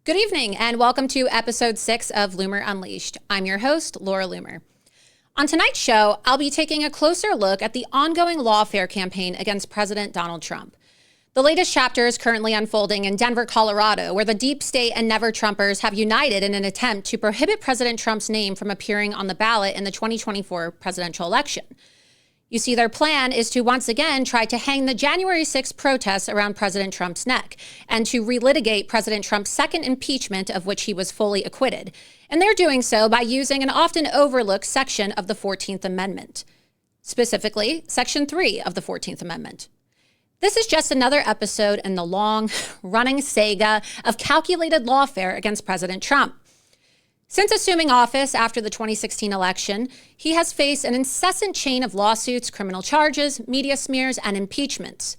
Good evening and welcome to episode 6 of Loomer Unleashed. I'm your host, Laura Loomer. On tonight's show, I'll be taking a closer look at the ongoing lawfare campaign against President Donald Trump. The latest chapter is currently unfolding in Denver, Colorado, where the deep state and never Trumpers have united in an attempt to prohibit President Trump's name from appearing on the ballot in the 2024 presidential election. You see, their plan is to once again try to hang the January 6th protests around President Trump's neck and to relitigate President Trump's second impeachment, of which he was fully acquitted. And they're doing so by using an often overlooked section of the 14th Amendment, specifically Section 3 of the 14th Amendment. This is just another episode in the long-running saga of calculated lawfare against President Trump. Since assuming office after the 2016 election, he has faced an incessant chain of lawsuits, criminal charges, media smears, and impeachments.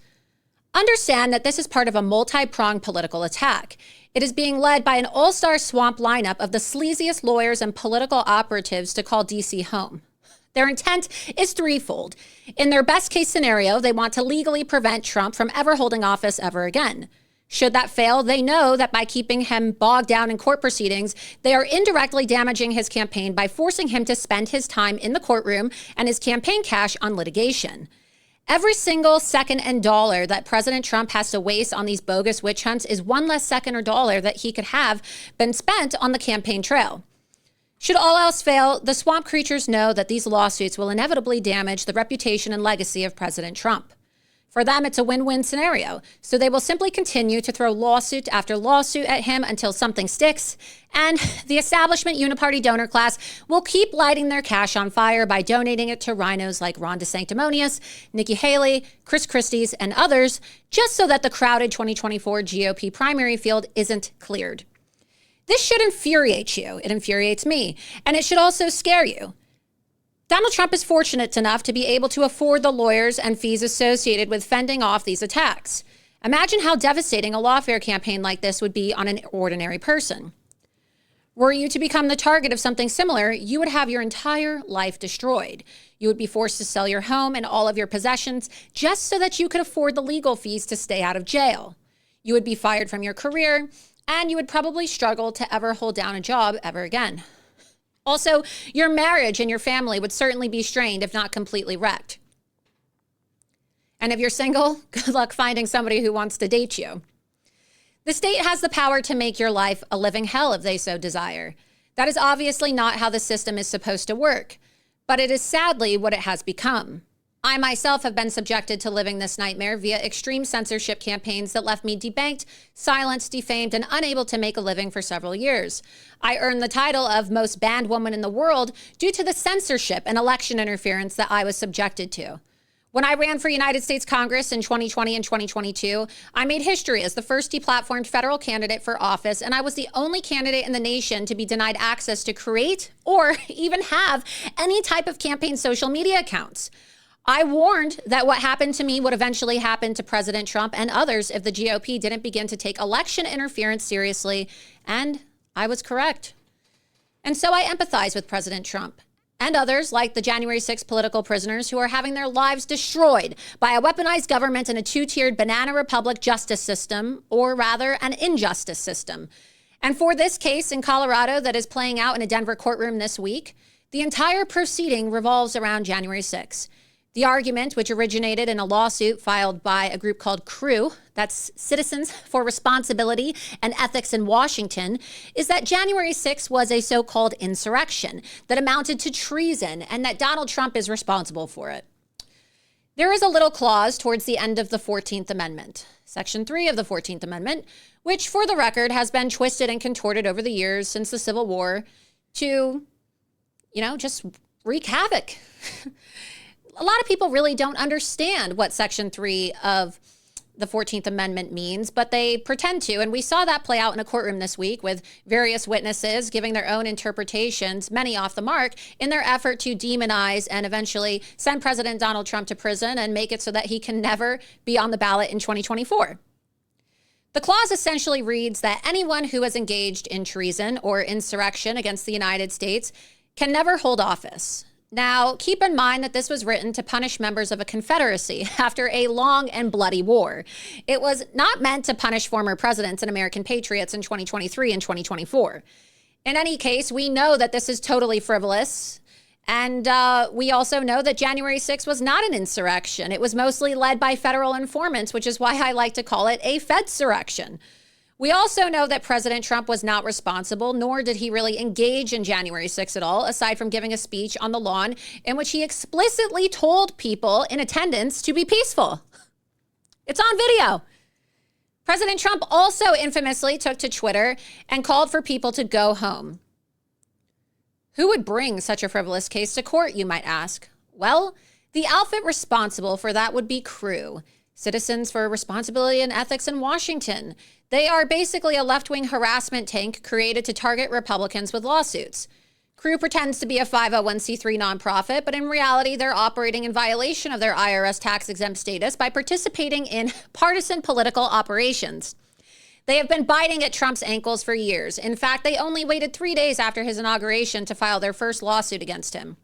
Understand that this is part of a multi-pronged political attack. It is being led by an all-star swamp lineup of the sleaziest lawyers and political operatives to call D.C. home. Their intent is threefold. In their best-case scenario, they want to legally prevent Trump from ever holding office ever again. Should that fail, they know that by keeping him bogged down in court proceedings, they are indirectly damaging his campaign by forcing him to spend his time in the courtroom and his campaign cash on litigation. Every single second and dollar that President Trump has to waste on these bogus witch hunts is one less second or dollar that he could have been spent on the campaign trail. Should all else fail, the swamp creatures know that these lawsuits will inevitably damage the reputation and legacy of President Trump. For them, it's a win-win scenario, so they will simply continue to throw lawsuit after lawsuit at him until something sticks, and the establishment uniparty donor class will keep lighting their cash on fire by donating it to rhinos like Ron DeSanctimonious, Nikki Haley, Chris Christie's, and others, just so that the crowded 2024 GOP primary field isn't cleared. This should infuriate you. It infuriates me, and it should also scare you. Donald Trump is fortunate enough to be able to afford the lawyers and fees associated with fending off these attacks. Imagine how devastating a lawfare campaign like this would be on an ordinary person. Were you to become the target of something similar, you would have your entire life destroyed. You would be forced to sell your home and all of your possessions just so that you could afford the legal fees to stay out of jail. You would be fired from your career, and you would probably struggle to ever hold down a job ever again. Also, your marriage and your family would certainly be strained, if not completely wrecked. And if you're single, good luck finding somebody who wants to date you. The state has the power to make your life a living hell if they so desire. That is obviously not how the system is supposed to work, but it is sadly what it has become. I myself have been subjected to living this nightmare via extreme censorship campaigns that left me debanked, silenced, defamed, and unable to make a living for several years. I earned the title of most banned woman in the world due to the censorship and election interference that I was subjected to. When I ran for United States Congress in 2020 and 2022, I made history as the first deplatformed federal candidate for office, and I was the only candidate in the nation to be denied access to create or even have any type of campaign social media accounts. I warned that what happened to me would eventually happen to President Trump and others if the GOP didn't begin to take election interference seriously, and I was correct. And so I empathize with President Trump and others like the January 6th political prisoners who are having their lives destroyed by a weaponized government and a two-tiered banana republic justice system, or rather an injustice system. And for this case in Colorado that is playing out in a Denver courtroom this week, the entire proceeding revolves around January 6th. The argument, which originated in a lawsuit filed by a group called CREW, that's Citizens for Responsibility and Ethics in Washington, is that January 6th was a so-called insurrection that amounted to treason and that Donald Trump is responsible for it. There is a little clause towards the end of the 14th Amendment, Section 3 of the 14th Amendment, which for the record has been twisted and contorted over the years since the Civil War to, just wreak havoc. A lot of people really don't understand what Section 3 of the 14th Amendment means, but they pretend to. And we saw that play out in a courtroom this week with various witnesses giving their own interpretations, many off the mark, in their effort to demonize and eventually send President Donald Trump to prison and make it so that he can never be on the ballot in 2024. The clause essentially reads that anyone who has engaged in treason or insurrection against the United States can never hold office. Now, keep in mind that this was written to punish members of a confederacy after a long and bloody war. It was not meant to punish former presidents and American patriots in 2023 and 2024. In any case, we know that this is totally frivolous. And we also know that January 6th was not an insurrection. It was mostly led by federal informants, which is why I like to call it a Fedsurrection. We also know that President Trump was not responsible, nor did he really engage in January 6th at all, aside from giving a speech on the lawn in which he explicitly told people in attendance to be peaceful. It's on video. President Trump also infamously took to Twitter and called for people to go home. Who would bring such a frivolous case to court, you might ask? Well, the outfit responsible for that would be CREW, Citizens for Responsibility and Ethics in Washington. They are basically a left-wing harassment tank created to target Republicans with lawsuits. CREW pretends to be a 501c3 nonprofit, but in reality, they're operating in violation of their IRS tax-exempt status by participating in partisan political operations. They have been biting at Trump's ankles for years. In fact, they only waited 3 days after his inauguration to file their first lawsuit against him.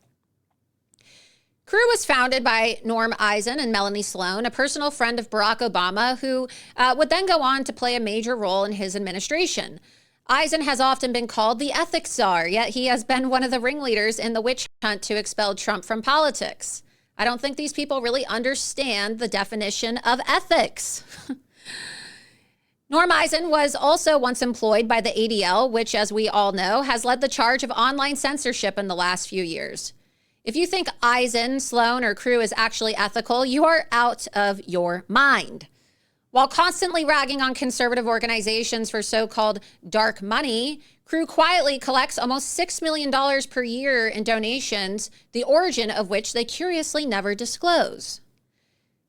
CREW was founded by Norm Eisen and Melanie Sloan, a personal friend of Barack Obama, who would then go on to play a major role in his administration. Eisen has often been called the ethics czar, yet he has been one of the ringleaders in the witch hunt to expel Trump from politics. I don't think these people really understand the definition of ethics. Norm Eisen was also once employed by the ADL, which, as we all know, has led the charge of online censorship in the last few years. If you think Eisen, Sloan, or CREW is actually ethical, you are out of your mind. While constantly ragging on conservative organizations for so-called dark money, CREW quietly collects almost $6 million per year in donations, the origin of which they curiously never disclose.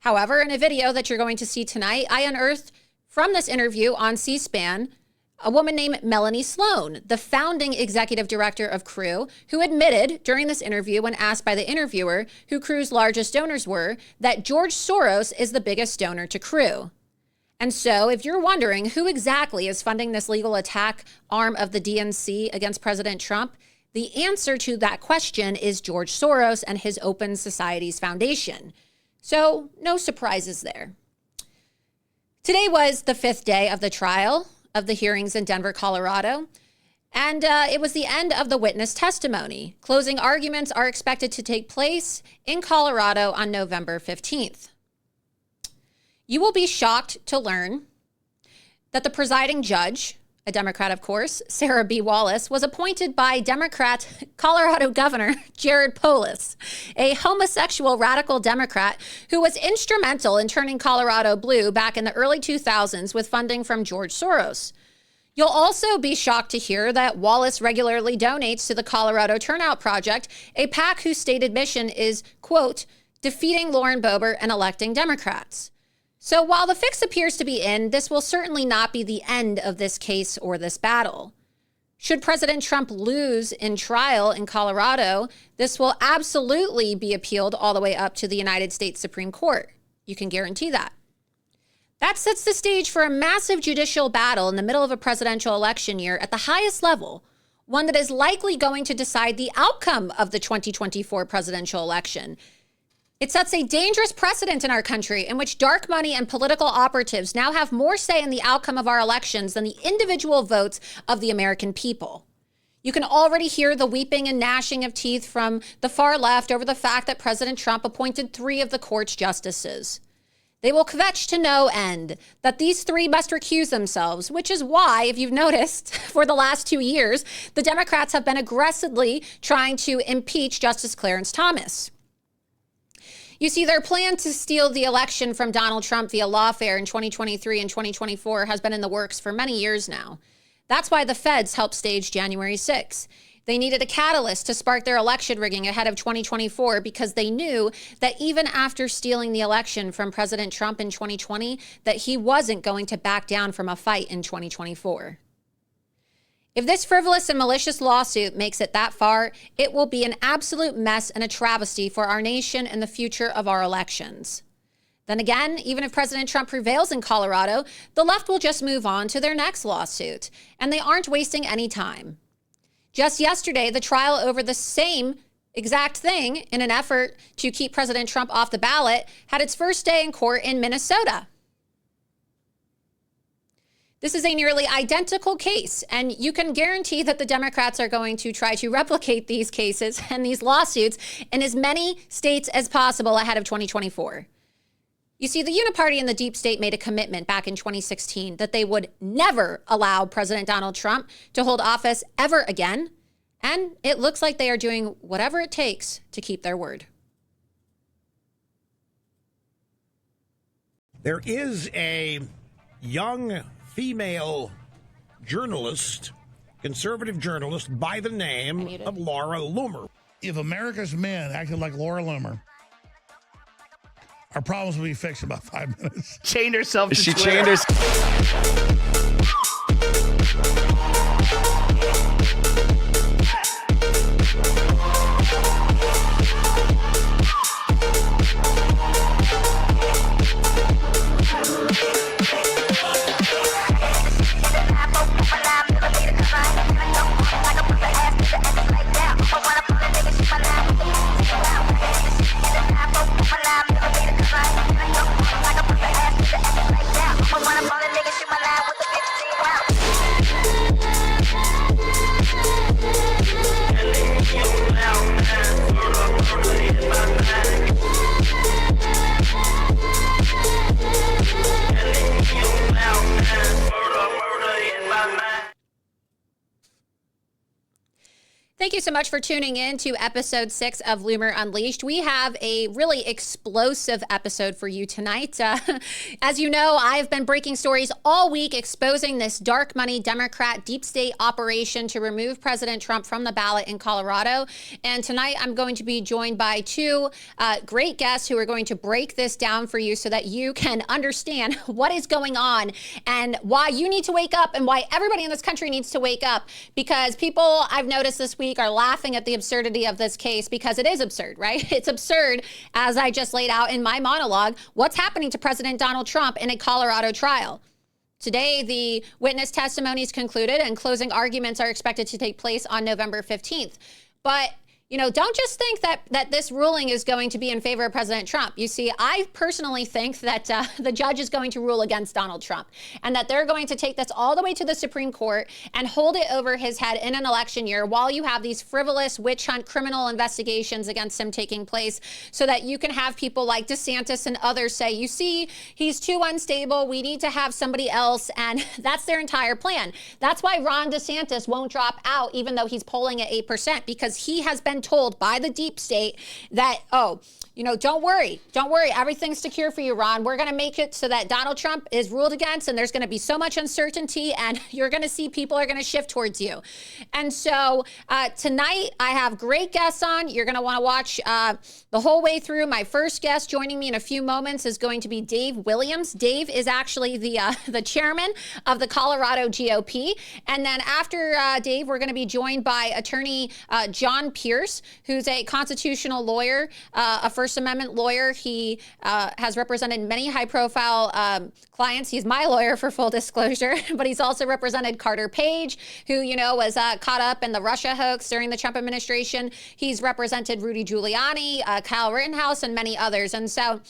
However, in a video that you're going to see tonight, I unearthed from this interview on C-SPAN a woman named Melanie Sloan, the founding executive director of CREW, who admitted during this interview when asked by the interviewer who CREW's largest donors were, that George Soros is the biggest donor to CREW. And so if you're wondering who exactly is funding this legal attack arm of the DNC against President Trump, the answer to that question is George Soros and his Open Societies Foundation. So no surprises there. Today was the 5th day of the trial of the hearings in Denver, Colorado, and it was the end of the witness testimony. Closing arguments are expected to take place in Colorado on November 15th. You will be shocked to learn that the presiding judge, a Democrat of course, Sarah B. Wallace, was appointed by Democrat Colorado Governor Jared Polis, a homosexual radical Democrat who was instrumental in turning Colorado blue back in the early 2000s with funding from George Soros. You'll also be shocked to hear that Wallace regularly donates to the Colorado Turnout Project, a PAC whose stated mission is, quote, defeating Lauren Boebert and electing Democrats. So while the fix appears to be in, this will certainly not be the end of this case or this battle. Should President Trump lose in trial in Colorado, this will absolutely be appealed all the way up to the United States Supreme Court. You can guarantee that. That sets the stage for a massive judicial battle in the middle of a presidential election year at the highest level, one that is likely going to decide the outcome of the 2024 presidential election. It sets a dangerous precedent in our country in which dark money and political operatives now have more say in the outcome of our elections than the individual votes of the American people. You can already hear the weeping and gnashing of teeth from the far left over the fact that President Trump appointed 3 of the court's justices. They will kvetch to no end that these 3 must recuse themselves, which is why, if you've noticed, for the last 2 years, the Democrats have been aggressively trying to impeach Justice Clarence Thomas. You see, their plan to steal the election from Donald Trump via lawfare in 2023 and 2024 has been in the works for many years now. That's why the feds helped stage January 6th. They needed a catalyst to spark their election rigging ahead of 2024 because they knew that even after stealing the election from President Trump in 2020, that he wasn't going to back down from a fight in 2024. If this frivolous and malicious lawsuit makes it that far, it will be an absolute mess and a travesty for our nation and the future of our elections. Then again, even if President Trump prevails in Colorado, the left will just move on to their next lawsuit, and they aren't wasting any time. Just yesterday, the trial over the same exact thing, in an effort to keep President Trump off the ballot, had its first day in court in Minnesota. This is a nearly identical case, and you can guarantee that the Democrats are going to try to replicate these cases and these lawsuits in as many states as possible ahead of 2024. You see, the Uniparty and the deep state made a commitment back in 2016 that they would never allow President Donald Trump to hold office ever again. And it looks like they are doing whatever it takes to keep their word. There is a young female journalist, conservative journalist, by the name of Laura Loomer. If America's men acted like Laura Loomer, our problems will be fixed in about 5 minutes. Chained herself to She Twitter. chained herself. Thank you so much for tuning in to episode 6 of Loomer Unleashed. We have a really explosive episode for you tonight. As you know, I've been breaking stories all week exposing this dark money Democrat deep state operation to remove President Trump from the ballot in Colorado. And tonight I'm going to be joined by two great guests who are going to break this down for you so that you can understand what is going on and why you need to wake up and why everybody in this country needs to wake up, because people I've noticed this week are laughing at the absurdity of this case, because it is absurd, right? It's absurd, as I just laid out in my monologue, what's happening to President Donald Trump in a Colorado trial. Today, the witness testimonies concluded and closing arguments are expected to take place on November 15th. But you know, don't just think that this ruling is going to be in favor of President Trump. You see, I personally think that the judge is going to rule against Donald Trump, and that they're going to take this all the way to the Supreme Court and hold it over his head in an election year while you have these frivolous witch hunt criminal investigations against him taking place, so that you can have people like DeSantis and others say, you see, he's too unstable, we need to have somebody else. And that's their entire plan. That's why Ron DeSantis won't drop out, even though he's polling at 8%, because he has been told by the deep state that, oh, you know, don't worry, everything's secure for you, Ron. We're going to make it so that Donald Trump is ruled against, and there's going to be so much uncertainty, and you're going to see people are going to shift towards you. And so tonight I have great guests on. You're going to want to watch the whole way through. My first guest joining me in a few moments is going to be Dave Williams. Dave is actually the chairman of the Colorado GOP. And then after Dave, we're going to be joined by attorney John Pierce, who's a constitutional lawyer, a First Amendment lawyer. He has represented many high-profile clients. He's my lawyer, for full disclosure, but he's also represented Carter Page, who, you know, was caught up in the Russia hoax during the Trump administration. He's represented Rudy Giuliani, Kyle Rittenhouse, and many others. And so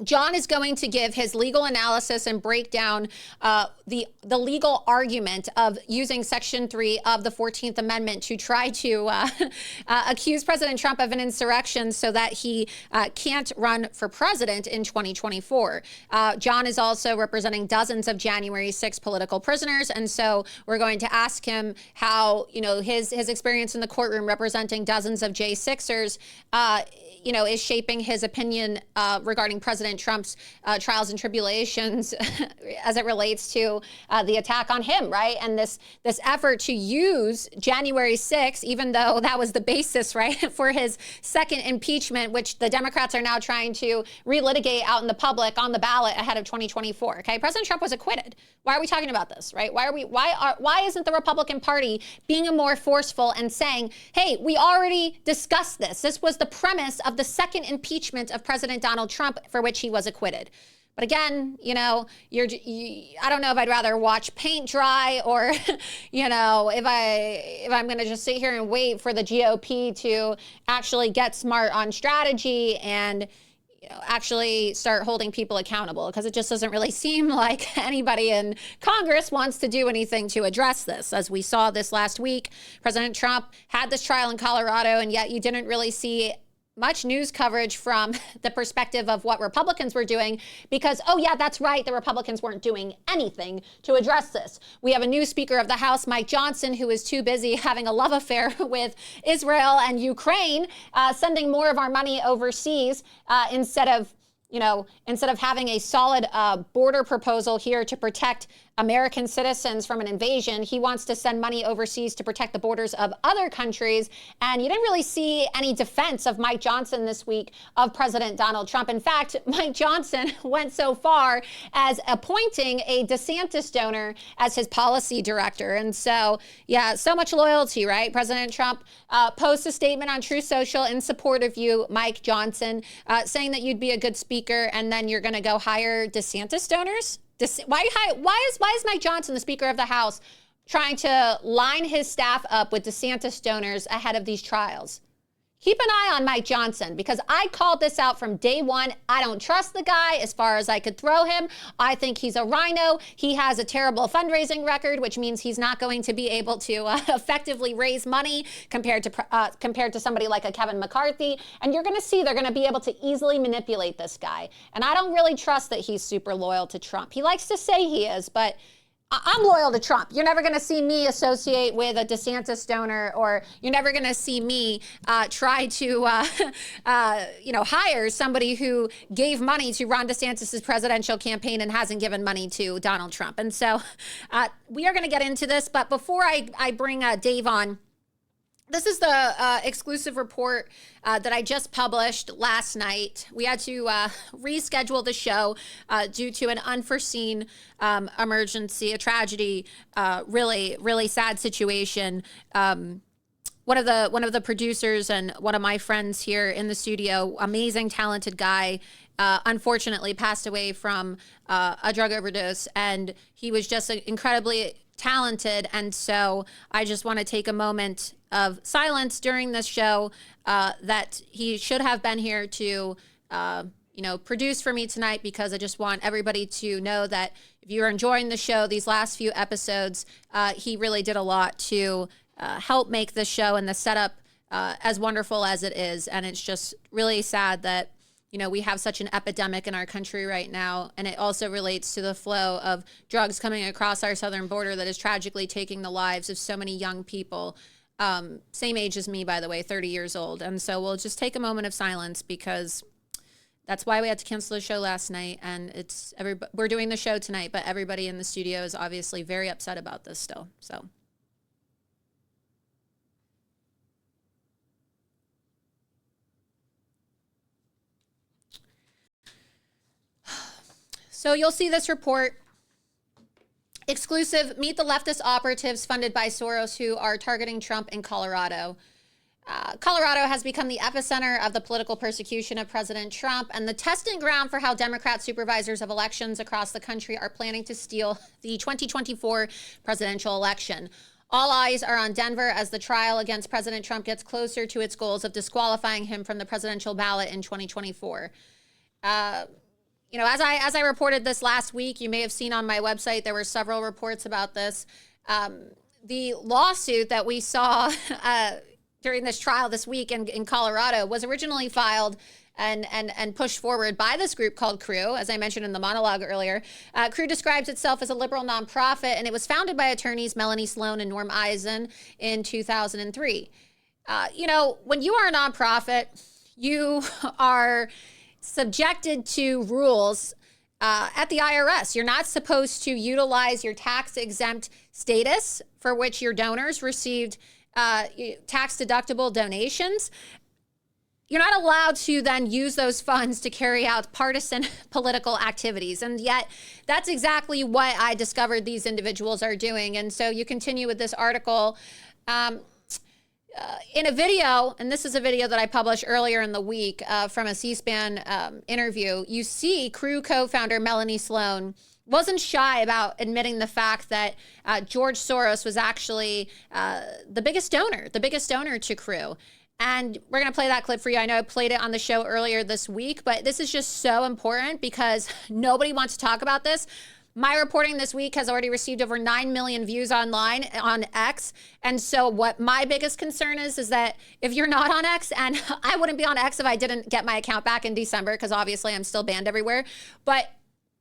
John is going to give his legal analysis and break down the legal argument of using Section 3 of the 14th Amendment to try to accuse President Trump of an insurrection so that he can't run for president in 2024. John is also representing dozens of January 6 political prisoners, and so we're going to ask him how, you know, his experience in the courtroom representing dozens of J6ers, you know, is shaping his opinion regarding President Trump's trials and tribulations as it relates to the attack on him, right? And this effort to use January 6th, even though that was the basis, right, for his second impeachment, which the Democrats are now trying to relitigate out in the public on the ballot ahead of 2024. Okay, President Trump was acquitted. Why are we talking about this, right? Why isn't the Republican Party being more forceful and saying, hey, we already discussed this. This was the premise of the second impeachment of President Donald Trump, for which he was acquitted. But again, I don't know if I'd rather watch paint dry or, if I'm going to just sit here and wait for the GOP to actually get smart on strategy and actually start holding people accountable, because it just doesn't really seem like anybody in Congress wants to do anything to address this. As we saw this last week, President Trump had this trial in Colorado, and yet you didn't really see much news coverage from the perspective of what Republicans were doing, because, oh yeah, that's right, the Republicans weren't doing anything to address this. We have a new Speaker of the House, Mike Johnson, who is too busy having a love affair with Israel and Ukraine, sending more of our money overseas instead of having a solid border proposal here to protect American citizens from an invasion. He wants to send money overseas to protect the borders of other countries. And you didn't really see any defense of Mike Johnson this week of President Donald Trump. In fact, Mike Johnson went so far as appointing a DeSantis donor as his policy director. And so, yeah, so much loyalty, right? President Trump posts a statement on Truth Social in support of you, Mike Johnson, saying that you'd be a good speaker, and then you're going to go hire DeSantis donors? Why is Mike Johnson, the Speaker of the House, trying to line his staff up with DeSantis donors ahead of these trials? Keep an eye on Mike Johnson, because I called this out from day one. I don't trust the guy as far as I could throw him. I think he's a rhino. He has a terrible fundraising record, which means he's not going to be able to effectively raise money compared to somebody like a Kevin McCarthy. And you're going to see they're going to be able to easily manipulate this guy. And I don't really trust that he's super loyal to Trump. He likes to say he is, but I'm loyal to Trump. You're never going to see me associate with a DeSantis donor, or you're never going to see me try to, hire somebody who gave money to Ron DeSantis' presidential campaign and hasn't given money to Donald Trump. And so we are going to get into this. But before I bring Dave on, this is the exclusive report that I just published last night. We had to reschedule the show due to an unforeseen emergency, a tragedy, really, really sad situation. One of the producers and one of my friends here in the studio, amazing, talented guy, unfortunately passed away from a drug overdose, and he was just incredibly talented. And so I just want to take a moment of silence during this show that he should have been here to produce for me tonight, because I just want everybody to know that if you're enjoying the show, these last few episodes, he really did a lot to help make this show and the setup as wonderful as it is. And it's just really sad that we have such an epidemic in our country right now. And it also relates to the flow of drugs coming across our southern border that is tragically taking the lives of so many young people. Same age as me, by the way, 30 years old. And so we'll just take a moment of silence, because that's why we had to cancel the show last night. And we're doing the show tonight, but everybody in the studio is obviously very upset about this still. So you'll see this report. Exclusive, meet the leftist operatives funded by Soros who are targeting Trump in Colorado. Colorado has become the epicenter of the political persecution of President Trump and the testing ground for how Democrat supervisors of elections across the country are planning to steal the 2024 presidential election. All eyes are on Denver as the trial against President Trump gets closer to its goals of disqualifying him from the presidential ballot in 2024. As I reported this last week, you may have seen on my website, there were several reports about this. The lawsuit that we saw during this trial this week in Colorado was originally filed and pushed forward by this group called Crew, as I mentioned in the monologue earlier. Crew describes itself as a liberal nonprofit, and it was founded by attorneys Melanie Sloan and Norm Eisen in 2003. When you are a nonprofit, you are subjected to rules at the IRS. You're not supposed to utilize your tax-exempt status for which your donors received tax-deductible donations. You're not allowed to then use those funds to carry out partisan political activities. And yet that's exactly what I discovered these individuals are doing. And so you continue with this article. In a video, and this is a video that I published earlier in the week from a C-SPAN interview, you see Crew co-founder Melanie Sloan wasn't shy about admitting the fact that George Soros was actually the biggest donor to Crew. And we're going to play that clip for you. I know I played it on the show earlier this week, but this is just so important because nobody wants to talk about this. My reporting this week has already received over 9 million views online on X. And so what my biggest concern is that if you're not on X, and I wouldn't be on X if I didn't get my account back in December, because obviously I'm still banned everywhere. But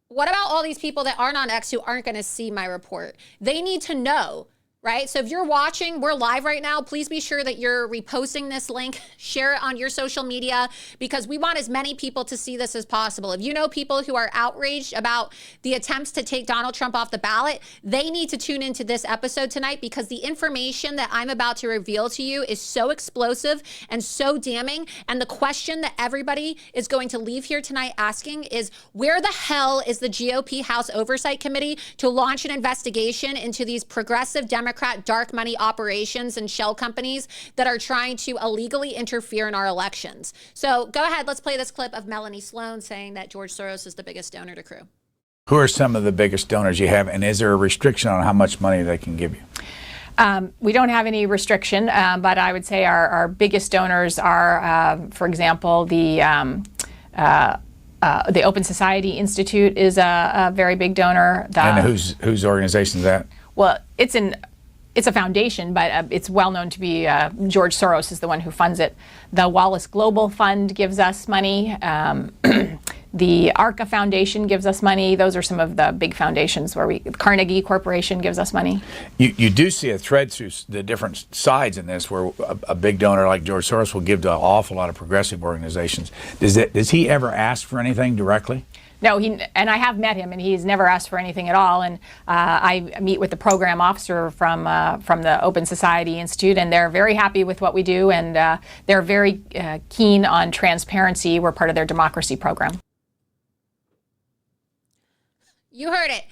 what about all these people that aren't on X who aren't going to see my report? They need to know. Right? So if you're watching, we're live right now. Please be sure that you're reposting this link, share it on your social media, because we want as many people to see this as possible. If you know people who are outraged about the attempts to take Donald Trump off the ballot, they need to tune into this episode tonight, because the information that I'm about to reveal to you is so explosive and so damning. And the question that everybody is going to leave here tonight asking is, where the hell is the GOP House Oversight Committee to launch an investigation into these progressive Democrat dark money operations and shell companies that are trying to illegally interfere in our elections? So go ahead, let's play this clip of Melanie Sloan saying that George Soros is the biggest donor to Crew. Who are some of the biggest donors you have, and is there a restriction on how much money they can give you? We don't have any restriction, but I would say our biggest donors are, for example, the Open Society Institute is a very big donor. And whose organization is that? Well, it's a foundation, but it's well known to be George Soros is the one who funds it. The Wallace Global Fund gives us money. The ARCA Foundation gives us money. Those are some of the big foundations where Carnegie Corporation gives us money. You do see a thread through the different sides in this, where a big donor like George Soros will give to an awful lot of progressive organizations. Does he ever ask for anything directly? No, and I have met him, and he's never asked for anything at all. And I meet with the program officer from the Open Society Institute, and they're very happy with what we do, and they're very keen on transparency. We're part of their democracy program. You heard it.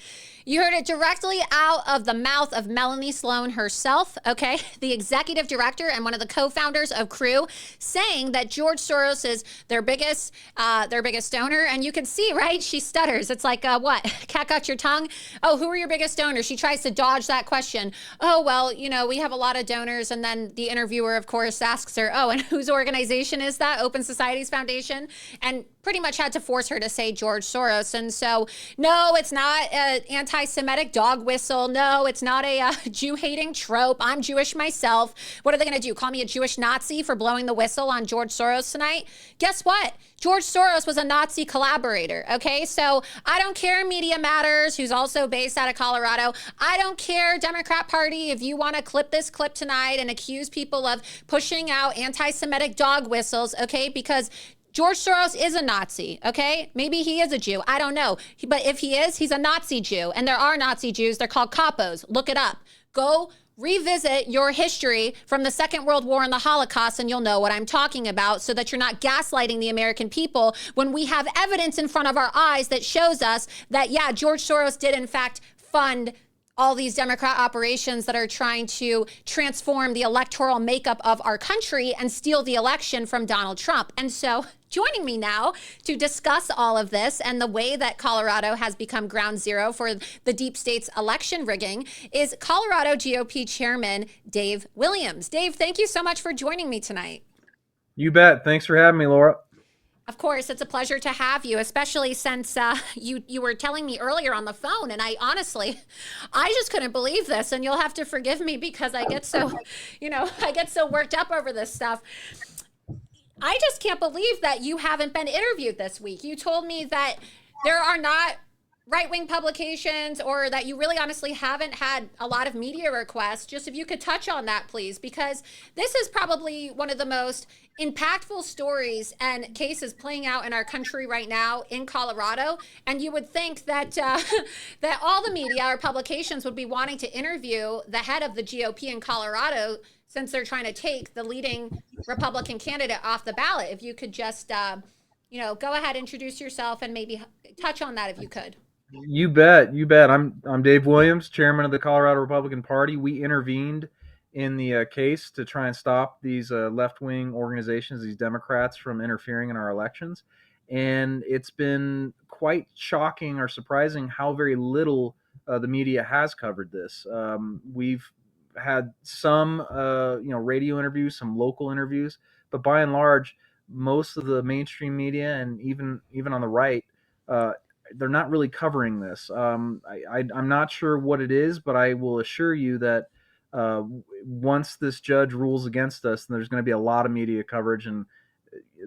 You heard it directly out of the mouth of Melanie Sloan herself, okay? The executive director and one of the co-founders of Crew, saying that George Soros is their biggest donor. And you can see, right? She stutters. It's like, what? Cat got your tongue? Oh, who are your biggest donors? She tries to dodge that question. Oh, well, we have a lot of donors. And then the interviewer, of course, asks her, oh, and whose organization is that? Open Society's Foundation. And pretty much had to force her to say George Soros. And so, no, it's not an anti-Semitic dog whistle. No, it's not a Jew-hating trope. I'm Jewish myself. What are they going to do? Call me a Jewish Nazi for blowing the whistle on George Soros tonight? Guess what? George Soros was a Nazi collaborator, okay? So I don't care, Media Matters, who's also based out of Colorado. I don't care, Democrat Party, if you want to clip this clip tonight and accuse people of pushing out anti-Semitic dog whistles, okay? Because George Soros is a Nazi, okay? Maybe he is a Jew. I don't know. But if he is, he's a Nazi Jew. And there are Nazi Jews. They're called capos. Look it up. Go revisit your history from the Second World War and the Holocaust, and you'll know what I'm talking about, so that you're not gaslighting the American people when we have evidence in front of our eyes that shows us that, yeah, George Soros did, in fact, fund all these Democrat operations that are trying to transform the electoral makeup of our country and steal the election from Donald Trump. And so joining me now to discuss all of this and the way that Colorado has become ground zero for the deep state's election rigging is Colorado GOP Chairman Dave Williams. Dave, thank you so much for joining me tonight. You bet. Thanks for having me, Laura. Of course, it's a pleasure to have you, especially since you were telling me earlier on the phone, and I just couldn't believe this, and you'll have to forgive me because I get so, I get so worked up over this stuff. I just can't believe that you haven't been interviewed this week. You told me that there are not right-wing publications, or that you really honestly haven't had a lot of media requests. Just if you could touch on that, please, because this is probably one of the most impactful stories and cases playing out in our country right now in Colorado. And you would think that that all the media or publications would be wanting to interview the head of the GOP in Colorado, since they're trying to take the leading Republican candidate off the ballot. If you could just, go ahead, introduce yourself, and maybe touch on that if you could. You bet. I'm Dave Williams, chairman of the Colorado Republican Party. We intervened in the case to try and stop these left-wing organizations, these Democrats, from interfering in our elections. And it's been quite shocking or surprising how very little the media has covered this. We've had some, radio interviews, some local interviews, but by and large, most of the mainstream media and even on the right, they're not really covering this. I'm not sure what it is, but I will assure you that once this judge rules against us, there's going to be a lot of media coverage, and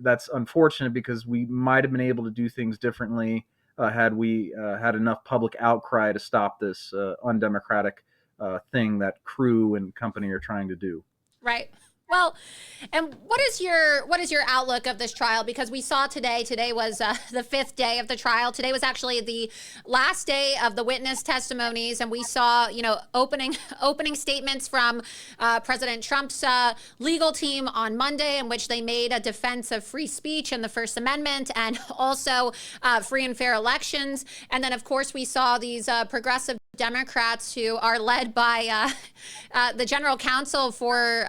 that's unfortunate because we might have been able to do things differently had we had enough public outcry to stop this undemocratic thing that Crew and company are trying to do. Right. Well, and what is your outlook of this trial? Because we saw today was the fifth day of the trial. Today was actually the last day of the witness testimonies, and we saw, opening statements from President Trump's legal team on Monday, in which they made a defense of free speech and the First Amendment, and also free and fair elections. And then, of course, we saw these progressive Democrats who are led by the general counsel for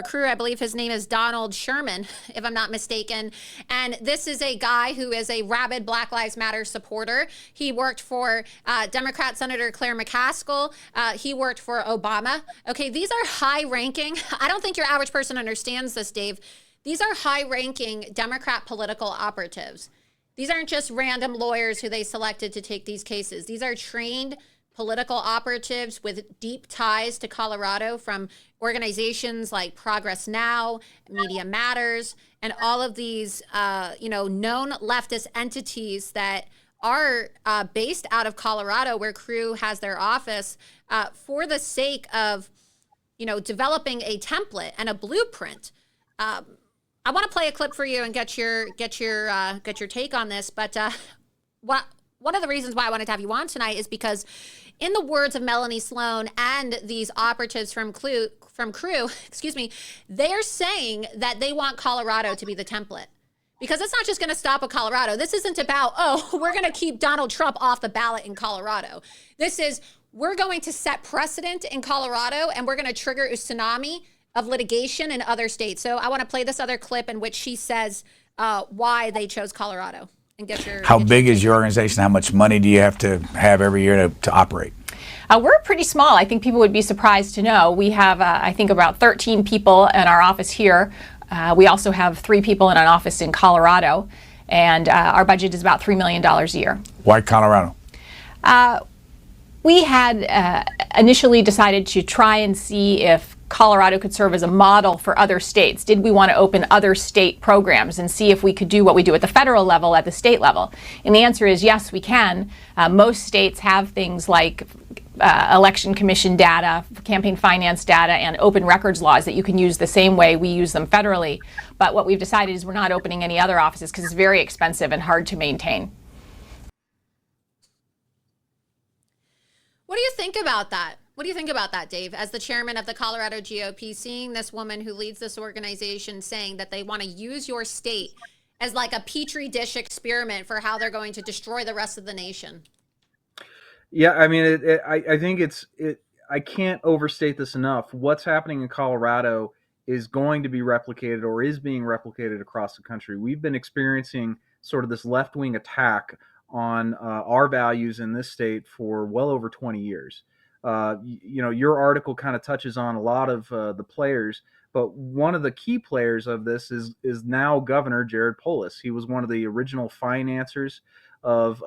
Crew. I believe his name is Donald Sherman, if I'm not mistaken. And this is a guy who is a rabid Black Lives Matter supporter. He worked for Democrat Senator Claire McCaskill. He worked for Obama. Okay, these are high-ranking. I don't think your average person understands this, Dave. These are high-ranking Democrat political operatives. These aren't just random lawyers who they selected to take these cases. These are trained political operatives with deep ties to Colorado from organizations like Progress Now, Media Matters, and all of these, known leftist entities that are based out of Colorado, where Crew has their office, for the sake of, developing a template and a blueprint. I want to play a clip for you and get your take on this. But one of the reasons why I wanted to have you on tonight is because, in the words of Melanie Sloan and these operatives from Crew, they're saying that they want Colorado to be the template. Because it's not just going to stop at Colorado. This isn't about, we're going to keep Donald Trump off the ballot in Colorado. This is, we're going to set precedent in Colorado, and we're going to trigger a tsunami of litigation in other states. So I want to play this other clip in which she says why they chose Colorado. And How big is your organization? How much money do you have to have every year to operate? We're pretty small. I think people would be surprised to know. We have, I think, about 13 people in our office here. We also have 3 people in an office in Colorado. And our budget is about $3 million a year. Why Colorado? We had initially decided to try and see if Colorado could serve as a model for other states. Did we want to open other state programs and see if we could do what we do at the federal level at the state level? And the answer is yes, we can. Most states have things like election commission data, campaign finance data, and open records laws that you can use the same way we use them federally. But what we've decided is we're not opening any other offices because it's very expensive and hard to maintain. What do you think about that? What do you think about that, Dave, as the chairman of the Colorado GOP, seeing this woman who leads this organization saying that they want to use your state as like a petri dish experiment for how they're going to destroy the rest of the nation? Yeah, I mean, I think I can't overstate this enough. What's happening in Colorado is going to be replicated or is being replicated across the country. We've been experiencing sort of this left-wing attack on our values in this state for well over 20 years. Your article kind of touches on a lot of the players, but one of the key players of this is now Governor Jared Polis. He was one of the original financiers of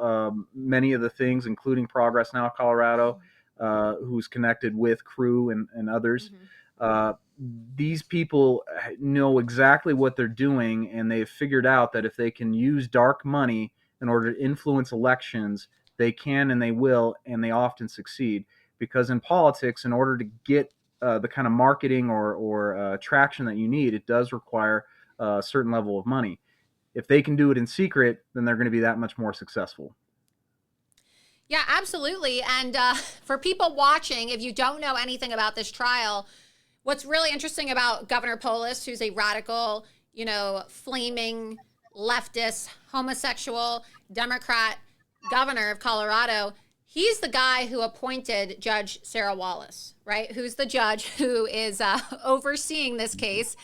many of the things, including Progress Now Colorado, who's connected with Crew and others. These people know exactly what they're doing, and they've figured out that if they can use dark money in order to influence elections, they can and they will, and they often succeed. Because in politics, in order to get the kind of marketing or traction that you need, it does require a certain level of money. If they can do it in secret, then they're going to be that much more successful. Yeah, absolutely. And for people watching, if you don't know anything about this trial, what's really interesting about Governor Polis, who's a radical, flaming leftist, homosexual, Democrat governor of Colorado, He's the guy who appointed Judge Sarah Wallace, right? Who's the judge who is overseeing this case.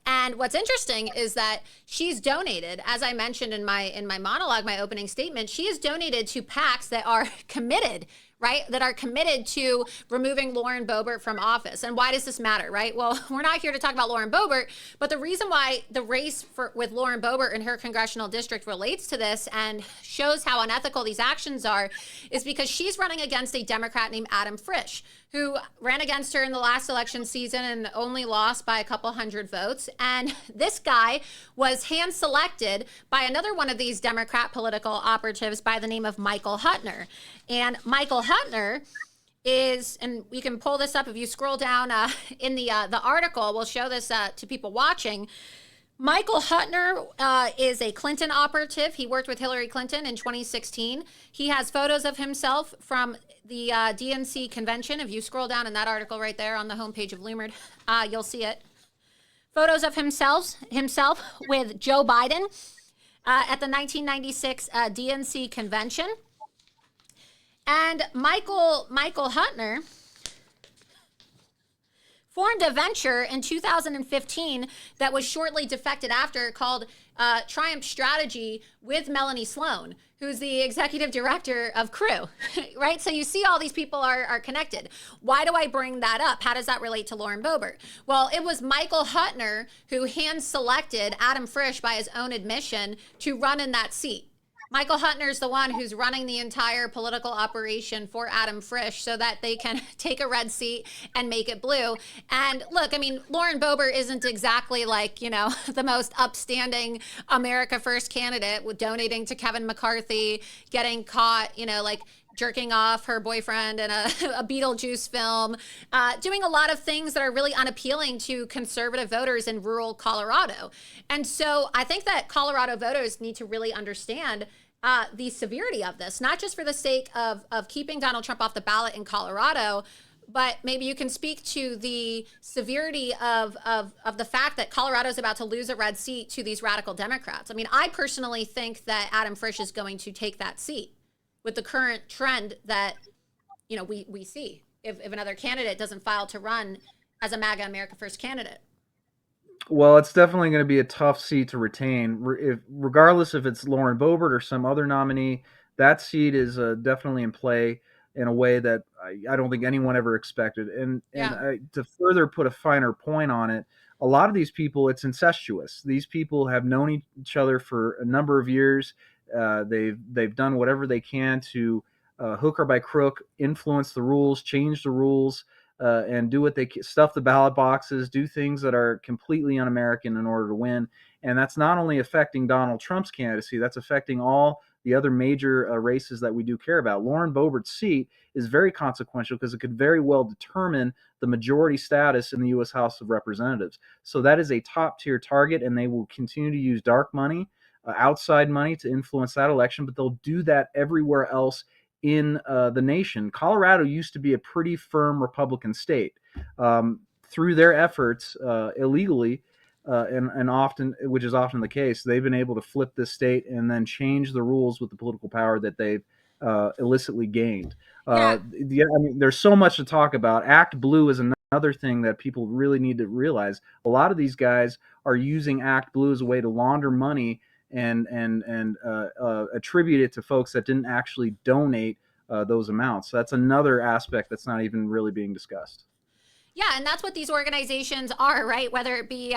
And what's interesting is that she's donated, as I mentioned in my monologue, my opening statement, she has donated to PACs that are committed, right? That are committed to removing Lauren Boebert from office. And why does this matter, right? Well, we're not here to talk about Lauren Boebert, but the reason why the race with Lauren Boebert in her congressional district relates to this and shows how unethical these actions are is because she's running against a Democrat named Adam Frisch, who ran against her in the last election season and only lost by a couple hundred votes. And this guy was hand selected by another one of these Democrat political operatives by the name of Michael Huttner. And Michael Huttner is, and we can pull this up if you scroll down in the article, we'll show this to people watching. Michael Huttner is a Clinton operative. He worked with Hillary Clinton in 2016. He has photos of himself from the DNC convention. If you scroll down in that article right there on the homepage of Loomer, you'll see it. Photos of himself with Joe Biden at the 1996 DNC convention. And Michael Huttner formed a venture in 2015 that was shortly defected after, called Triumph Strategy, with Melanie Sloan, who's the executive director of Crew, right? So you see all these people are connected. Why do I bring that up? How does that relate to Lauren Boebert? Well, it was Michael Huttner who hand-selected Adam Frisch, by his own admission, to run in that seat. Michael Huttner is the one who's running the entire political operation for Adam Frisch so that they can take a red seat and make it blue. And look, I mean, Lauren Boebert isn't exactly like, the most upstanding America First candidate, with donating to Kevin McCarthy, getting caught, like jerking off her boyfriend in a Beetlejuice film, doing a lot of things that are really unappealing to conservative voters in rural Colorado. And so I think that Colorado voters need to really understand the severity of this, not just for the sake of keeping Donald Trump off the ballot in Colorado, but maybe you can speak to the severity of the fact that Colorado is about to lose a red seat to these radical Democrats. I mean, I personally think that Adam Frisch is going to take that seat with the current trend that, we see if another candidate doesn't file to run as a MAGA America First candidate. Well, it's definitely going to be a tough seat to retain. Regardless if it's Lauren Boebert or some other nominee, that seat is definitely in play in a way that I don't think anyone ever expected. And to further put a finer point on it, a lot of these people, it's incestuous. These people have known each other for a number of years. They've done whatever they can to hook or by crook influence the rules, change the rules, and do what they stuff the ballot boxes, do things that are completely un-American in order to win. And that's not only affecting Donald Trump's candidacy, that's affecting all the other major races that we do care about. Lauren Boebert's seat is very consequential because it could very well determine the majority status in the U.S. House of Representatives. So that is a top tier target, and they will continue to use dark money, outside money, to influence that election, but they'll do that everywhere else in the nation. Colorado used to be a pretty firm Republican state. Through their efforts illegally, and often, which is often the case, they've been able to flip this state and then change the rules with the political power that they've illicitly gained. I mean, there's so much to talk about. Act Blue is another thing that people really need to realize. A lot of these guys are using Act Blue as a way to launder money and attribute it to folks that didn't actually donate those amounts. So that's another aspect that's not even really being discussed. Yeah, and that's what these organizations are, right? Whether it be,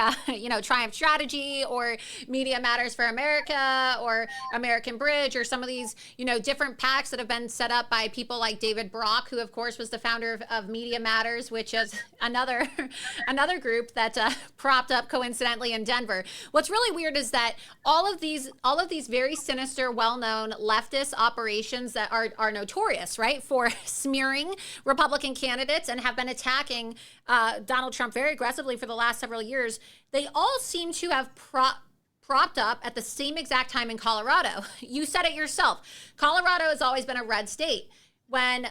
Triumph Strategy or Media Matters for America or American Bridge or some of these, different PACs that have been set up by people like David Brock, who, of course, was the founder of Media Matters, which is another group that propped up coincidentally in Denver. What's really weird is that all of these very sinister, well-known leftist operations that are notorious, right, for smearing Republican candidates and have been attacking Donald Trump very aggressively for the last several years, they all seem to have propped up at the same exact time in Colorado. You said it yourself. Colorado has always been a red state. When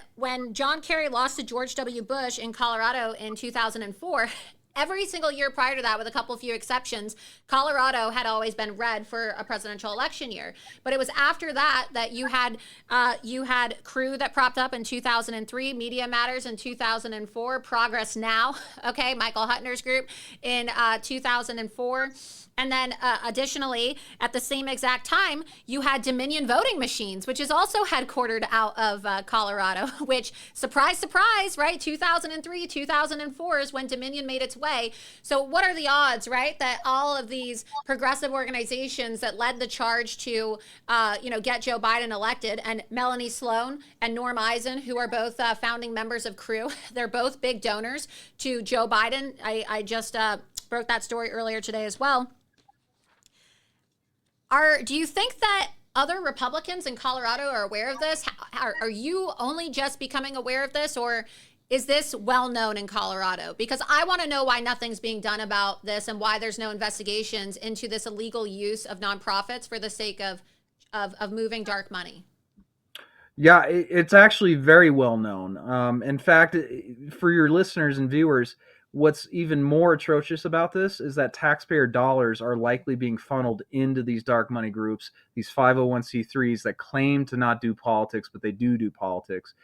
John Kerry lost to George W. Bush in Colorado in 2004, every single year prior to that, with a couple few exceptions, Colorado had always been red for a presidential election year. But it was after that that you had Crew that propped up in 2003, Media Matters in 2004, Progress Now, okay, Michael Huttner's group in 2004. And then additionally, at the same exact time, you had Dominion voting machines, which is also headquartered out of Colorado, which, surprise, surprise, right? 2003, 2004 is when Dominion made its way. So what are the odds, right, that all of these progressive organizations that led the charge to, get Joe Biden elected, and Melanie Sloan and Norm Eisen, who are both founding members of Crew, they're both big donors to Joe Biden. I just broke that story earlier today as well. Do you think that other Republicans in Colorado are aware of this? Are you only just becoming aware of this, or is this well known in Colorado? Because I want to know why nothing's being done about this and why there's no investigations into this illegal use of nonprofits for the sake of moving dark money. Yeah, it's actually very well known. In fact, for your listeners and viewers, what's even more atrocious about this is that taxpayer dollars are likely being funneled into these dark money groups, these 501c3s that claim to not do politics, but they do politics.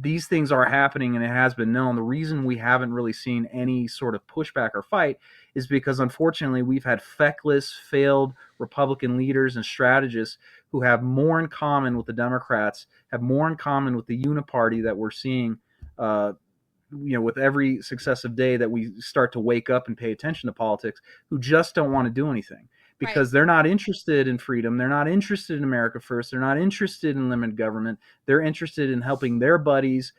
These things are happening, and it has been known. The reason we haven't really seen any sort of pushback or fight is because, unfortunately, we've had feckless, failed Republican leaders and strategists who have more in common with the Democrats, have more in common with the uniparty that we're seeing with every successive day that we start to wake up and pay attention to politics, who just don't want to do anything because they're not interested in freedom. They're not interested in America first. They're not interested in limited government. They're interested in helping their buddies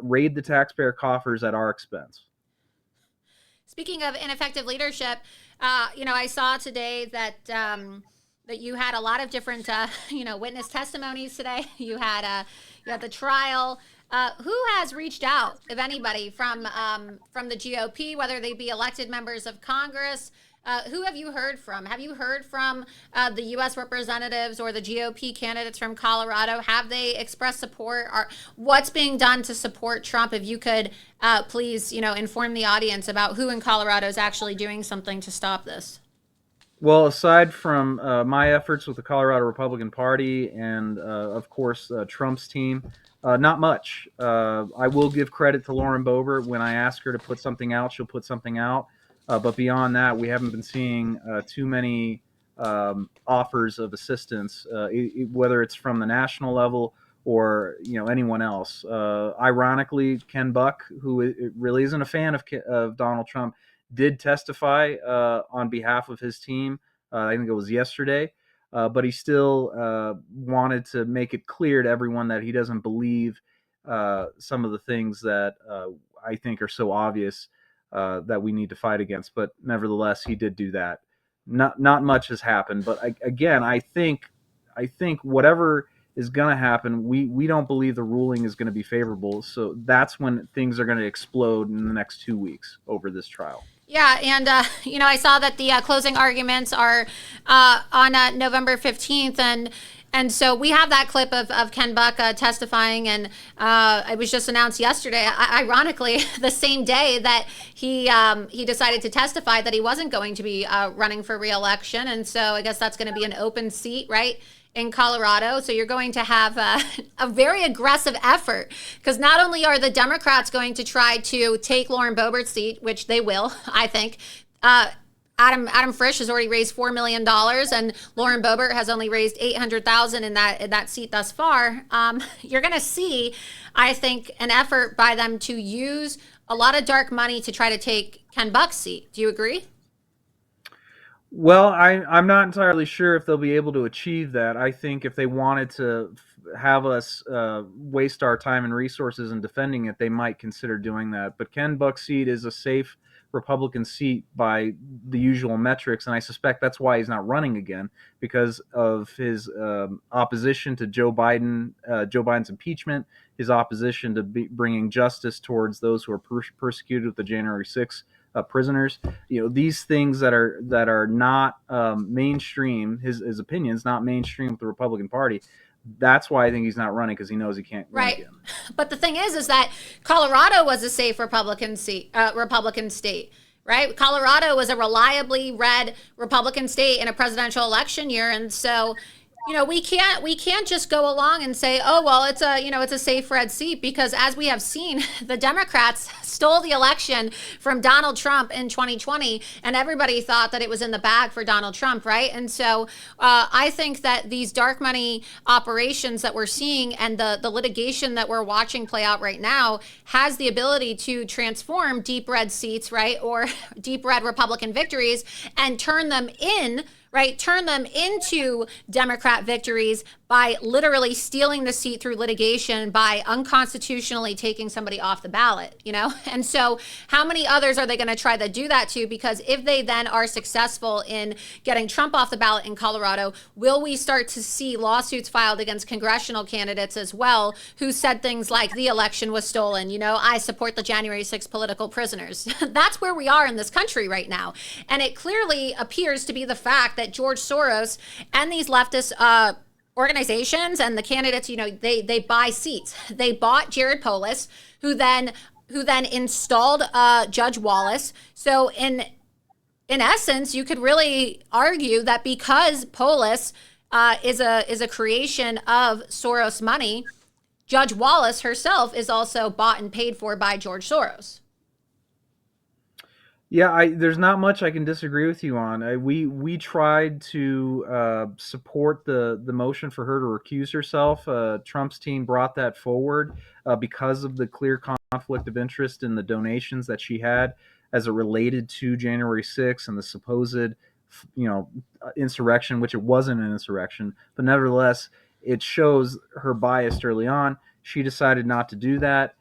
raid the taxpayer coffers at our expense. Speaking of ineffective leadership, I saw today that that you had a lot of different, witness testimonies today. You had the trial. Who has reached out, if anybody, from the GOP, whether they be elected members of Congress? Who have you heard from? Have you heard from the U.S. representatives or the GOP candidates from Colorado? Have they expressed support? Or what's being done to support Trump? If you could please, inform the audience about who in Colorado is actually doing something to stop this. Well, aside from my efforts with the Colorado Republican Party and, of course, Trump's team, not much. I will give credit to Lauren Boebert. When I ask her to put something out, she'll put something out. But beyond that, we haven't been seeing too many offers of assistance, whether it's from the national level or anyone else. Ironically, Ken Buck, who really isn't a fan of Donald Trump, did testify on behalf of his team. I think it was yesterday. But he still wanted to make it clear to everyone that he doesn't believe some of the things that I think are so obvious that we need to fight against. But nevertheless, he did do that. Not much has happened. But I think whatever is going to happen, we don't believe the ruling is going to be favorable. So that's when things are going to explode in the next 2 weeks over this trial. Yeah, and, I saw that the closing arguments are on November 15th, and so we have that clip of Ken Buck testifying, and it was just announced yesterday, ironically, the same day that he decided to testify that he wasn't going to be running for re-election, and so I guess that's going to be an open seat, right, in Colorado. So you're going to have a very aggressive effort, because not only are the Democrats going to try to take Lauren Boebert's seat, which they will, I think. Adam Frisch has already raised $4 million, and Lauren Boebert has only raised $800,000 in that seat thus far. You're going to see, I think, an effort by them to use a lot of dark money to try to take Ken Buck's seat. Do you agree? Well, I'm not entirely sure if they'll be able to achieve that. I think if they wanted to have us waste our time and resources in defending it, they might consider doing that. But Ken Buck's seat is a safe Republican seat by the usual metrics, and I suspect that's why he's not running again, because of his opposition to Joe Biden's impeachment, his opposition to bringing justice towards those who are persecuted with the January 6th prisoners. These things that are not mainstream, his opinions not mainstream with the Republican Party. That's why I think he's not running, because he knows he can't run again. Right. But the thing is that Colorado was a safe Republican state, right? Colorado was a reliably red Republican state in a presidential election year. And so, we can't just go along and say, oh, well, it's a safe red seat, because as we have seen, the Democrats stole the election from Donald Trump in 2020, and everybody thought that it was in the bag for Donald Trump, right? And so I think that these dark money operations that we're seeing and the litigation that we're watching play out right now has the ability to transform deep red seats, right, or deep red Republican victories, and turn them into Democrat victories by literally stealing the seat through litigation, by unconstitutionally taking somebody off the ballot, And so how many others are they going to try to do that to? Because if they then are successful in getting Trump off the ballot in Colorado, will we start to see lawsuits filed against congressional candidates as well who said things like the election was stolen? I support the January 6th political prisoners. That's where we are in this country right now. And it clearly appears to be the fact that George Soros and these leftist organizations and the candidates, they buy seats. They bought Jared Polis, who then installed Judge Wallace. So in essence, you could really argue that because Polis is a creation of Soros money, Judge Wallace herself is also bought and paid for by George Soros. Yeah, there's not much I can disagree with you on. We tried to support the motion for her to recuse herself. Trump's team brought that forward because of the clear conflict of interest in the donations that she had as it related to January 6th and the supposed, insurrection, which it wasn't an insurrection, but nevertheless, it shows her bias early on. She decided not to do that.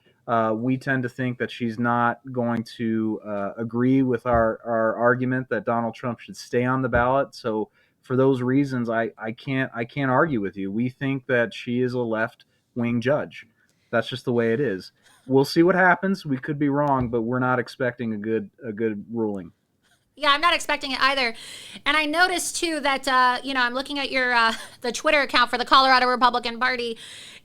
We tend to think that she's not going to agree with our argument that Donald Trump should stay on the ballot. So for those reasons, I can't argue with you. We think that she is a left-wing judge. That's just the way it is. We'll see what happens. We could be wrong, but we're not expecting a good ruling. Yeah, I'm not expecting it either. And I noticed too that I'm looking at your the Twitter account for the Colorado Republican Party,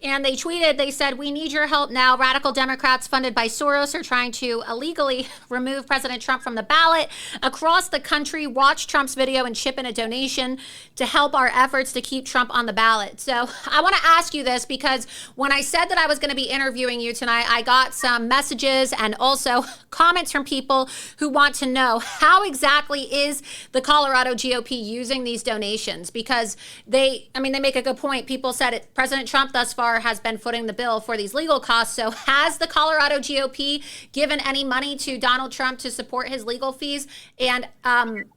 and they tweeted, they said, "We need your help now. Radical Democrats funded by Soros are trying to illegally remove President Trump from the ballot. Across the country, watch Trump's video and chip in a donation to help our efforts to keep Trump on the ballot." So I want to ask you this, because when I said that I was going to be interviewing you tonight, I got some messages and also comments from people who want to know how exactly is the Colorado GOP using these donations, because they make a good point. People said it, President Trump thus far has been footing the bill for these legal costs. So has the Colorado GOP given any money to Donald Trump to support his legal fees? And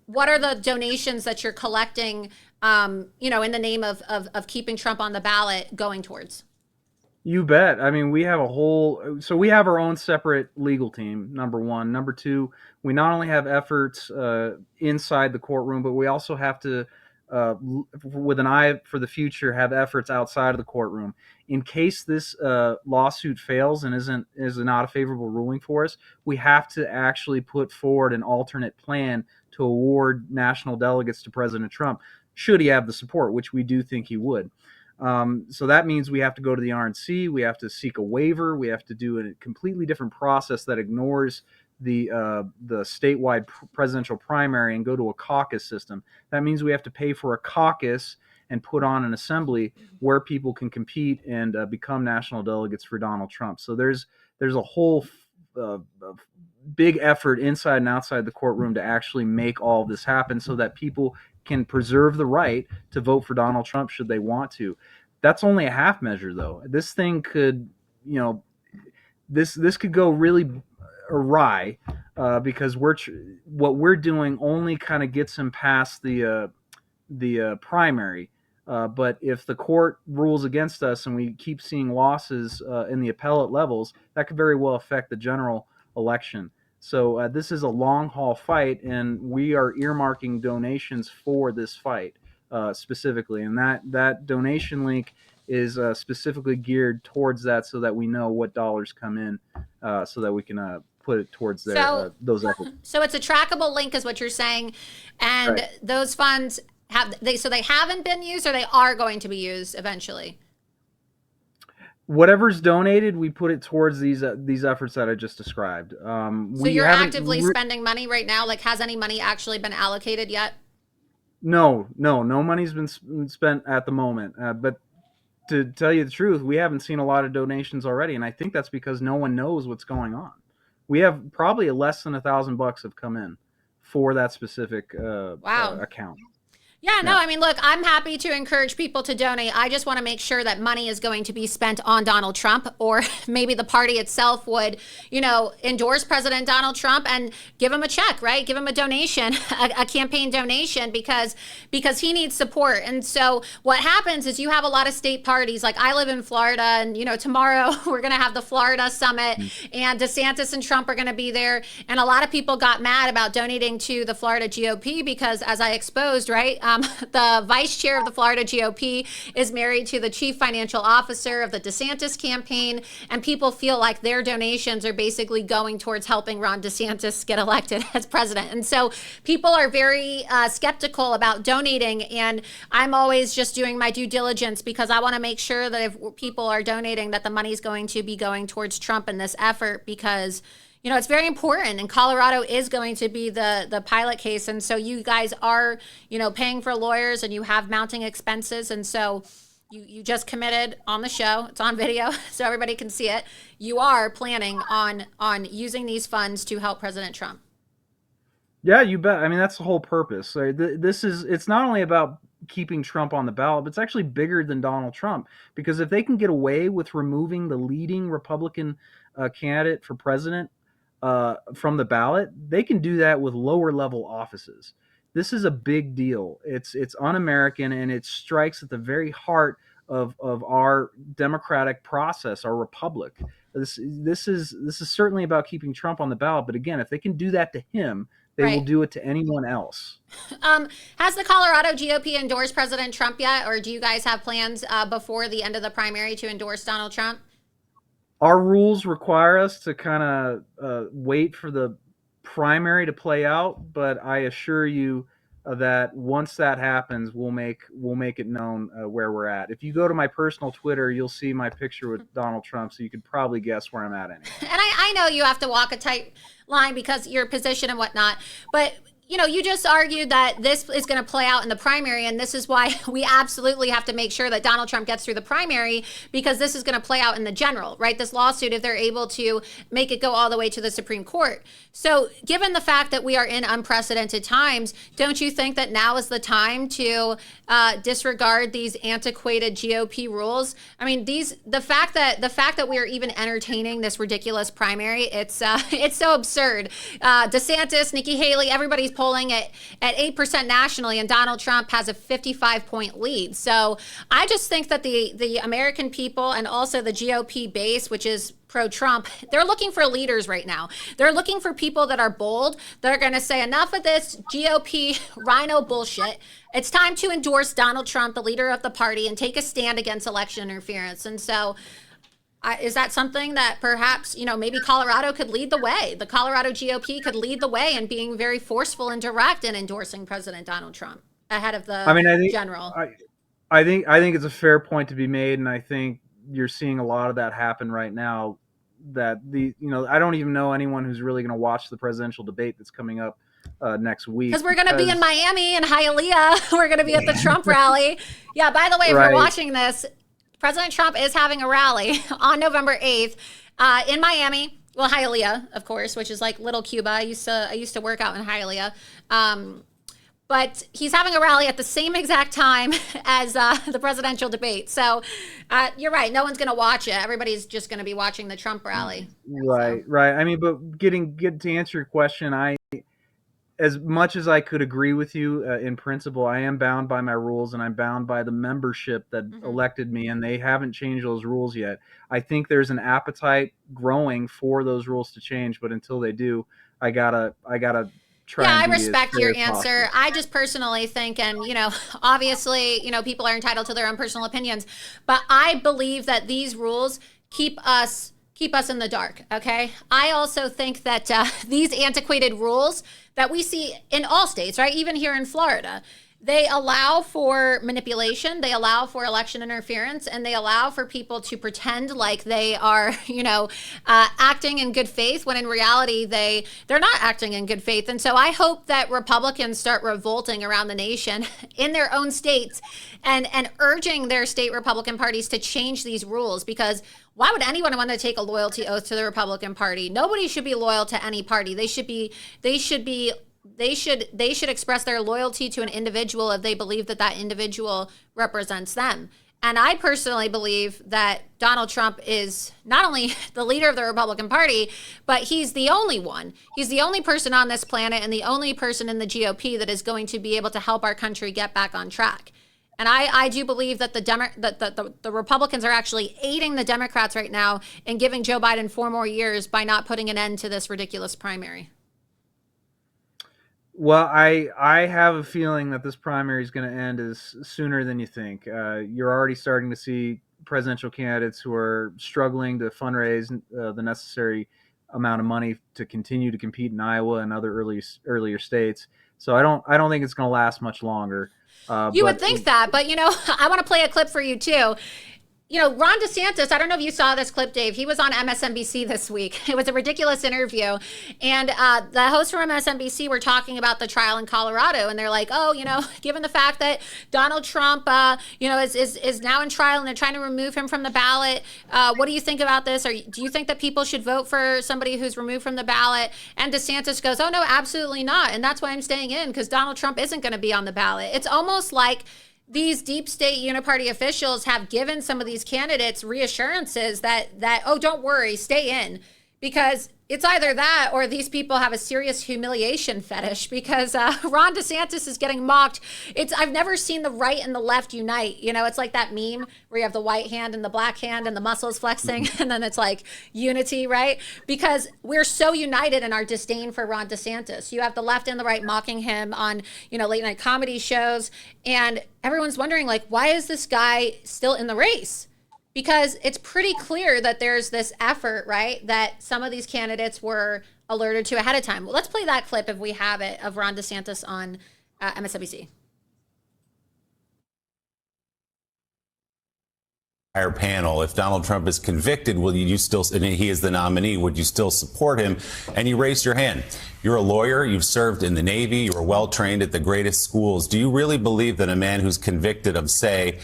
what are the donations that you're collecting, in the name of keeping Trump on the ballot going towards? You bet. We have we have our own separate legal team, number one. Number two, we not only have efforts inside the courtroom, but we also have to, with an eye for the future, have efforts outside of the courtroom. In case this lawsuit fails and is not a favorable ruling for us, we have to actually put forward an alternate plan to award national delegates to President Trump, should he have the support, which we do think he would. So that means we have to go to the RNC, we have to seek a waiver, we have to do a completely different process that ignores the statewide presidential primary and go to a caucus system. That means we have to pay for a caucus and put on an assembly where people can compete and become national delegates for Donald Trump. So there's a whole big effort inside and outside the courtroom to actually make all of this happen so that people can preserve the right to vote for Donald Trump should they want to. That's only a half measure, though. This thing could, this could go really awry because what we're doing only kind of gets him past the primary. But if the court rules against us and we keep seeing losses in the appellate levels, that could very well affect the general election. So this is a long haul fight, and we are earmarking donations for this fight specifically. And that donation link is specifically geared towards that, so that we know what dollars come in, so that we can put it towards those efforts. So it's a trackable link, is what you're saying, and right. Those funds they haven't been used, or they are going to be used eventually? whatever's donated, we put it towards these efforts that I just described. So you're actively spending money right now? Like, has any money actually been allocated yet? No money's been spent at the moment. But to tell you the truth, we haven't seen a lot of donations already, and I think that's because no one knows what's going on. We have probably less than $1,000 have come in for that specific account. Yeah, no, I mean, look, I'm happy to encourage people to donate. I just want to make sure that money is going to be spent on Donald Trump, or maybe the party itself would, endorse President Donald Trump and give him a check, right? Give him a donation, a campaign donation, because he needs support. And so what happens is you have a lot of state parties. Like, I live in Florida, and, tomorrow we're going to have the Florida summit, and DeSantis and Trump are going to be there. And a lot of people got mad about donating to the Florida GOP because, as I exposed, right, the vice chair of the Florida GOP is married to the chief financial officer of the DeSantis campaign, and people feel like their donations are basically going towards helping Ron DeSantis get elected as president. And so people are very skeptical about donating, and I'm always just doing my due diligence because I want to make sure that if people are donating, that the money is going to be going towards Trump in this effort, because it's very important, and Colorado is going to be the pilot case. And so you guys are, paying for lawyers, and you have mounting expenses. And so you just committed on the show. It's on video so everybody can see it. You are planning on using these funds to help President Trump. Yeah, you bet. I mean, that's the whole purpose. It's not only about keeping Trump on the ballot, but it's actually bigger than Donald Trump, because if they can get away with removing the leading Republican candidate for president from the ballot, they can do that with lower level offices. This is a big deal. It's un-American, and it strikes at the very heart of our democratic process, our republic. This is certainly about keeping Trump on the ballot, but again, if they can do that to him, they will do it to anyone else. Has the Colorado GOP endorsed President Trump yet, or do you guys have plans before the end of the primary to endorse Donald Trump? Our rules require us to kind of wait for the primary to play out, but I assure you that once that happens, we'll make it known where we're at. If you go to my personal Twitter, you'll see my picture with Donald Trump, so you could probably guess where I'm at anyway. And I know you have to walk a tight line because your position and whatnot, but you just argued that this is going to play out in the primary, and this is why we absolutely have to make sure that Donald Trump gets through the primary, because this is going to play out in the general, right? This lawsuit, if they're able to make it go all the way to the Supreme Court. So given the fact that we are in unprecedented times, don't you think that now is the time to disregard these antiquated GOP rules? I mean, the fact that we are even entertaining this ridiculous primary, it's so absurd. DeSantis, Nikki Haley, everybody's polling at 8% nationally, and Donald Trump has a 55-point lead. So I just think that the American people, and also the GOP base, which is pro-Trump, they're looking for leaders right now. They're looking for people that are bold, that are going to say enough of this GOP rhino bullshit. It's time to endorse Donald Trump, the leader of the party, and take a stand against election interference. And so is that something that perhaps, maybe Colorado could lead the way? The Colorado GOP could lead the way in being very forceful and direct in endorsing President Donald Trump ahead of the general. I think it's a fair point to be made, and I think you're seeing a lot of that happen right now. That I don't even know anyone who's really going to watch the presidential debate that's coming up next week. Because we're going to be in Miami and Hialeah. We're going to be at the Trump rally. Yeah, by the way, if you're watching this, President Trump is having a rally on November 8th in Miami. Well, Hialeah, of course, which is like Little Cuba. I used to work out in Hialeah. But he's having a rally at the same exact time as the presidential debate. So you're right. No one's going to watch it. Everybody's just going to be watching the Trump rally. Right. I mean, but getting to answer your question, as much as I could agree with you in principle, I am bound by my rules, and I'm bound by the membership that elected me, and they haven't changed those rules yet. I think there's an appetite growing for those rules to change, but until they do, I gotta I respect your answer. I just personally think, and obviously, people are entitled to their own personal opinions, but I believe that these rules keep us in the dark. Okay. I also think that these antiquated rules that we see in all states, right, even here in Florida, they allow for manipulation, they allow for election interference, and they allow for people to pretend like they are, acting in good faith when in reality they're not acting in good faith. And so I hope that Republicans start revolting around the nation in their own states and urging their state Republican parties to change these rules, because why would anyone want to take a loyalty oath to the Republican Party? Nobody should be loyal to any party. They should express their loyalty to an individual if they believe that that individual represents them. And I personally believe that Donald Trump is not only the leader of the Republican Party, but he's the only one. He's the only person on this planet and the only person in the GOP that is going to be able to help our country get back on track. And I do believe that the Republicans are actually aiding the Democrats right now in giving Joe Biden 4 more years by not putting an end to this ridiculous primary. Well, I have a feeling that this primary is going to end sooner than you think. You're already starting to see presidential candidates who are struggling to fundraise the necessary amount of money to continue to compete in Iowa and other earlier states. So I don't think it's going to last much longer. You would think that, but I want to play a clip for you too. Ron DeSantis, I don't know if you saw this clip, Dave. He was on MSNBC this week. It was a ridiculous interview. And the hosts from MSNBC were talking about the trial in Colorado. And they're like, oh, given the fact that Donald Trump, is now in trial and they're trying to remove him from the ballot, what do you think about this? Or do you think that people should vote for somebody who's removed from the ballot? And DeSantis goes, oh, no, absolutely not. And that's why I'm staying in, because Donald Trump isn't going to be on the ballot. It's almost like these deep state uniparty officials have given some of these candidates reassurances that oh, don't worry, stay in, because it's either that or these people have a serious humiliation fetish, because Ron DeSantis is getting mocked. I've never seen the right and the left unite. It's like that meme where you have the white hand and the black hand and the muscles flexing, and then it's like unity, right? Because we're so united in our disdain for Ron DeSantis. You have the left and the right mocking him on, late night comedy shows, and everyone's wondering, like, why is this guy still in the race? Because it's pretty clear that there's this effort, right, that some of these candidates were alerted to ahead of time. Well, let's play that clip if we have it of Ron DeSantis on MSNBC. Our panel, if Donald Trump is convicted, will you still, and he is the nominee, would you still support him? And you raised your hand. You're a lawyer. You've served in the Navy. You were well trained at the greatest schools. Do you really believe that a man who's convicted of, say,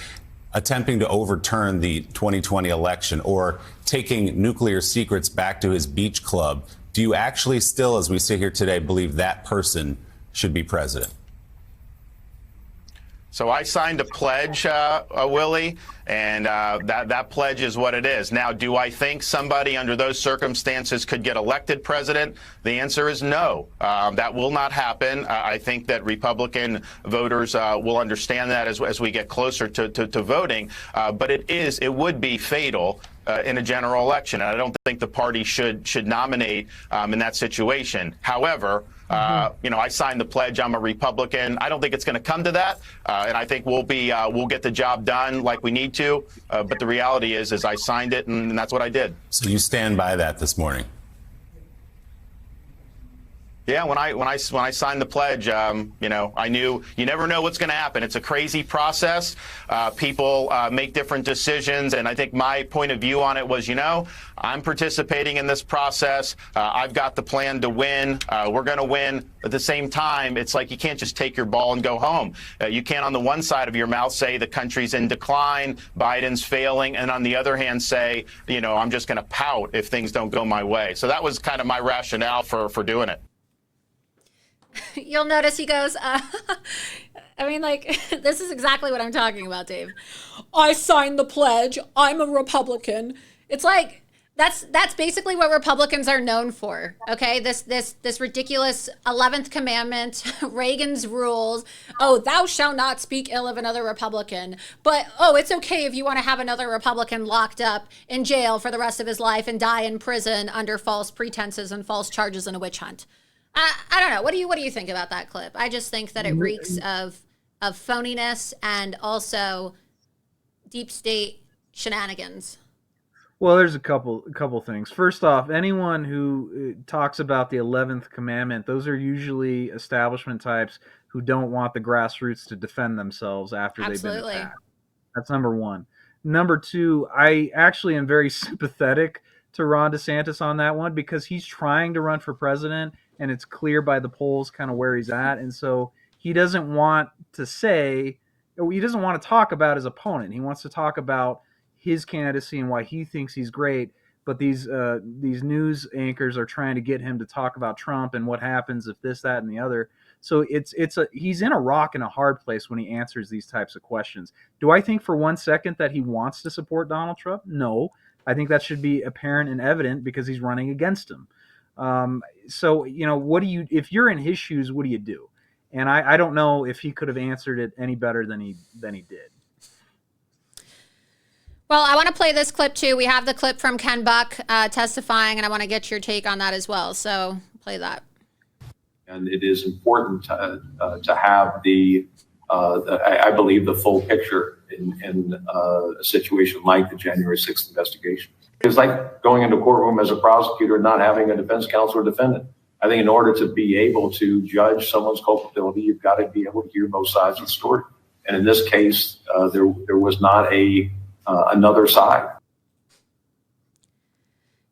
attempting to overturn the 2020 election or taking nuclear secrets back to his beach club, do you actually still, as we sit here today, believe that person should be president? So I signed a pledge, Willie, and that pledge is what it is. Now, do I think somebody under those circumstances could get elected president? The answer is no. That will not happen. I think that Republican voters will understand that as we get closer to voting. But it would be fatal in a general election. And I don't think the party should nominate in that situation. However, I signed the pledge. I'm a Republican. I don't think it's going to come to that, and I think we'll get the job done like we need to. But the reality is I signed it, and that's what I did. So you stand by that this morning? Yeah, when I signed the pledge, I knew you never know what's going to happen. It's a crazy process. People make different decisions, and I think my point of view on it was, I'm participating in this process. I've got the plan to win. We're going to win. At the same time, it's like you can't just take your ball and go home. You can't, on the one side of your mouth, say the country's in decline, Biden's failing, and on the other hand, say, I'm just going to pout if things don't go my way. So that was kind of my rationale for doing it. You'll notice he goes, this is exactly what I'm talking about, Dave. I signed the pledge. I'm a Republican. It's like, that's basically what Republicans are known for. Okay. This ridiculous 11th commandment, Reagan's rules. Oh, thou shalt not speak ill of another Republican, but, oh, it's okay if you want to have another Republican locked up in jail for the rest of his life and die in prison under false pretenses and false charges in a witch hunt. I don't know. What do you think about that clip? I just think that it reeks of phoniness and also deep state shenanigans. Well, there's a couple things. First off, anyone who talks about the 11th commandment, those are usually establishment types who don't want the grassroots to defend themselves after they've been Absolutely. attacked. That's number one. Number two, I actually am very sympathetic to Ron DeSantis on that one because he's trying to run for president, and it's clear by the polls kind of where he's at. And so he doesn't want to say, he doesn't want to talk about his opponent. He wants to talk about his candidacy and why he thinks he's great. But these news anchors are trying to get him to talk about Trump and what happens if this, that, and the other. So he's in a rock and a hard place when he answers these types of questions. Do I think for 1 second that he wants to support Donald Trump? No. I think that should be apparent and evident because he's running against him. So, what do you, if you're in his shoes, what do you do? And I don't know if he could have answered it any better than he did. Well, I want to play this clip too. We have the clip from Ken Buck testifying, and I want to get your take on that as well. So play that. And it is important to have I believe, the full picture in a situation like the January 6th investigation. It's like going into a courtroom as a prosecutor and not having a defense counsel or defendant. I think in order to be able to judge someone's culpability, you've got to be able to hear both sides of the story. And in this case, there was not another side.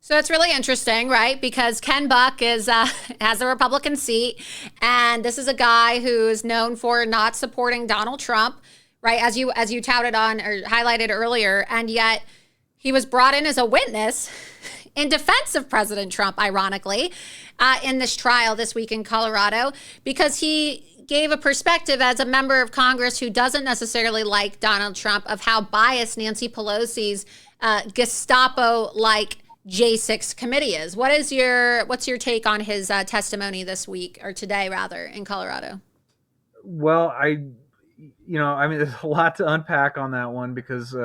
So it's really interesting, right? Because Ken Buck has a Republican seat, and this is a guy who is known for not supporting Donald Trump, right? As you touted on or highlighted earlier, and yet he was brought in as a witness in defense of President Trump, ironically, in this trial this week in Colorado, because he gave a perspective as a member of Congress who doesn't necessarily like Donald Trump of how biased Nancy Pelosi's Gestapo-like J6 committee is. What's your take on his testimony this week, or today rather, in Colorado? Well, there's a lot to unpack on that one because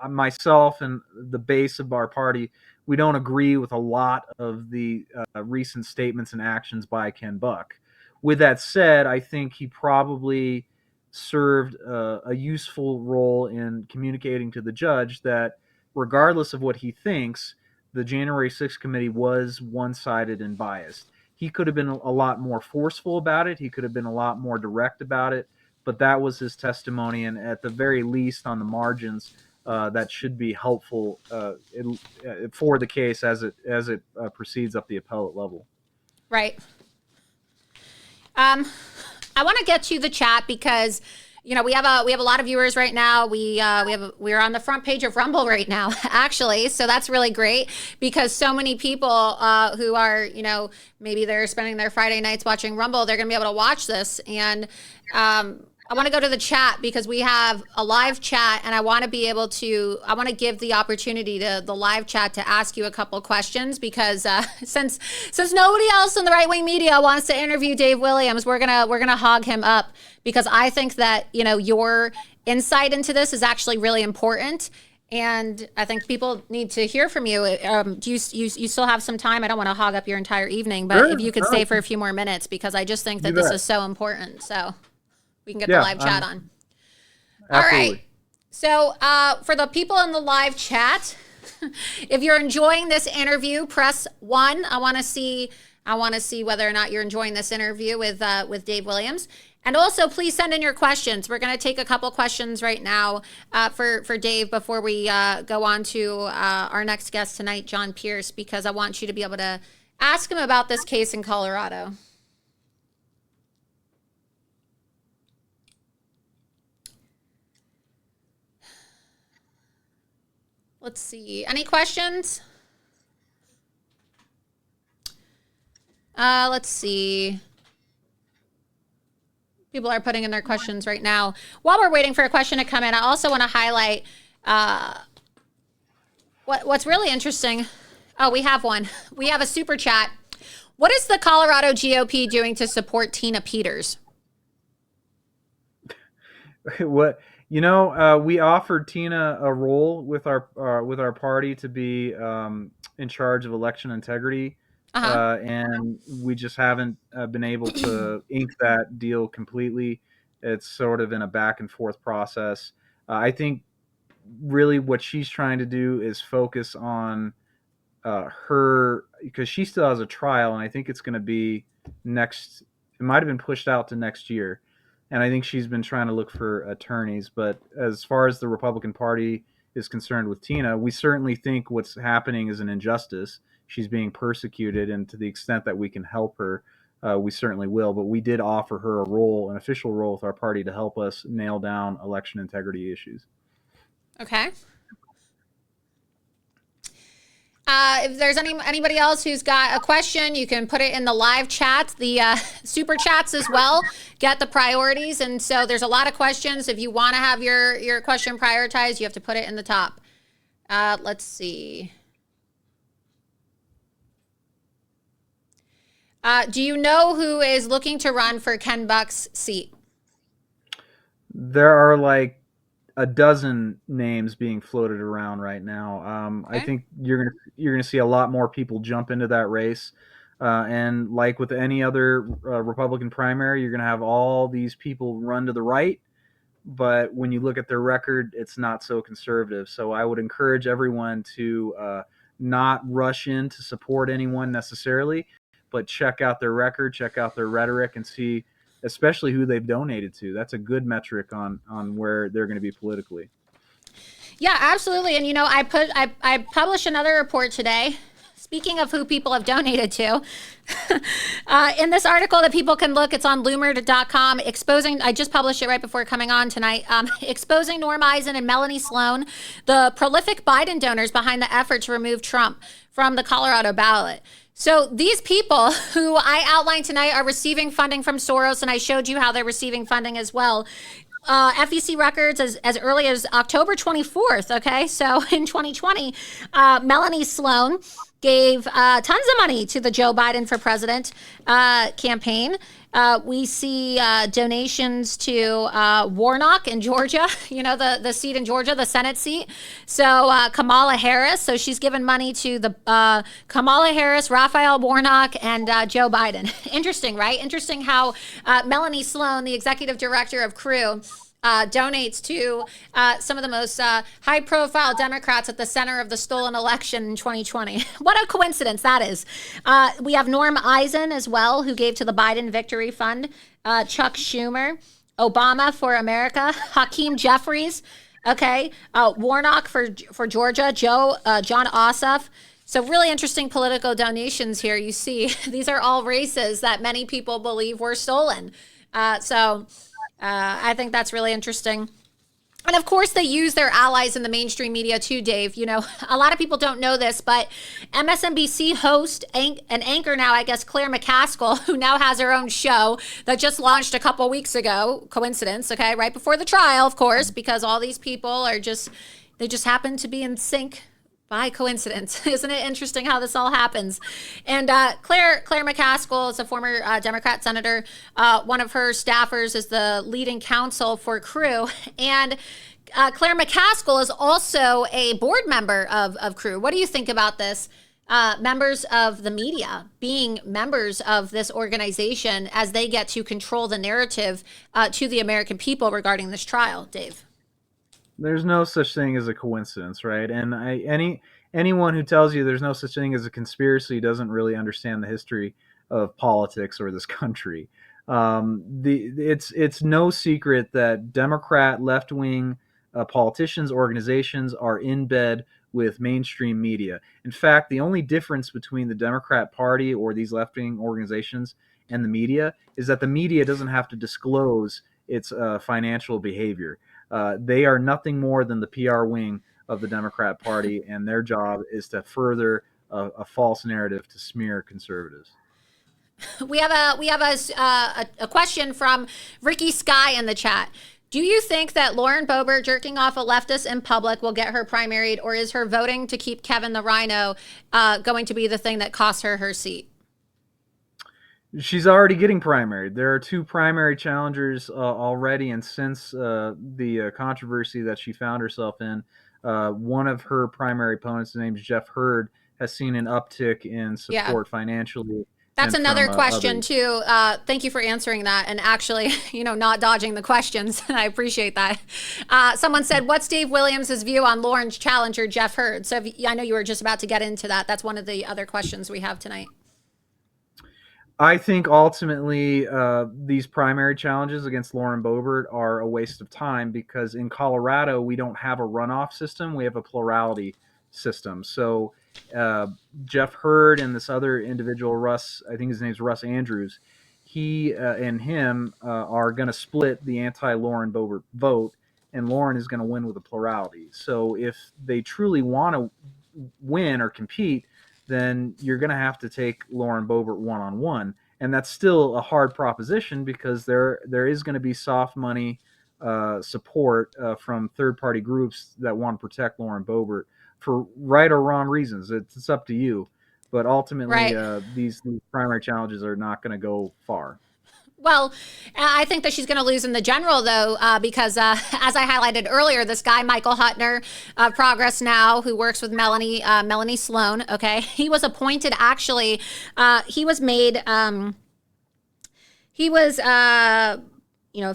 myself and the base of our party, we don't agree with a lot of the recent statements and actions by Ken Buck. With that said, I think he probably served a useful role in communicating to the judge that regardless of what he thinks, the January 6th committee was one-sided and biased. He could have been a lot more forceful about it. He could have been a lot more direct about it, but that was his testimony. And at the very least on the margins, that should be helpful for the case as it proceeds up the appellate level. Right. I want to get to the chat because we have a lot of viewers right now. We're on the front page of Rumble right now, actually. So that's really great because so many people who are, maybe they're spending their Friday nights watching Rumble, they're going to be able to watch this. And I want to go to the chat because we have a live chat, and I want to give the opportunity to the live chat to ask you a couple questions because since nobody else in the right-wing media wants to interview Dave Williams, we're gonna hog him up because I think that your insight into this is actually really important, and I think people need to hear from you. Do you still have some time? I don't want to hog up your entire evening, but if you could stay for a few more minutes because I just think that this is so important. So we can get the live chat on. Absolutely. All right. So for the people in the live chat, if you're enjoying this interview, press 1. I want to see whether or not you're enjoying this interview with Dave Williams. And also, please send in your questions. We're going to take a couple questions right now for Dave before we go on to our next guest tonight, John Pierce, because I want you to be able to ask him about this case in Colorado. Let's see. Any questions? Let's see. People are putting in their questions right now. While we're waiting for a question to come in, I also want to highlight what's really interesting. Oh, we have one. We have a super chat. What is the Colorado GOP doing to support Tina Peters? What? We offered Tina a role with our party to be in charge of election integrity, and we just haven't been able to ink that deal completely. It's sort of in a back and forth process. I think really what she's trying to do is focus on her because she still has a trial, and I think it's going to be It might have been pushed out to next year. And I think she's been trying to look for attorneys. But as far as the Republican Party is concerned with Tina, we certainly think what's happening is an injustice. She's being persecuted, and to the extent that we can help her, we certainly will. But we did offer her a role, an official role with our party to help us nail down election integrity issues. Okay. If there's anybody else who's got a question, you can put it in the live chat, the super chats as well, get the priorities. And so there's a lot of questions. If you want to have your question prioritized, you have to put it in the top. Let's see. Do you know who is looking to run for Ken Buck's seat? There are like a dozen names being floated around right now. Okay. I think you're gonna see a lot more people jump into that race, and like with any other Republican primary, you're gonna have all these people run to the right. But when you look at their record, it's not so conservative. So I would encourage everyone to not rush in to support anyone necessarily, but check out their record, check out their rhetoric, and see especially who they've donated to. That's a good metric on where they're going to be politically. Yeah, absolutely. And I published another report today. Speaking of who people have donated to, in this article that people can look, it's on loomer.com, I just published it right before coming on tonight, exposing Norm Eisen and Melanie Sloan, the prolific Biden donors behind the effort to remove Trump from the Colorado ballot. So these people who I outlined tonight are receiving funding from Soros, and I showed you how they're receiving funding as well. FEC records as early as October 24th, okay? So in 2020, Melanie Sloan gave tons of money to the Joe Biden for President campaign. We see donations to Warnock in Georgia, the seat in Georgia, the Senate seat. So Kamala Harris, so she's given money to the Kamala Harris, Raphael Warnock, and Joe Biden. Interesting, right? Interesting how Melanie Sloan, the executive director of Crew, donates to some of the most high-profile Democrats at the center of the stolen election in 2020. What a coincidence that is. We have Norm Eisen as well, who gave to the Biden Victory Fund, Chuck Schumer, Obama for America, Hakeem Jeffries, okay, Warnock for Georgia, John Ossoff. So really interesting political donations here. You see, these are all races that many people believe were stolen. I think that's really interesting. And of course, they use their allies in the mainstream media too, Dave. A lot of people don't know this, but MSNBC host and anchor now, I guess, Claire McCaskill, who now has her own show that just launched a couple weeks ago. Coincidence, okay? Right before the trial, of course, because all these people they just happen to be in sync by coincidence. Isn't it interesting how this all happens? And Claire McCaskill is a former Democrat senator. One of her staffers is the leading counsel for Crew. And Claire McCaskill is also a board member of Crew. What do you think about this? Members of the media being members of this organization as they get to control the narrative to the American people regarding this trial, Dave? There's no such thing as a coincidence, right? And anyone who tells you there's no such thing as a conspiracy doesn't really understand the history of politics or this country. It's no secret that Democrat left-wing politicians, organizations are in bed with mainstream media. In fact, the only difference between the Democrat Party or these left-wing organizations and the media is that the media doesn't have to disclose its financial behavior. They are nothing more than the PR wing of the Democrat Party, and their job is to further a false narrative to smear conservatives. We have a question from Ricky Sky in the chat. Do you think that Lauren Boebert jerking off a leftist in public will get her primaried, or is her voting to keep Kevin the Rhino going to be the thing that costs her seat? She's already getting primaried. There are two primary challengers already, and since the controversy that she found herself in, one of her primary opponents, named Jeff Hurd, has seen an uptick in support financially. That's another question too. Thank you for answering that, and actually, not dodging the questions. I appreciate that. Someone said, "What's Dave Williams' view on Lauren's challenger, Jeff Hurd?" So I know you were just about to get into that. That's one of the other questions we have tonight. I think ultimately these primary challenges against Lauren Boebert are a waste of time because in Colorado we don't have a runoff system; we have a plurality system. So uh, Jeff Hurd and this other individual, Russ, I think his name's Russ Andrews, he and him are going to split the anti-Lauren Boebert vote, and Lauren is going to win with a plurality. So if they truly want to win or compete, then you're going to have to take Lauren Boebert one-on-one. And that's still a hard proposition because there is going to be soft money support from third-party groups that want to protect Lauren Boebert for right or wrong reasons. It's up to you. But ultimately, Right. these primary challenges are not going to go far. Well, I think that she's going to lose in the general, though, because as I highlighted earlier, this guy, Michael Huttner of Progress Now, who works with Melanie Sloan, okay, he was appointed actually, he was made, he was,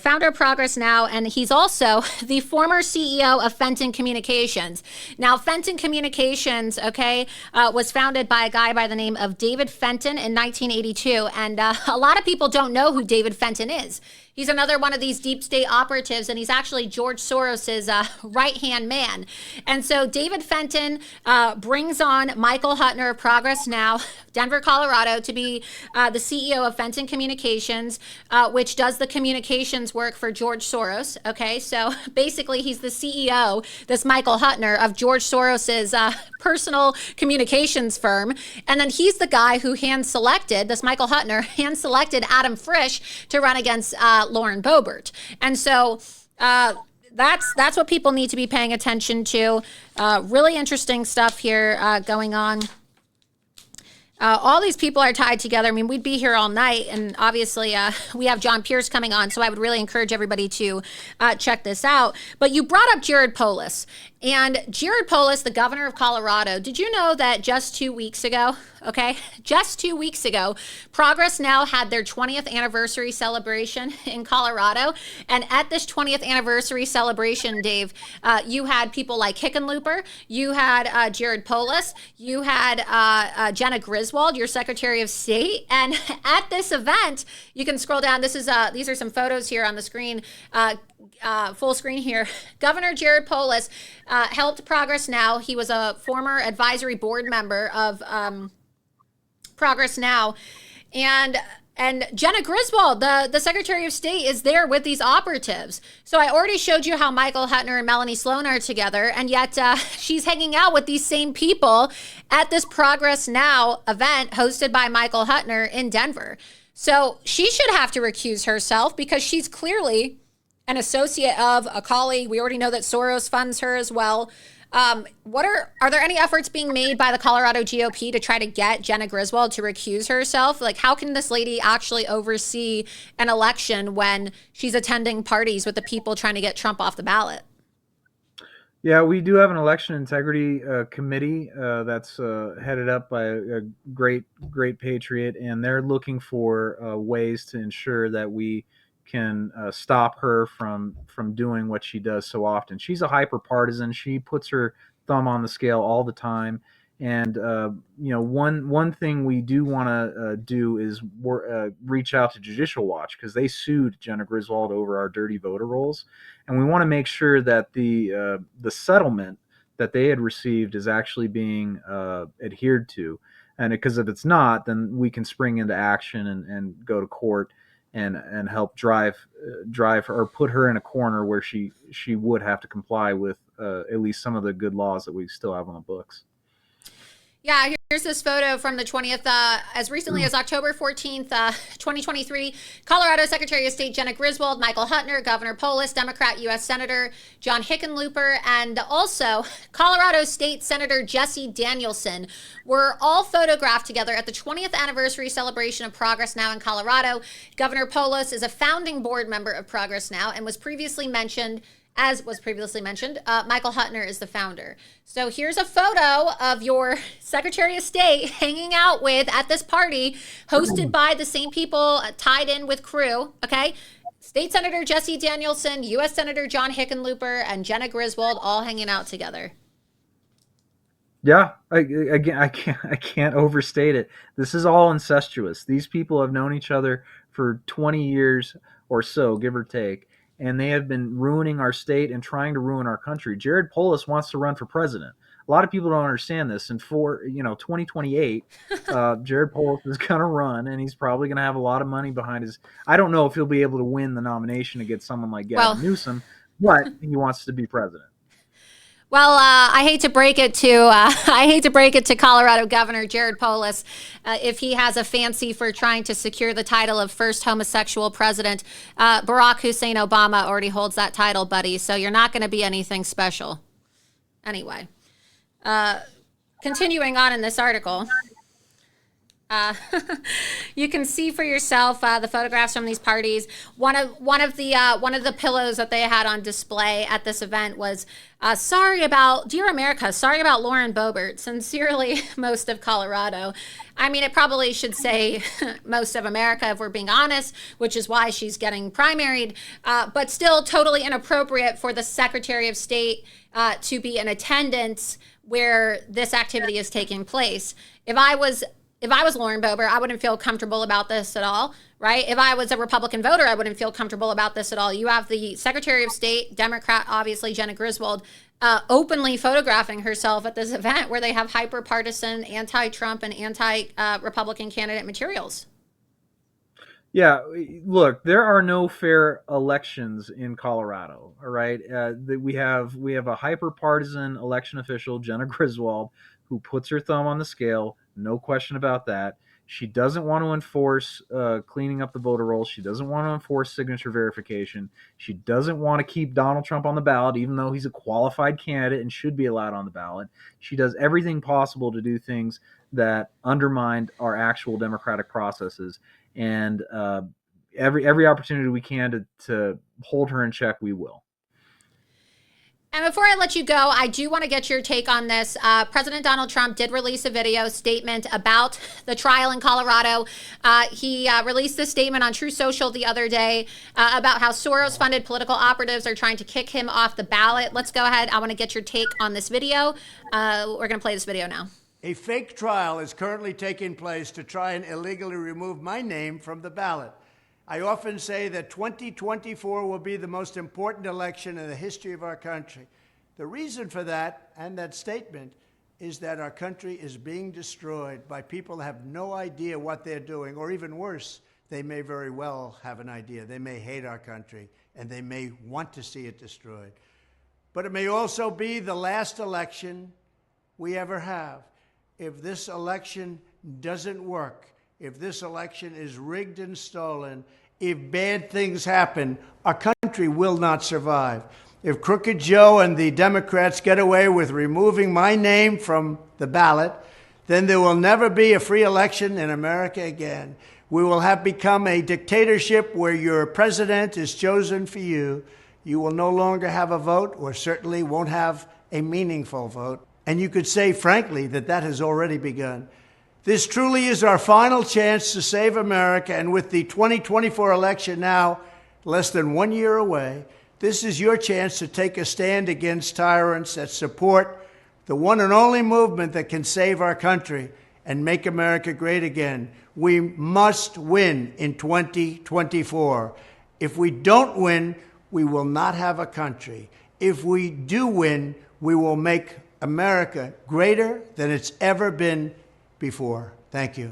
founder of Progress Now, and he's also the former CEO of Fenton Communications. Now, Fenton Communications, okay, was founded by a guy by the name of David Fenton in 1982, and a lot of people don't know who David Fenton is. He's another one of these deep state operatives, and he's actually George Soros's right-hand man. And so David Fenton brings on Michael Huttner of Progress Now, Denver, Colorado, to be the CEO of Fenton Communications, which does the communications work for George Soros. Okay, so basically he's the CEO, this Michael Huttner, of George Soros's personal communications firm. And then he's the guy who hand-selected, this Michael Huttner, hand-selected Adam Frisch to run against Lauren Boebert. And so that's what people need to be paying attention to. Really interesting stuff here going on. All these people are tied together. I mean, we'd be here all night, and obviously we have John Pierce coming on, so I would really encourage everybody to check this out. But you brought up Jared Polis, and Jared Polis, the governor of Colorado, did you know that just 2 weeks ago, just 2 weeks ago, Progress Now had their 20th anniversary celebration in Colorado, and at this 20th anniversary celebration, Dave, you had people like Hickenlooper, you had Jared Polis, you had Jenna Griswold, your Secretary of State, and at this event, you can scroll down. These are some photos here on the screen. Full screen here. Governor Jared Polis helped Progress Now. He was a former advisory board member of Progress Now, and Jenna Griswold, the Secretary of State, is there with these operatives. So I already showed you how Michael Huttner and Melanie Sloan are together, and yet she's hanging out with these same people at this Progress Now event hosted by Michael Huttner in Denver. So she should have to recuse herself because she's clearly an associate of a colleague. We already know that Soros funds her as well. Are there any efforts being made by the Colorado GOP to try to get Jenna Griswold to recuse herself? Like, how can this lady actually oversee an election when she's attending parties with the people trying to get Trump off the ballot? Yeah, we do have an election integrity committee that's headed up by a great patriot, and they're looking for ways to ensure that we can stop her from doing what she does so often. She's a hyper partisan. She puts her thumb on the scale all the time. And one thing we do want to do is reach out to Judicial Watch because they sued Jenna Griswold over our dirty voter rolls, and we want to make sure that the settlement that they had received is actually being adhered to. And because if it's not, then we can spring into action and go to court and help drive her or put her in a corner where she would have to comply with at least some of the good laws that we still have on the books. Yeah, here's this photo from the 20th, as recently as October 14th, 2023. Colorado Secretary of State Jenna Griswold, Michael Huttner, Governor Polis, Democrat U.S. Senator John Hickenlooper, and also Colorado State Senator Jesse Danielson were all photographed together at the 20th anniversary celebration of Progress Now in Colorado. Governor Polis is a founding board member of Progress Now and was previously mentioned. Michael Huttner is the founder. So here's a photo of your Secretary of State hanging out with at this party hosted by the same people tied in with Crew, okay? State Senator Jesse Danielson, U.S. Senator John Hickenlooper, and Jenna Griswold all hanging out together. Yeah, again, I can't overstate it. This is all incestuous. These people have known each other for 20 years or so, give or take, and they have been ruining our state and trying to ruin our country. Jared Polis wants to run for president. A lot of people don't understand this. And for 2028, Jared Polis is going to run, and he's probably going to have a lot of money behind his. I don't know if he'll be able to win the nomination against someone like Gavin Newsom, but he wants to be president. Well, I hate to break it to Colorado Governor Jared Polis. If he has a fancy for trying to secure the title of first homosexual president, Barack Hussein Obama already holds that title, buddy. So you're not going to be anything special. Anyway, continuing on in this article. You can see for yourself the photographs from these parties. One of the pillows that they had on display at this event was "Sorry about Dear America, sorry about Lauren Boebert. Sincerely, most of Colorado." I mean, it probably should say most of America if we're being honest, which is why she's getting primaried. But still, totally inappropriate for the Secretary of State to be in attendance where this activity is taking place. If I was Lauren Boebert, I wouldn't feel comfortable about this at all, right? If I was a Republican voter, I wouldn't feel comfortable about this at all. You have the Secretary of State, Democrat, obviously, Jenna Griswold, openly photographing herself at this event where they have hyper-partisan, anti-Trump and anti-Republican candidate materials. Yeah, look, there are no fair elections in Colorado, all right? We have a hyper-partisan election official, Jenna Griswold, who puts her thumb on the scale. No question about that. She doesn't want to enforce cleaning up the voter rolls. She doesn't want to enforce signature verification. She doesn't want to keep Donald Trump on the ballot, even though he's a qualified candidate and should be allowed on the ballot. She does everything possible to do things that undermine our actual democratic processes. And every opportunity we can to hold her in check, we will. And before I let you go, I do want to get your take on this. President Donald Trump did release a video statement about the trial in Colorado. He released this statement on True Social the other day about how Soros-funded political operatives are trying to kick him off the ballot. Let's go ahead. I want to get your take on this video. We're going to play this video now. A fake trial is currently taking place to try and illegally remove my name from the ballot. I often say that 2024 will be the most important election in the history of our country. The reason for that and that statement is that our country is being destroyed by people that have no idea what they're doing, or even worse, they may very well have an idea. They may hate our country, and they may want to see it destroyed. But it may also be the last election we ever have. If this election doesn't work, if this election is rigged and stolen, if bad things happen, our country will not survive. If Crooked Joe and the Democrats get away with removing my name from the ballot, then there will never be a free election in America again. We will have become a dictatorship where your president is chosen for you. You will no longer have a vote, or certainly won't have a meaningful vote. And you could say, frankly, that that has already begun. This truly is our final chance to save America, and with the 2024 election now less than 1 year away, this is your chance to take a stand against tyrants that support the one and only movement that can save our country and make America great again. We must win in 2024. If we don't win, we will not have a country. If we do win, we will make America greater than it's ever been before. Thank you.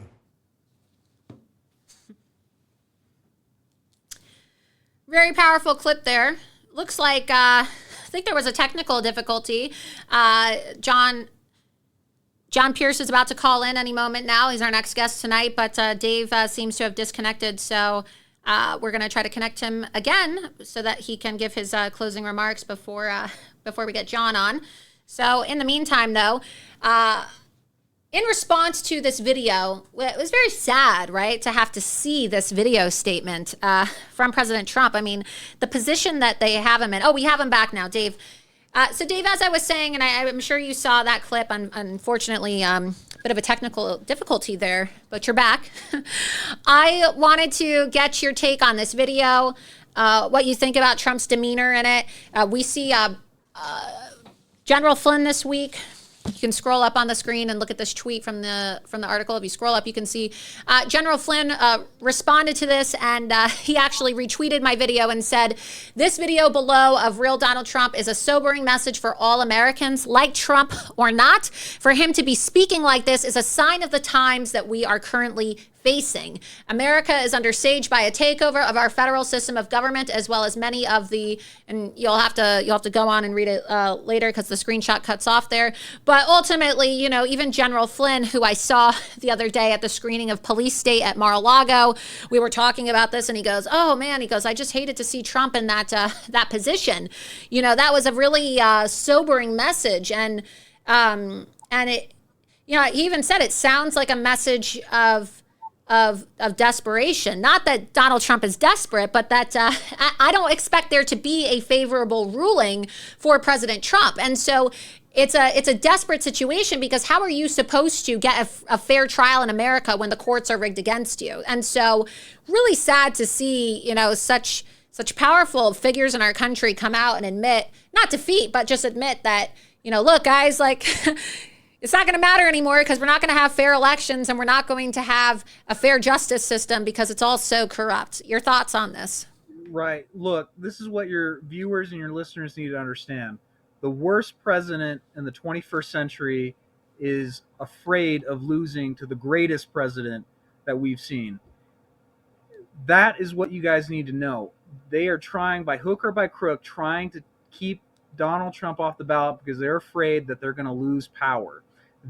Very powerful clip there. Looks like, I think there was a technical difficulty. John Pierce is about to call in any moment now. He's our next guest tonight, but Dave seems to have disconnected. So we're going to try to connect him again so that he can give his closing remarks before we get John on. So in the meantime, though, in response to this video, it was very sad, right, to have to see this video statement from President Trump. I mean, the position that they have him in. Oh, we have him back now, Dave. So, Dave, as I was saying, and I'm sure you saw that clip, unfortunately, a bit of a technical difficulty there, but you're back. I wanted to get your take on this video, what you think about Trump's demeanor in it. We see General Flynn this week You can scroll up on the screen and look at this tweet from the article. If you scroll up, you can see General Flynn responded to this, and he actually retweeted my video and said, "This video below of real Donald Trump is a sobering message for all Americans, like Trump or not. For him to be speaking like this is a sign of the times that we are currently facing. America is under siege by a takeover of our federal system of government, as well as many of the," and you'll have to go on and read it later because the screenshot cuts off there. But ultimately, even General Flynn, who I saw the other day at the screening of Police State at Mar-a-Lago, we were talking about this, and he goes, "Oh man," he goes, "I just hated to see Trump in that position." That was a really sobering message, and it, he even said it sounds like a message of desperation. Not that Donald Trump is desperate, but that I don't expect there to be a favorable ruling for President Trump. And so it's a desperate situation, because how are you supposed to get a fair trial in America when the courts are rigged against you? And so really sad to see, such powerful figures in our country come out and admit, not defeat, but just admit that, look, guys, like, it's not going to matter anymore because we're not going to have fair elections, and we're not going to have a fair justice system because it's all so corrupt. Your thoughts on this? Right. Look, this is what your viewers and your listeners need to understand. The worst president in the 21st century is afraid of losing to the greatest president that we've seen. That is what you guys need to know. They are trying, by hook or by crook, trying to keep Donald Trump off the ballot because they're afraid that they're going to lose power.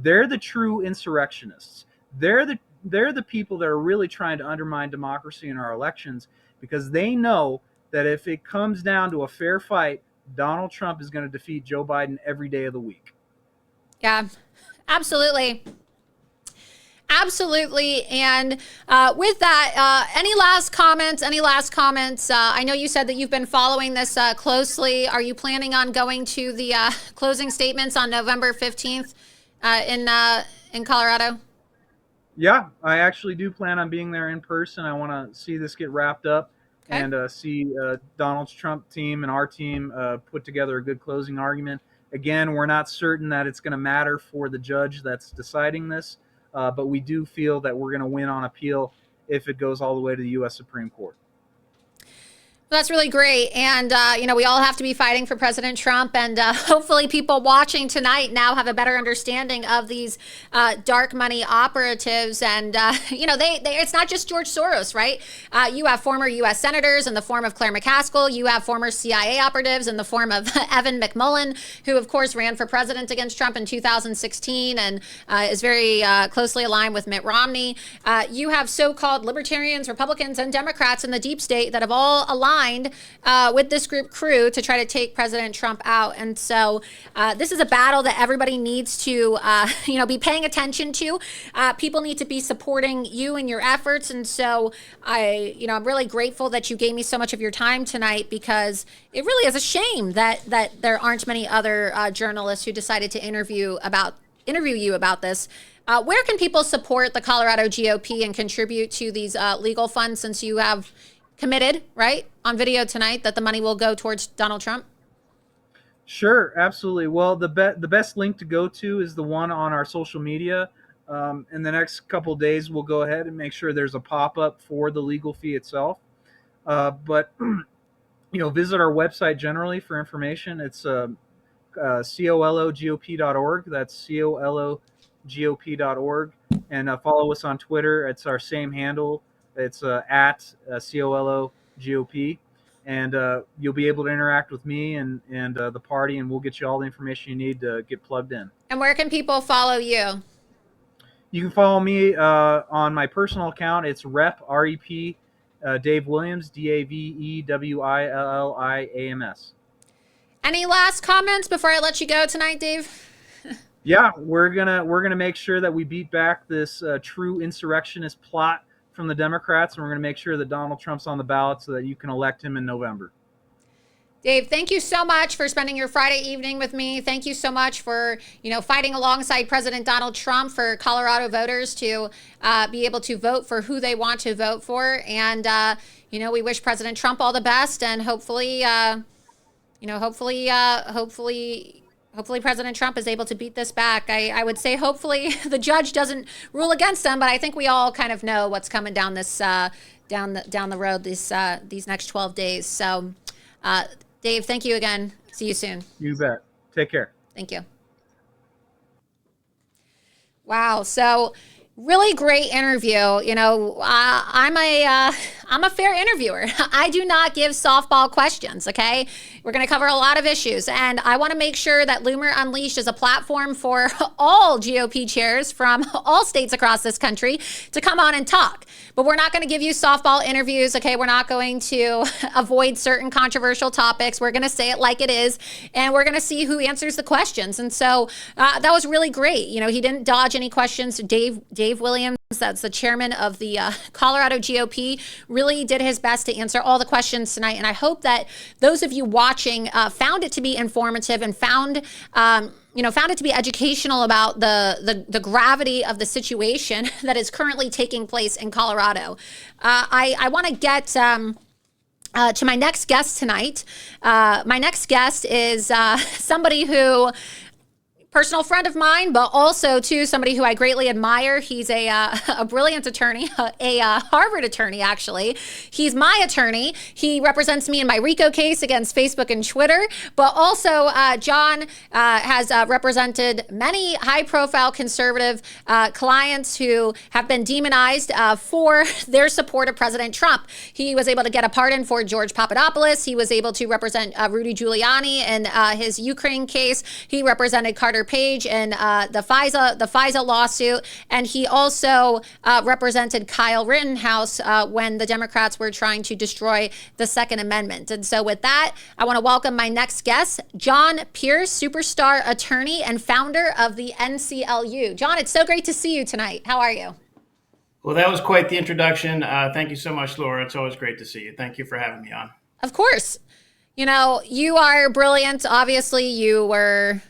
They're the true insurrectionists. They're the people that are really trying to undermine democracy in our elections, because they know that if it comes down to a fair fight, Donald Trump is going to defeat Joe Biden every day of the week. Yeah, absolutely. Absolutely. And with that, any last comments? I know you said that you've been following this closely. Are you planning on going to the closing statements on November 15th in Colorado? Yeah, I actually do plan on being there in person. I want to see this get wrapped up, okay, and see Donald Trump team and our team put together a good closing argument. Again, we're not certain that it's going to matter for the judge that's deciding this, but we do feel that we're going to win on appeal if it goes all the way to the U.S. Supreme Court. Well, that's really great. And, we all have to be fighting for President Trump. And hopefully people watching tonight now have a better understanding of these dark money operatives. And, it's not just George Soros, right? You have former U.S. senators in the form of Claire McCaskill. You have former CIA operatives in the form of Evan McMullin, who, of course, ran for president against Trump in 2016 and is very closely aligned with Mitt Romney. You have so-called libertarians, Republicans, and Democrats in the deep state that have all aligned with this group crew to try to take President Trump out. And so this is a battle that everybody needs to, be paying attention to. People need to be supporting you and your efforts. And so I'm really grateful that you gave me so much of your time tonight, because it really is a shame that there aren't many other journalists who decided to interview you about this. Where can people support the Colorado GOP and contribute to these legal funds, since you have committed, right, on video tonight that the money will go towards Donald Trump? Sure, absolutely. Well, the best link to go to is the one on our social media. In the next couple of days, we'll go ahead and make sure there's a pop-up for the legal fee itself. But visit our website generally for information. It's cologop.org. That's cologop.org. And follow us on Twitter. It's our same handle. It's at COLOGOP, and you'll be able to interact with me and the party, and we'll get you all the information you need to get plugged in. And where can people follow you? You can follow me on my personal account. It's REP Dave Williams, DAVEWILLIAMS. Any last comments before I let you go tonight, Dave? Yeah, we're gonna make sure that we beat back this true insurrectionist plot from the Democrats, and we're going to make sure that Donald Trump's on the ballot so that you can elect him in November. Dave, thank you so much for spending your Friday evening with me. Thank you so much for, fighting alongside President Donald Trump for Colorado voters to be able to vote for who they want to vote for. And, we wish President Trump all the best, and hopefully Hopefully President Trump is able to beat this back. I would say hopefully the judge doesn't rule against him, but I think we all kind of know what's coming down this down the road these next 12 days. So, Dave, thank you again. See you soon. You bet. Take care. Thank you. Wow. So really great interview. You know, I'm a fair interviewer. I do not give softball questions. Okay. We're going to cover a lot of issues, and I want to make sure that Loomer Unleashed is a platform for all GOP chairs from all states across this country to come on and talk. But we're not going to give you softball interviews. Okay. We're not going to avoid certain controversial topics. We're going to say it like it is, and we're going to see who answers the questions. And so that was really great. You know, he didn't dodge any questions. Dave Williams, that's the chairman of the Colorado GOP, really did his best to answer all the questions tonight. And I hope that those of you watching found it to be informative and found it to be educational about the gravity of the situation that is currently taking place in Colorado. I want to get to my next guest tonight. My next guest is somebody who, personal friend of mine, but also too somebody who I greatly admire. He's a brilliant attorney, a Harvard attorney, actually. He's my attorney. He represents me in my RICO case against Facebook and Twitter, but also John has represented many high-profile conservative clients who have been demonized for their support of President Trump. He was able to get a pardon for George Papadopoulos. He was able to represent Rudy Giuliani in his Ukraine case. He represented Carter Page in the FISA lawsuit, and he also represented Kyle Rittenhouse when the Democrats were trying to destroy the Second Amendment. And so with that, I want to welcome my next guest, John Pierce, superstar attorney and founder of the NCLU. John, it's so great to see you tonight. How are you? Well, that was quite the introduction. Thank you so much, Laura. It's always great to see you. Thank you for having me on. Of course. You know, you are brilliant. Obviously, you were...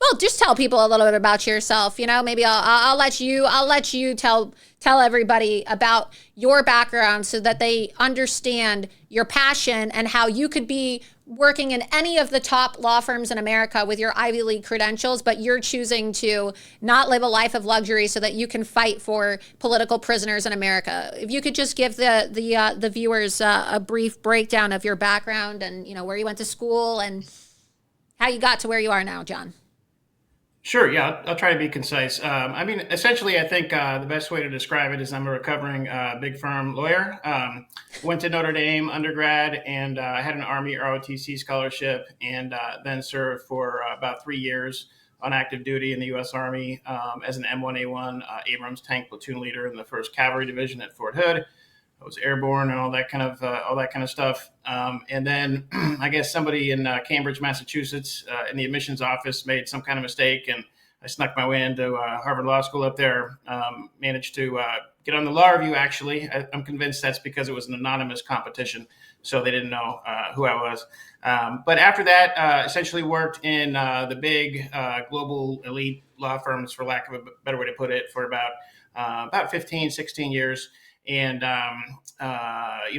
Well, just tell people a little bit about yourself. You know, maybe I'll let you tell everybody about your background so that they understand your passion and how you could be working in any of the top law firms in America with your Ivy League credentials, but you're choosing to not live a life of luxury so that you can fight for political prisoners in America. If you could just give the viewers a brief breakdown of your background and, you know, where you went to school and how you got to where you are now, John. Sure. Yeah, I'll try to be concise. I mean, essentially, I think the best way to describe it is I'm a recovering big firm lawyer. Went to Notre Dame undergrad and had an Army ROTC scholarship, and then served for about 3 years on active duty in the U.S. Army as an M1A1 Abrams tank platoon leader in the 1st Cavalry Division at Fort Hood. I was airborne and all that kind of stuff. And then I guess somebody in Cambridge, Massachusetts, in the admissions office made some kind of mistake, and I snuck my way into Harvard Law School up there. Managed to get on the law review. Actually, I'm convinced that's because it was an anonymous competition, so they didn't know who I was. But after that, essentially worked in the big global elite law firms, for lack of a better way to put it, for about 15, 16 years. And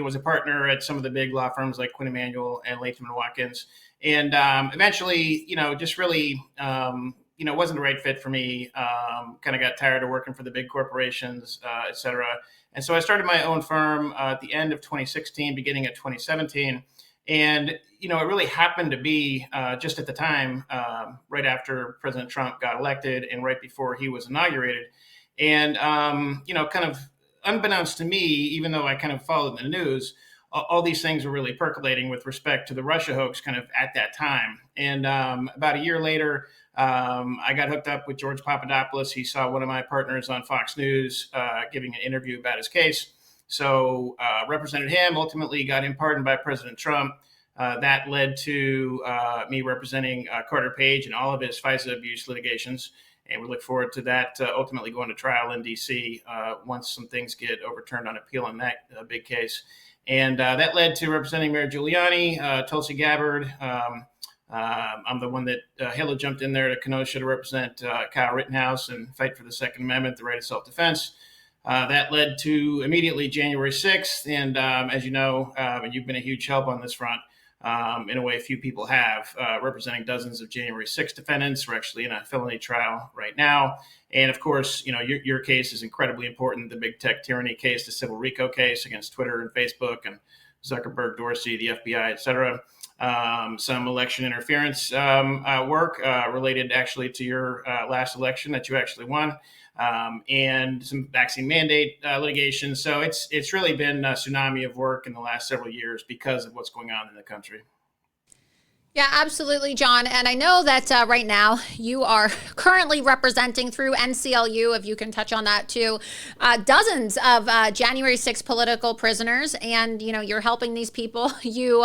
was a partner at some of the big law firms like Quinn Emanuel and Latham and Watkins. And eventually, just really, wasn't the right fit for me. Kind of got tired of working for the big corporations, et cetera. And so I started my own firm at the end of 2016, beginning of 2017. And, it really happened to be just at the time, right after President Trump got elected and right before he was inaugurated. And, kind of unbeknownst to me, even though I kind of followed the news, all these things were really percolating with respect to the Russia hoax kind of at that time. And about a year later, I got hooked up with George Papadopoulos. He saw one of my partners on Fox News giving an interview about his case. So represented him, ultimately got him pardoned by President Trump. That led to me representing Carter Page in all of his FISA abuse litigations. And we look forward to that ultimately going to trial in D.C. Once some things get overturned on appeal in that big case. And that led to representing Mayor Giuliani, Tulsi Gabbard. I'm the one that Hilla jumped in there to Kenosha to represent Kyle Rittenhouse and fight for the Second Amendment, the right of self-defense. That led to immediately January 6th. And as you know, and you've been a huge help on this front, in a way few people have, representing dozens of January 6 defendants. We're actually in a felony trial right now. And of course, your case is incredibly important. The big tech tyranny case, the civil RICO case against Twitter and Facebook and Zuckerberg, Dorsey, the FBI, et cetera. Some election interference work related actually to your last election that you actually won, and some vaccine mandate litigation. So it's really been a tsunami of work in the last several years because of what's going on in the country. Yeah, absolutely, John. And I know that right now you are currently representing through NCLU, if you can touch on that too, dozens of January 6 political prisoners. And, you're helping these people. You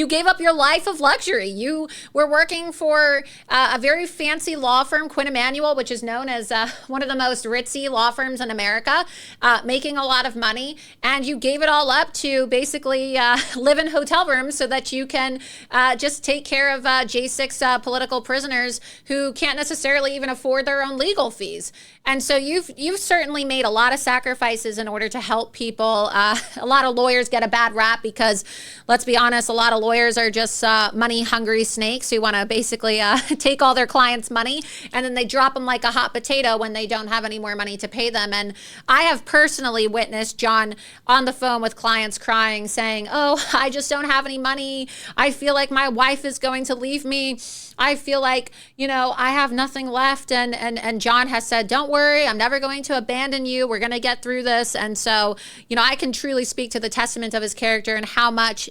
gave up your life of luxury. You were working for a very fancy law firm, Quinn Emanuel, which is known as one of the most ritzy law firms in America, making a lot of money. And you gave it all up to basically live in hotel rooms so that you can just take care of J6 political prisoners who can't necessarily even afford their own legal fees. And so you've certainly made a lot of sacrifices in order to help people. A lot of lawyers get a bad rap because, let's be honest, a lot of lawyers are just money-hungry snakes who want to basically take all their clients' money and then they drop them like a hot potato when they don't have any more money to pay them. And I have personally witnessed John on the phone with clients crying, saying, "Oh, I just don't have any money. I feel like my wife is going to leave me. I feel like, I have nothing left." And John has said, "Don't worry, I'm never going to abandon you. We're going to get through this." And so, I can truly speak to the testament of his character and how much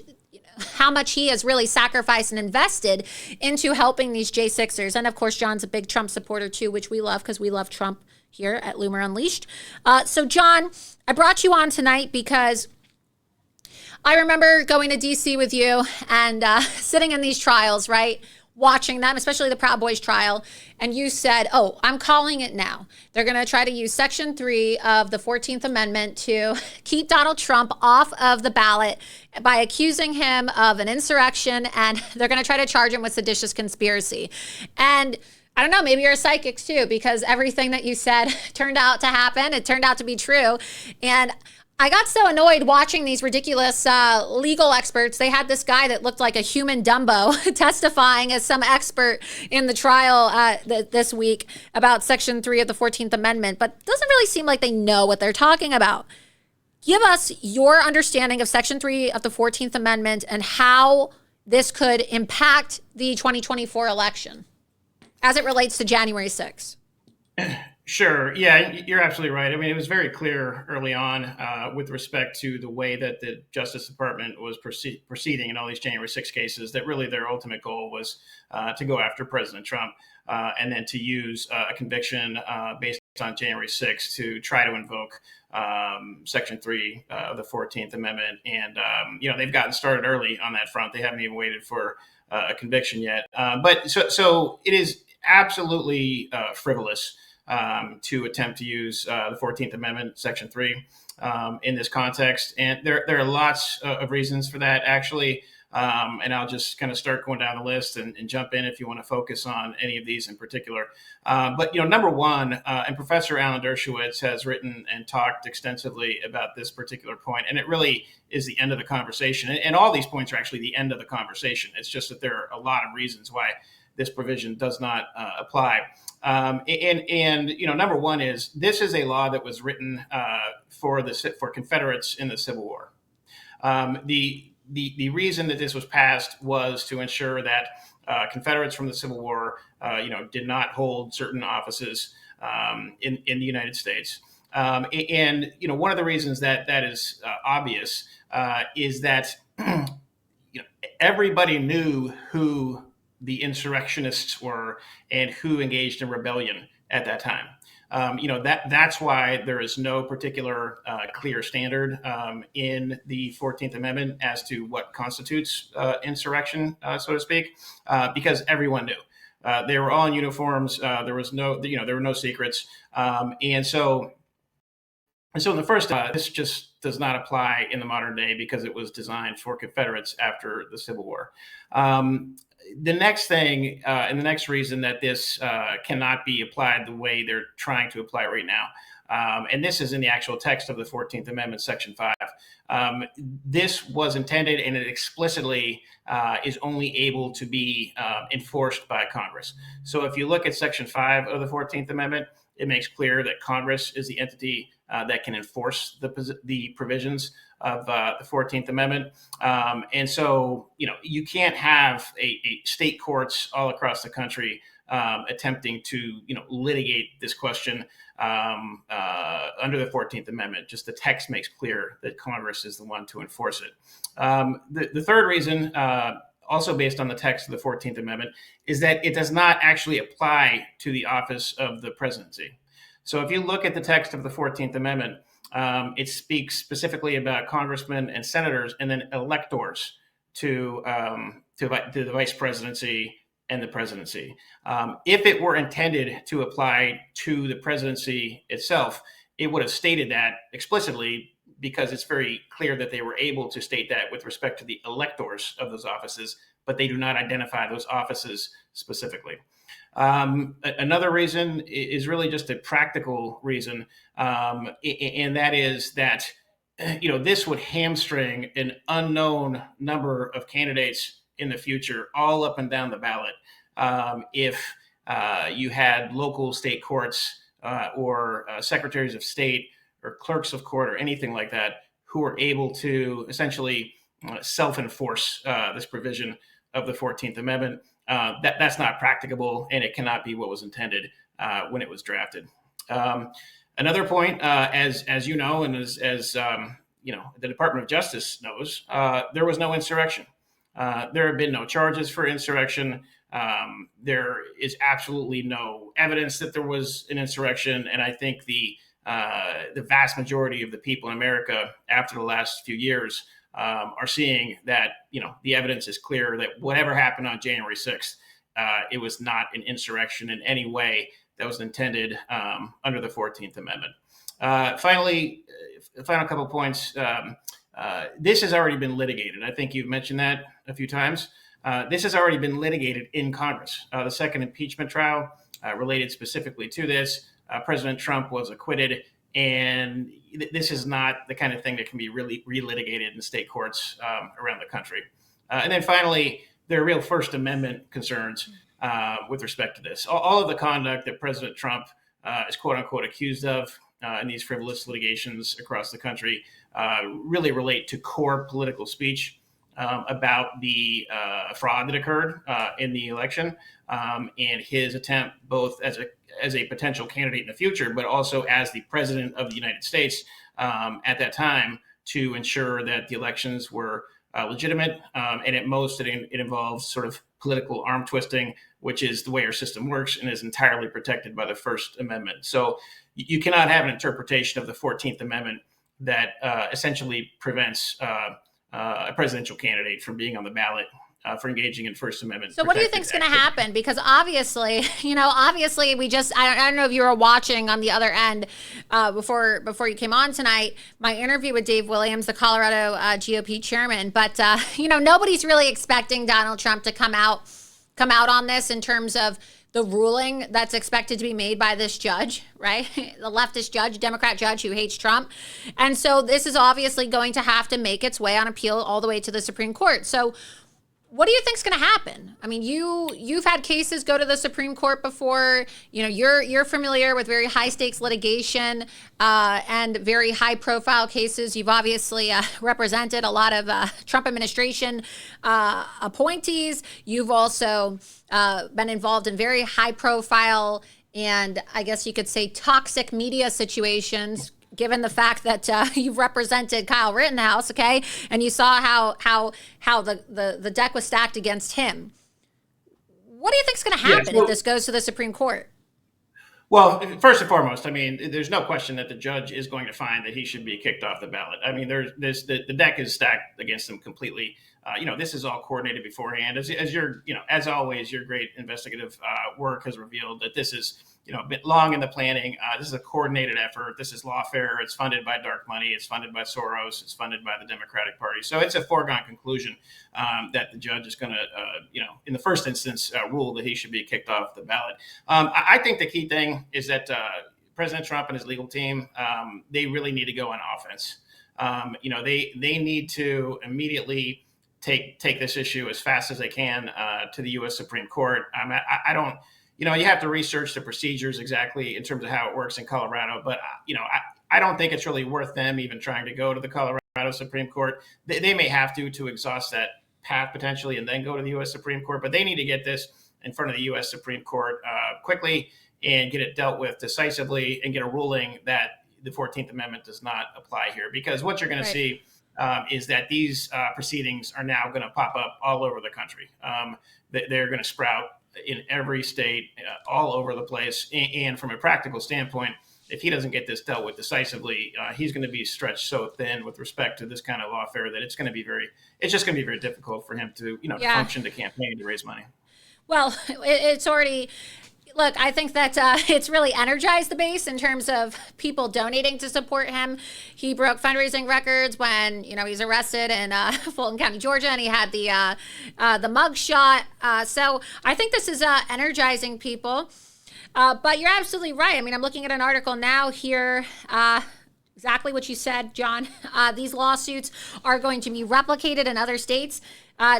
he has really sacrificed and invested into helping these J6ers. And of course, John's a big Trump supporter too, which we love because we love Trump here at Loomer Unleashed. So John, I brought you on tonight because I remember going to DC with you and sitting in these trials, right? Watching them, especially the Proud Boys trial. And you said, "Oh, I'm calling it now. They're going to try to use Section 3 of the 14th Amendment to keep Donald Trump off of the ballot by accusing him of an insurrection. And they're going to try to charge him with seditious conspiracy." And I don't know, maybe you're a psychic too, because everything that you said turned out to happen. It turned out to be true. And I got so annoyed watching these ridiculous legal experts. They had this guy that looked like a human Dumbo testifying as some expert in the trial this week about Section 3 of the 14th Amendment, but it doesn't really seem like they know what they're talking about. Give us your understanding of Section 3 of the 14th Amendment and how this could impact the 2024 election as it relates to January 6th. Sure. Yeah, you're absolutely right. I mean, it was very clear early on with respect to the way that the Justice Department was proceeding in all these January 6 cases that really their ultimate goal was to go after President Trump and then to use a conviction based on January 6 to try to invoke Section 3 of the 14th Amendment. And, they've gotten started early on that front. They haven't even waited for a conviction yet. But so it is absolutely frivolous to attempt to use the 14th Amendment, Section 3, in this context. And there are lots of reasons for that, actually. And I'll just kind of start going down the list and jump in if you want to focus on any of these in particular. But, number one, and Professor Alan Dershowitz has written and talked extensively about this particular point, and it really is the end of the conversation. And all these points are actually the end of the conversation. It's just that there are a lot of reasons why this provision does not apply. Number one is this is a law that was written for Confederates in the Civil War. The reason that this was passed was to ensure that Confederates from the Civil War, did not hold certain offices in the United States. One of the reasons that is obvious is that everybody knew who the insurrectionists were and who engaged in rebellion at that time. That's why there is no particular clear standard in the 14th Amendment as to what constitutes insurrection, so to speak, because everyone knew. They were all in uniforms. There were no secrets. And so in the first, this just does not apply in the modern day because it was designed for Confederates after the Civil War. The next thing and the next reason that this cannot be applied the way they're trying to apply it right now And this is in the actual text of the 14th Amendment, Section 5. This was intended, and it explicitly is only able to be enforced by Congress. So if you look at Section 5 of the 14th Amendment, it makes clear that Congress is the entity that can enforce the provisions of the 14th Amendment. And so, you can't have a state courts all across the country attempting to, litigate this question under the 14th Amendment. Just the text makes clear that Congress is the one to enforce it. The third reason, also based on the text of the 14th Amendment, is that it does not actually apply to the office of the presidency. So if you look at the text of the 14th Amendment, it speaks specifically about congressmen and senators and then electors to the vice presidency and the presidency. If it were intended to apply to the presidency itself, it would have stated that explicitly, because it's very clear that they were able to state that with respect to the electors of those offices, but they do not identify those offices specifically. Another reason is really just a practical reason, and that is that this would hamstring an unknown number of candidates in the future, all up and down the ballot. If you had local state courts or secretaries of state or clerks of court or anything like that who are able to essentially self-enforce this provision of the 14th Amendment, that's not practicable, and it cannot be what was intended when it was drafted. Another point, as you know, and as the Department of Justice knows, there was no insurrection. There have been no charges for insurrection. There is absolutely no evidence that there was an insurrection, and I think the vast majority of the people in America after the last few years are seeing that the evidence is clear that whatever happened on January 6th, it was not an insurrection in any way that was intended under the 14th Amendment. Finally, the final couple of points. This has already been litigated. I think you've mentioned that a few times. This has already been litigated in Congress. The second impeachment trial related specifically to this. President Trump was acquitted, and this is not the kind of thing that can be really relitigated in state courts around the country. And then finally, there are real First Amendment concerns with respect to this. All of the conduct that President Trump is quote unquote accused of in these frivolous litigations across the country really relate to core political speech about the fraud that occurred in the election and his attempt both as a potential candidate in the future, but also as the president of the United States at that time to ensure that the elections were legitimate. And at most, it involves sort of political arm twisting, which is the way our system works and is entirely protected by the First Amendment. So you cannot have an interpretation of the 14th Amendment that essentially prevents a presidential candidate from being on the ballot for engaging in First Amendment. So what do you think is going to happen? Because obviously, we just, I don't know if you were watching on the other end before you came on tonight, my interview with Dave Williams, the Colorado GOP chairman, but nobody's really expecting Donald Trump to come out on this in terms of the ruling that's expected to be made by this judge, right? The leftist judge, Democrat judge who hates Trump. And so this is obviously going to have to make its way on appeal all the way to the Supreme Court. So what do you think is going to happen? I mean, you've had cases go to the Supreme Court before. You're familiar with very high stakes litigation and very high profile cases. You've obviously represented a lot of Trump administration appointees. You've also been involved in very high profile and I guess you could say toxic media situations, given the fact that you've represented Kyle Rittenhouse, okay, and you saw how the deck was stacked against him. What do you think is going to happen if this goes to the Supreme Court? Well, first and foremost, I mean, there's no question that the judge is going to find that he should be kicked off the ballot. I mean, the deck is stacked against him completely. This is all coordinated beforehand. As always, your great investigative work has revealed that this is, a bit long in the planning. This is a coordinated effort. This is lawfare. It's funded by dark money. It's funded by Soros. It's funded by the Democratic Party. So it's a foregone conclusion that the judge is going to, in the first instance, rule that he should be kicked off the ballot. I think the key thing is that President Trump and his legal team, they really need to go on offense. They need to immediately take this issue as fast as they can to the U.S. Supreme Court. I don't, you have to research the procedures exactly in terms of how it works in Colorado, but I don't think it's really worth them even trying to go to the Colorado Supreme Court. They may have to exhaust that path potentially and then go to the U.S. Supreme Court, but they need to get this in front of the U.S. Supreme Court quickly and get it dealt with decisively and get a ruling that the 14th Amendment does not apply here. Because what you're going to see is that these proceedings are now going to pop up all over the country. They're going to sprout in every state, all over the place. And from a practical standpoint, if he doesn't get this dealt with decisively, he's going to be stretched so thin with respect to this kind of lawfare that it's just going to be very difficult for him to, to function, to campaign, to raise money. Well, it's already, look, I think that it's really energized the base in terms of people donating to support him. He broke fundraising records when, he's arrested in Fulton County, Georgia, and he had the mug shot. So I think this is energizing people. But you're absolutely right. I mean, I'm looking at an article now here. Exactly what you said, John. These lawsuits are going to be replicated in other states.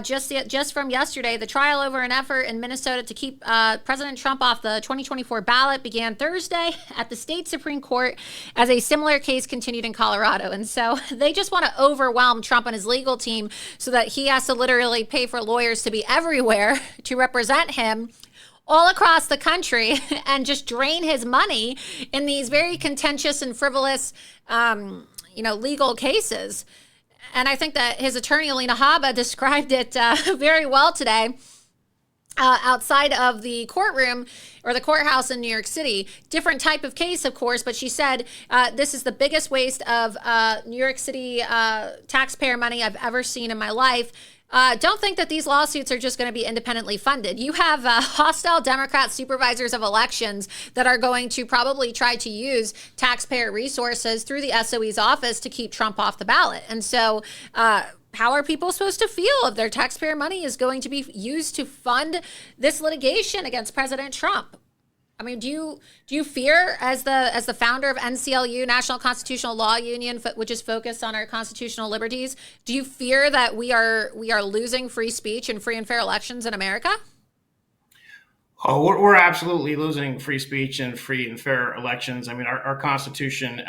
Just from yesterday, the trial over an effort in Minnesota to keep President Trump off the 2024 ballot began Thursday at the state Supreme Court as a similar case continued in Colorado. And so they just want to overwhelm Trump and his legal team so that he has to literally pay for lawyers to be everywhere to represent him all across the country and just drain his money in these very contentious and frivolous, legal cases. And I think that his attorney, Alina Habba, described it very well today outside of the courtroom or the courthouse in New York City. Different type of case, of course, but she said this is the biggest waste of New York City taxpayer money I've ever seen in my life. Don't think that these lawsuits are just going to be independently funded. You have hostile Democrat supervisors of elections that are going to probably try to use taxpayer resources through the SOE's office to keep Trump off the ballot. And so how are people supposed to feel if their taxpayer money is going to be used to fund this litigation against President Trump? I mean, do you fear, as the founder of NCLU, National Constitutional Law Union, which is focused on our constitutional liberties, do you fear that we are losing free speech and free and fair elections in America? Oh, we're absolutely losing free speech and free and fair elections. I mean, our Constitution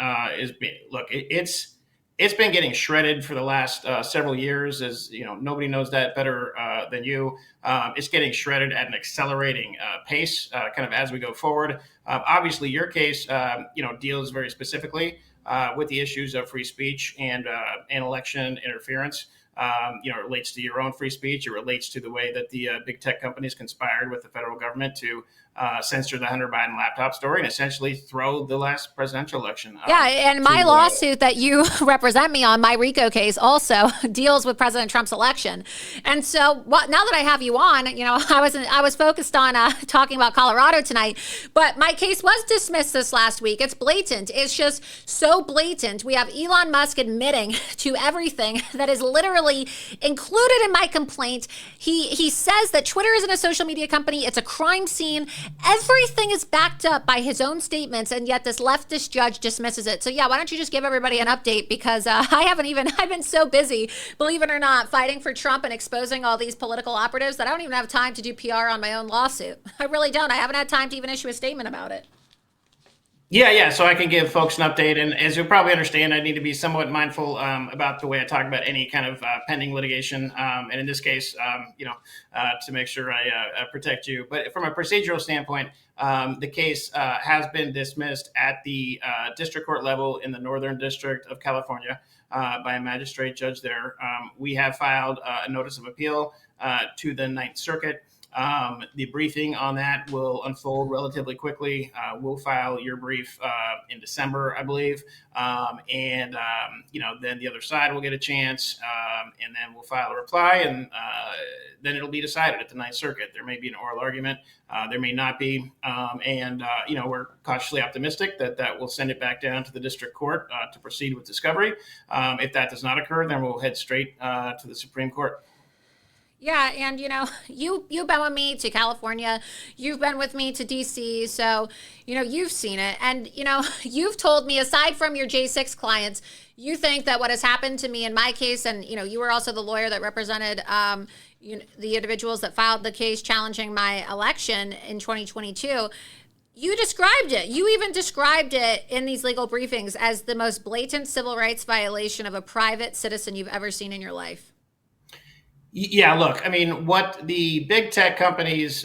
it's been getting shredded for the last several years, as nobody knows that better than you. It's getting shredded at an accelerating pace, kind of as we go forward. Obviously, your case, deals very specifically with the issues of free speech and election interference. It relates to your own free speech. It relates to the way that the big tech companies conspired with the federal government to censor the Hunter Biden laptop story and essentially throw the last presidential election. And my lawsuit that you represent me on, my RICO case, also deals with President Trump's election. And so, now that I have you on, I was focused on talking about Colorado tonight, but my case was dismissed this last week. It's blatant. It's just so blatant. We have Elon Musk admitting to everything that is literally included in my complaint. He says that Twitter isn't a social media company. It's a crime scene. Everything is backed up by his own statements, and yet this leftist judge dismisses it. So why don't you just give everybody an update? Because I've been so busy, believe it or not, fighting for Trump and exposing all these political operatives that I don't even have time to do PR on my own lawsuit. I really don't. I haven't had time to even issue a statement about it. Yeah. So I can give folks an update. And as you'll probably understand, I need to be somewhat mindful about the way I talk about any kind of pending litigation. And in this case, to make sure I protect you. But from a procedural standpoint, the case has been dismissed at the district court level in the Northern District of California by a magistrate judge there. We have filed a notice of appeal to the Ninth Circuit. The briefing on that will unfold relatively quickly. We'll file your brief in December, I believe. Then the other side will get a chance, and then we'll file a reply, and then it'll be decided at the Ninth Circuit. There may be an oral argument. There may not be. We're cautiously optimistic that we'll send it back down to the district court to proceed with discovery. If that does not occur, then we'll head straight to the Supreme Court. Yeah, and you've been with me to California, you've been with me to DC, so you've seen it, and you've told me, aside from your J6 clients, you think that what has happened to me in my case, and you were also the lawyer that represented the individuals that filed the case challenging my election in 2022. You described it. You even described it in these legal briefings as the most blatant civil rights violation of a private citizen you've ever seen in your life. Yeah, look, I mean, what the big tech companies,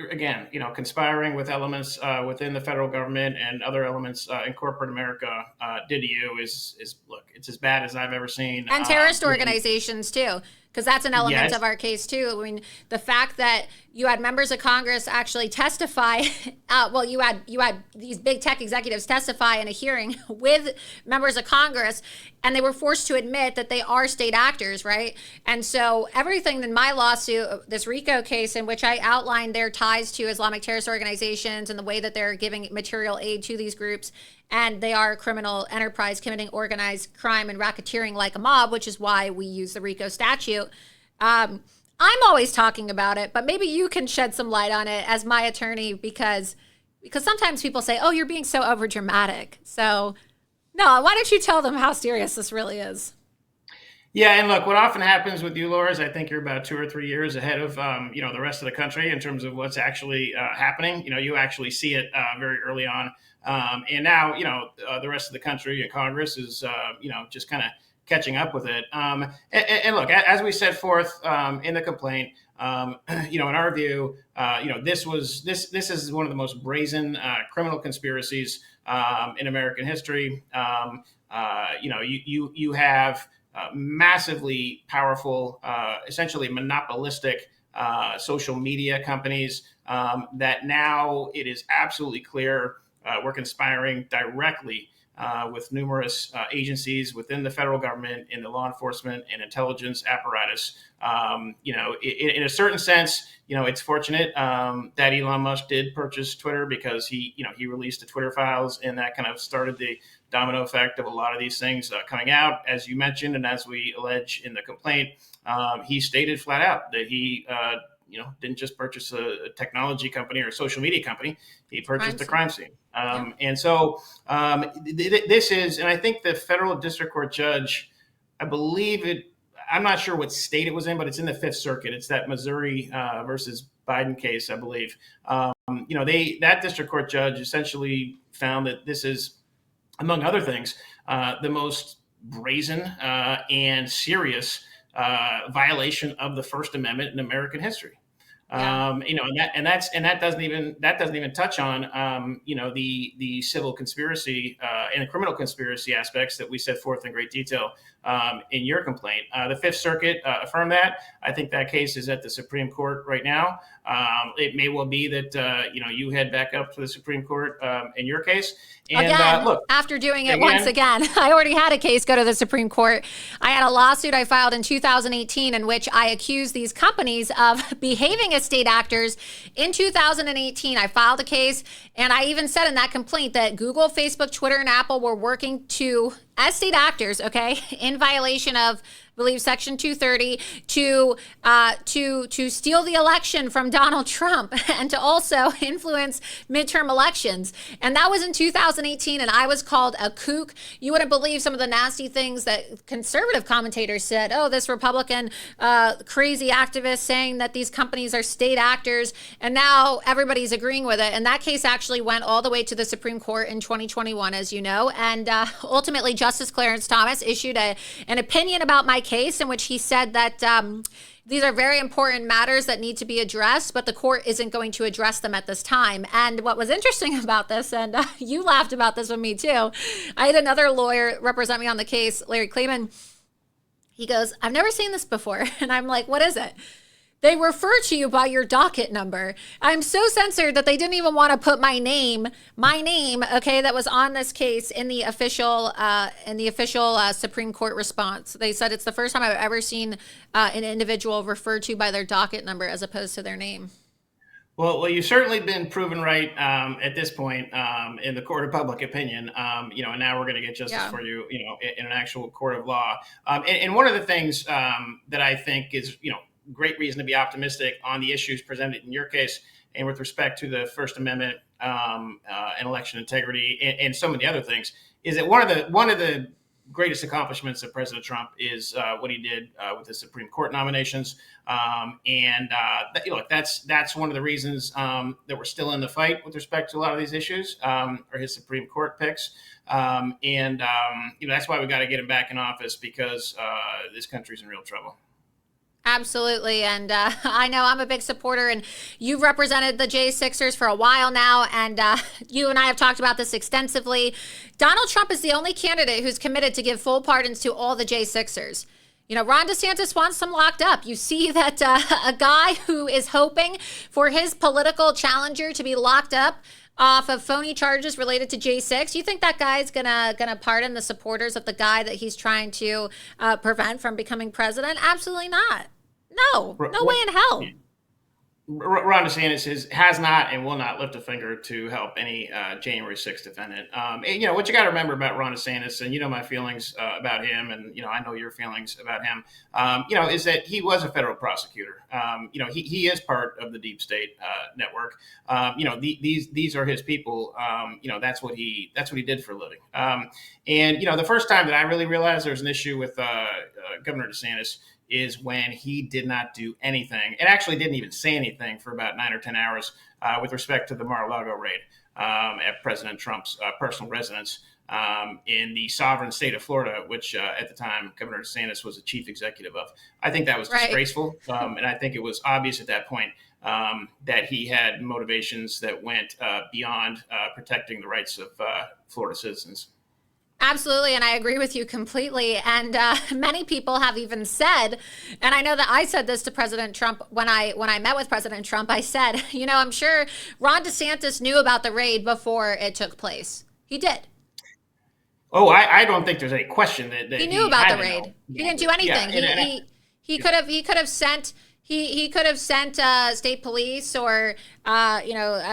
again, conspiring with elements within the federal government and other elements in corporate America did to you is look, it's as bad as I've ever seen. And terrorist organizations too, because that's an element Yes. of our case too. I mean, the fact that you had members of Congress actually testify, you had these big tech executives testify in a hearing with members of Congress, and they were forced to admit that they are state actors, right? And so everything in my lawsuit, this RICO case, in which I outlined their ties to Islamic terrorist organizations and the way that they're giving material aid to these groups, and they are a criminal enterprise committing organized crime and racketeering like a mob, which is why we use the RICO statute. I'm always talking about it, but maybe you can shed some light on it as my attorney, because sometimes people say, "Oh, you're being so overdramatic." So, no, why don't you tell them how serious this really is? Yeah, and look, what often happens with you, Laura, is I think you're about 2 or 3 years ahead of the rest of the country in terms of what's actually happening. You actually see it very early on, and now the rest of the country and Congress is just kind of catching up with it. And look, as we set forth in the complaint, in our view, this is one of the most brazen criminal conspiracies in American history. You have massively powerful, essentially monopolistic social media companies that now it is absolutely clear we're conspiring directly with numerous agencies within the federal government, in the law enforcement and intelligence apparatus. In a certain sense, it's fortunate that Elon Musk did purchase Twitter, because he released the Twitter files, and that kind of started the domino effect of a lot of these things coming out, as you mentioned, and as we allege in the complaint. He stated flat out that he didn't just purchase a technology company or a social media company. He purchased a crime scene. And so this is, and I think the federal district court judge, I believe I'm not sure what state it was in, but it's in the Fifth Circuit. It's that Missouri versus Biden case, I believe. That district court judge essentially found that this is, among other things, the most brazen and serious violation of the First Amendment in American history. Yeah. And that doesn't even touch on the civil conspiracy and the criminal conspiracy aspects that we set forth in great detail in your complaint. The Fifth Circuit affirmed that. I think that case is at the Supreme Court right now. It may well be that you head back up to the Supreme Court in your case. And again, look, after doing it once again, I already had a case go to the Supreme Court. I had a lawsuit I filed in 2018 in which I accused these companies of behaving as state actors. In 2018, I filed a case, and I even said in that complaint that Google, Facebook, Twitter, and Apple were working as state actors, okay, in violation of, I believe, Section 230, to steal the election from Donald Trump and to also influence midterm elections. And that was in 2018, and I was called a kook. You wouldn't believe some of the nasty things that conservative commentators said. Oh, this Republican crazy activist saying that these companies are state actors, and now everybody's agreeing with it. And that case actually went all the way to the Supreme Court in 2021, as you know, and ultimately Justice Clarence Thomas issued an opinion about my case in which he said that these are very important matters that need to be addressed, but the court isn't going to address them at this time. And what was interesting about this, and you laughed about this with me too, I had another lawyer represent me on the case, Larry Kleeman. He goes, "I've never seen this before." And I'm like, "What is it?" "They refer to you by your docket number." I'm so censored that they didn't even want to put my name, okay, that was on this case in the official Supreme Court response. They said it's the first time I've ever seen an individual referred to by their docket number as opposed to their name. Well, you've certainly been proven right at this point in the court of public opinion. And now we're going to get justice for you, in an actual court of law. And one of the things that I think is, great reason to be optimistic on the issues presented in your case and with respect to the First Amendment and election integrity and so many other things, is that one of the greatest accomplishments of President Trump is what he did with the Supreme Court nominations, that's one of the reasons that we're still in the fight with respect to a lot of these issues, are his Supreme Court picks, that's why we got to get him back in office, because this country's in real trouble. Absolutely. And I know I'm a big supporter, and you've represented the J6ers for a while now. And you and I have talked about this extensively. Donald Trump is the only candidate who's committed to give full pardons to all the J6ers. You know, Ron DeSantis wants them locked up. You see that a guy who is hoping for his political challenger to be locked up off of phony charges related to J6. You think that guy's gonna pardon the supporters of the guy that he's trying to prevent from becoming president? Absolutely not. No way in hell. Ron DeSantis has not and will not lift a finger to help any January 6th defendant. What you got to remember about Ron DeSantis, and my feelings about him, and I know your feelings about him, is that he was a federal prosecutor. He is part of the deep state network. These are his people. That's what he did for a living. The first time that I really realized there was an issue with Governor DeSantis is when he did not do anything, and actually didn't even say anything for about 9 or 10 hours with respect to the Mar-a-Lago raid at President Trump's personal residence in the sovereign state of Florida, which at the time Governor DeSantis was the chief executive of. I think that was disgraceful, and I think it was obvious at that point that he had motivations that went beyond protecting the rights of Florida citizens. Absolutely, and I agree with you completely. And many people have even said, and I know that I said this to President Trump when I met with President Trump, I said, I'm sure Ron DeSantis knew about the raid before it took place. He did. Oh, I don't think there's any question that he knew about the raid. He didn't do anything. Yeah, he could have sent. He could have sent state police or,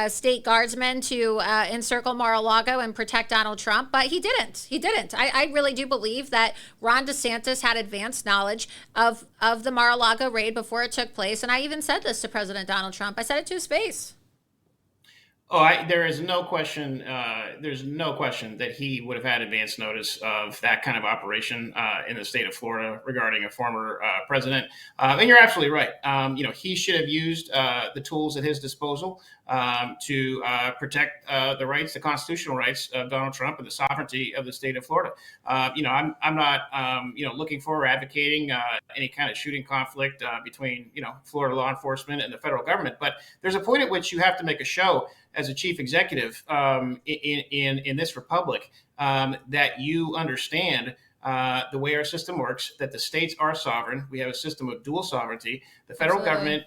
state guardsmen to encircle Mar-a-Lago and protect Donald Trump, but he didn't. I really do believe that Ron DeSantis had advanced knowledge of the Mar-a-Lago raid before it took place, and I even said this to President Donald Trump. I said it to his face. There is no question. There's no question that he would have had advance notice of that kind of operation in the state of Florida regarding a former president. And you're absolutely right. He should have used the tools at his disposal to protect the rights, the constitutional rights of Donald Trump and the sovereignty of the state of Florida. I'm not looking for or advocating any kind of shooting conflict between Florida law enforcement and the federal government. But there's a point at which you have to make a show as a chief executive in this republic that you understand the way our system works, that the states are sovereign. We have a system of dual sovereignty. The federal government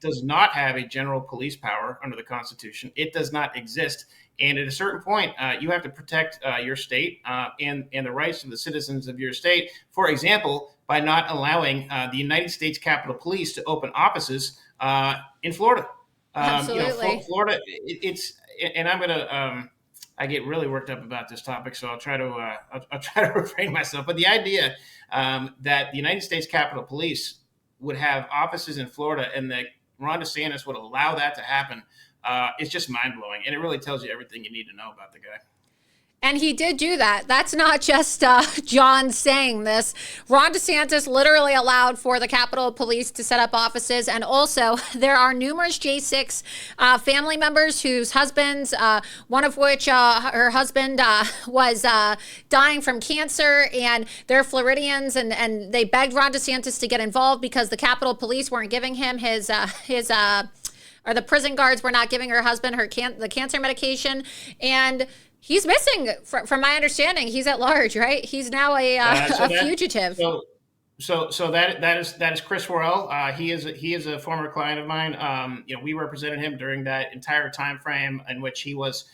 does not have a general police power under the Constitution. It does not exist. And at a certain point, you have to protect your state and the rights of the citizens of your state. For example, by not allowing the United States Capitol Police to open offices in Florida. Absolutely. Florida, and I'm gonna. I get really worked up about this topic, so I'll try to refrain myself. But the idea that the United States Capitol Police would have offices in Florida and that Ron DeSantis would allow that to happen is just mind blowing, and it really tells you everything you need to know about the guy. And he did do that. That's not just John saying this. Ron DeSantis literally allowed for the Capitol Police to set up offices. And also, there are numerous J6 family members whose husbands, one of which her husband was dying from cancer, and they're Floridians, and they begged Ron DeSantis to get involved because the Capitol Police weren't giving him or the prison guards were not giving her husband the cancer medication. And he's missing, from my understanding. He's at large, right? He's now a fugitive. So that is Chris Worrell. He is a former client of mine. We represented him during that entire time frame in which he was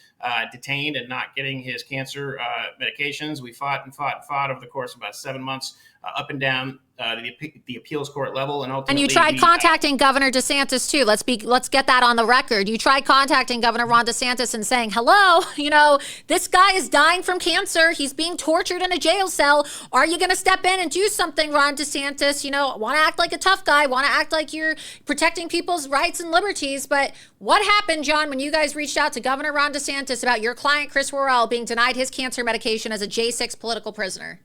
detained and not getting his cancer medications. We fought and fought and fought over the course of about 7 months, up and down the appeals court level, and ultimately. And you tried contacting Governor DeSantis too. Let's get that on the record. You tried contacting Governor Ron DeSantis and saying, "Hello, this guy is dying from cancer. He's being tortured in a jail cell. Are you going to step in and do something, Ron DeSantis? Want to act like a tough guy, want to act like you're protecting people's rights and liberties." But what happened, John, when you guys reached out to Governor Ron DeSantis about your client Chris Worrell being denied his cancer medication as a J6 political prisoner?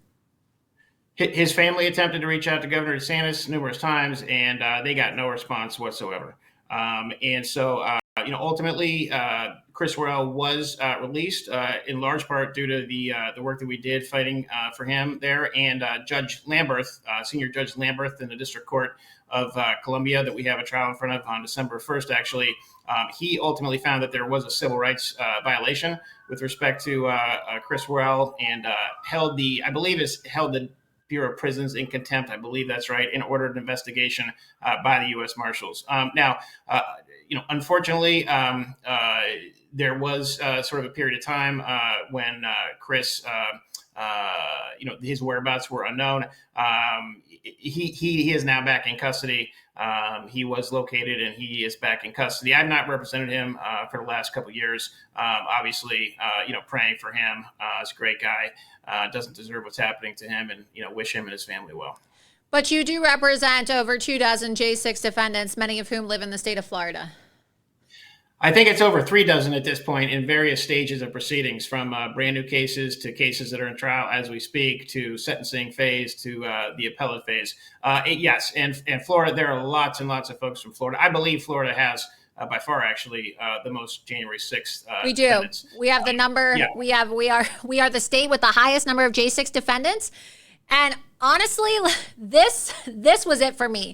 His family attempted to reach out to Governor DeSantis numerous times, and they got no response whatsoever. And so, ultimately, Chris Worrell was released in large part due to the work that we did fighting for him there. And Judge Lamberth, Senior Judge Lamberth in the District Court of Columbia that we have a trial in front of on December 1st, actually, he ultimately found that there was a civil rights violation with respect to Chris Worrell, and held the Bureau of Prisons in contempt. I believe that's right, in ordered investigation by the U.S. Marshals. Now, unfortunately, there was sort of a period of time when Chris, his whereabouts were unknown. He is now back in custody. He was located and he is back in custody. I've not represented him for the last couple of years. Obviously, praying for him. He's a great guy. Doesn't deserve what's happening to him, and wish him and his family well. But you do represent over 24 J6 defendants, many of whom live in the state of Florida. I think it's over 36 at this point in various stages of proceedings, from brand new cases to cases that are in trial as we speak, to sentencing phase, to the appellate phase. Yes, and Florida, there are lots and lots of folks from Florida. I believe Florida has by far, actually, the most January 6th. We do. Defendants. We have the number. Yeah. We are the state with the highest number of J6 defendants. And honestly, this was it for me.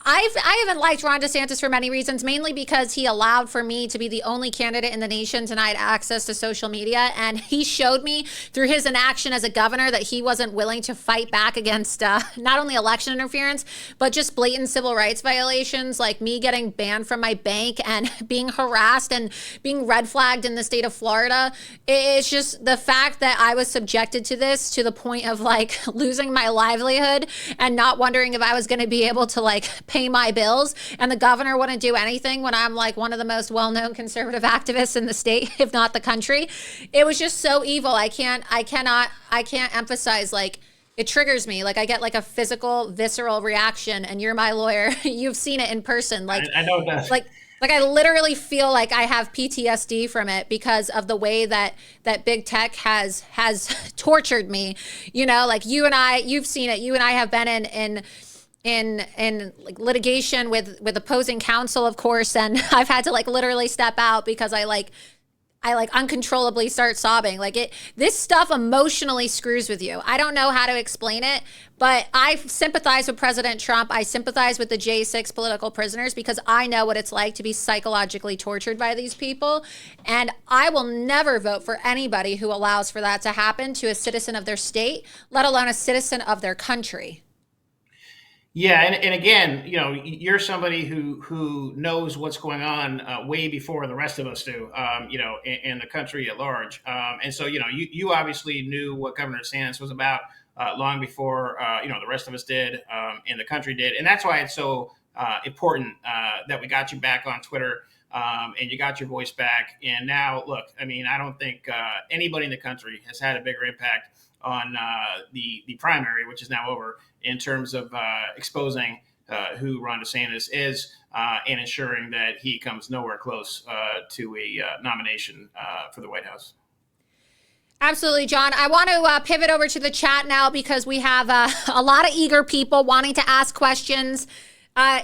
I haven't liked Ron DeSantis for many reasons, mainly because he allowed for me to be the only candidate in the nation denied access to social media. And he showed me through his inaction as a governor that he wasn't willing to fight back against not only election interference, but just blatant civil rights violations, like me getting banned from my bank and being harassed and being red flagged in the state of Florida. It's just the fact that I was subjected to this to the point of losing my livelihood and not wondering if I was going to be able to pay my bills, and the governor wouldn't do anything when I'm one of the most well-known conservative activists in the state, if not the country. It was just so evil. I can't emphasize, it triggers me. I get a physical, visceral reaction, and you're my lawyer. You've seen it in person. I know that. I literally feel like I have PTSD from it because of the way that big tech has tortured me. You and I, you've seen it. You and I have been in litigation with opposing counsel, of course, and I've had to literally step out because I uncontrollably start sobbing. This stuff emotionally screws with you. I don't know how to explain it, but I sympathize with President Trump. I sympathize with the J6 political prisoners because I know what it's like to be psychologically tortured by these people. And I will never vote for anybody who allows for that to happen to a citizen of their state, let alone a citizen of their country. Yeah, and again, you're somebody who knows what's going on way before the rest of us do, in the country at large. And so, you obviously knew what Governor DeSantis was about long before, the rest of us did, and the country did. And that's why it's so important that we got you back on Twitter, and you got your voice back. And now, look, I don't think anybody in the country has had a bigger impact on the primary, which is now over, in terms of exposing who Ron DeSantis is and ensuring that he comes nowhere close to a nomination for the White House. Absolutely, John. I want to pivot over to the chat now because we have a lot of eager people wanting to ask questions.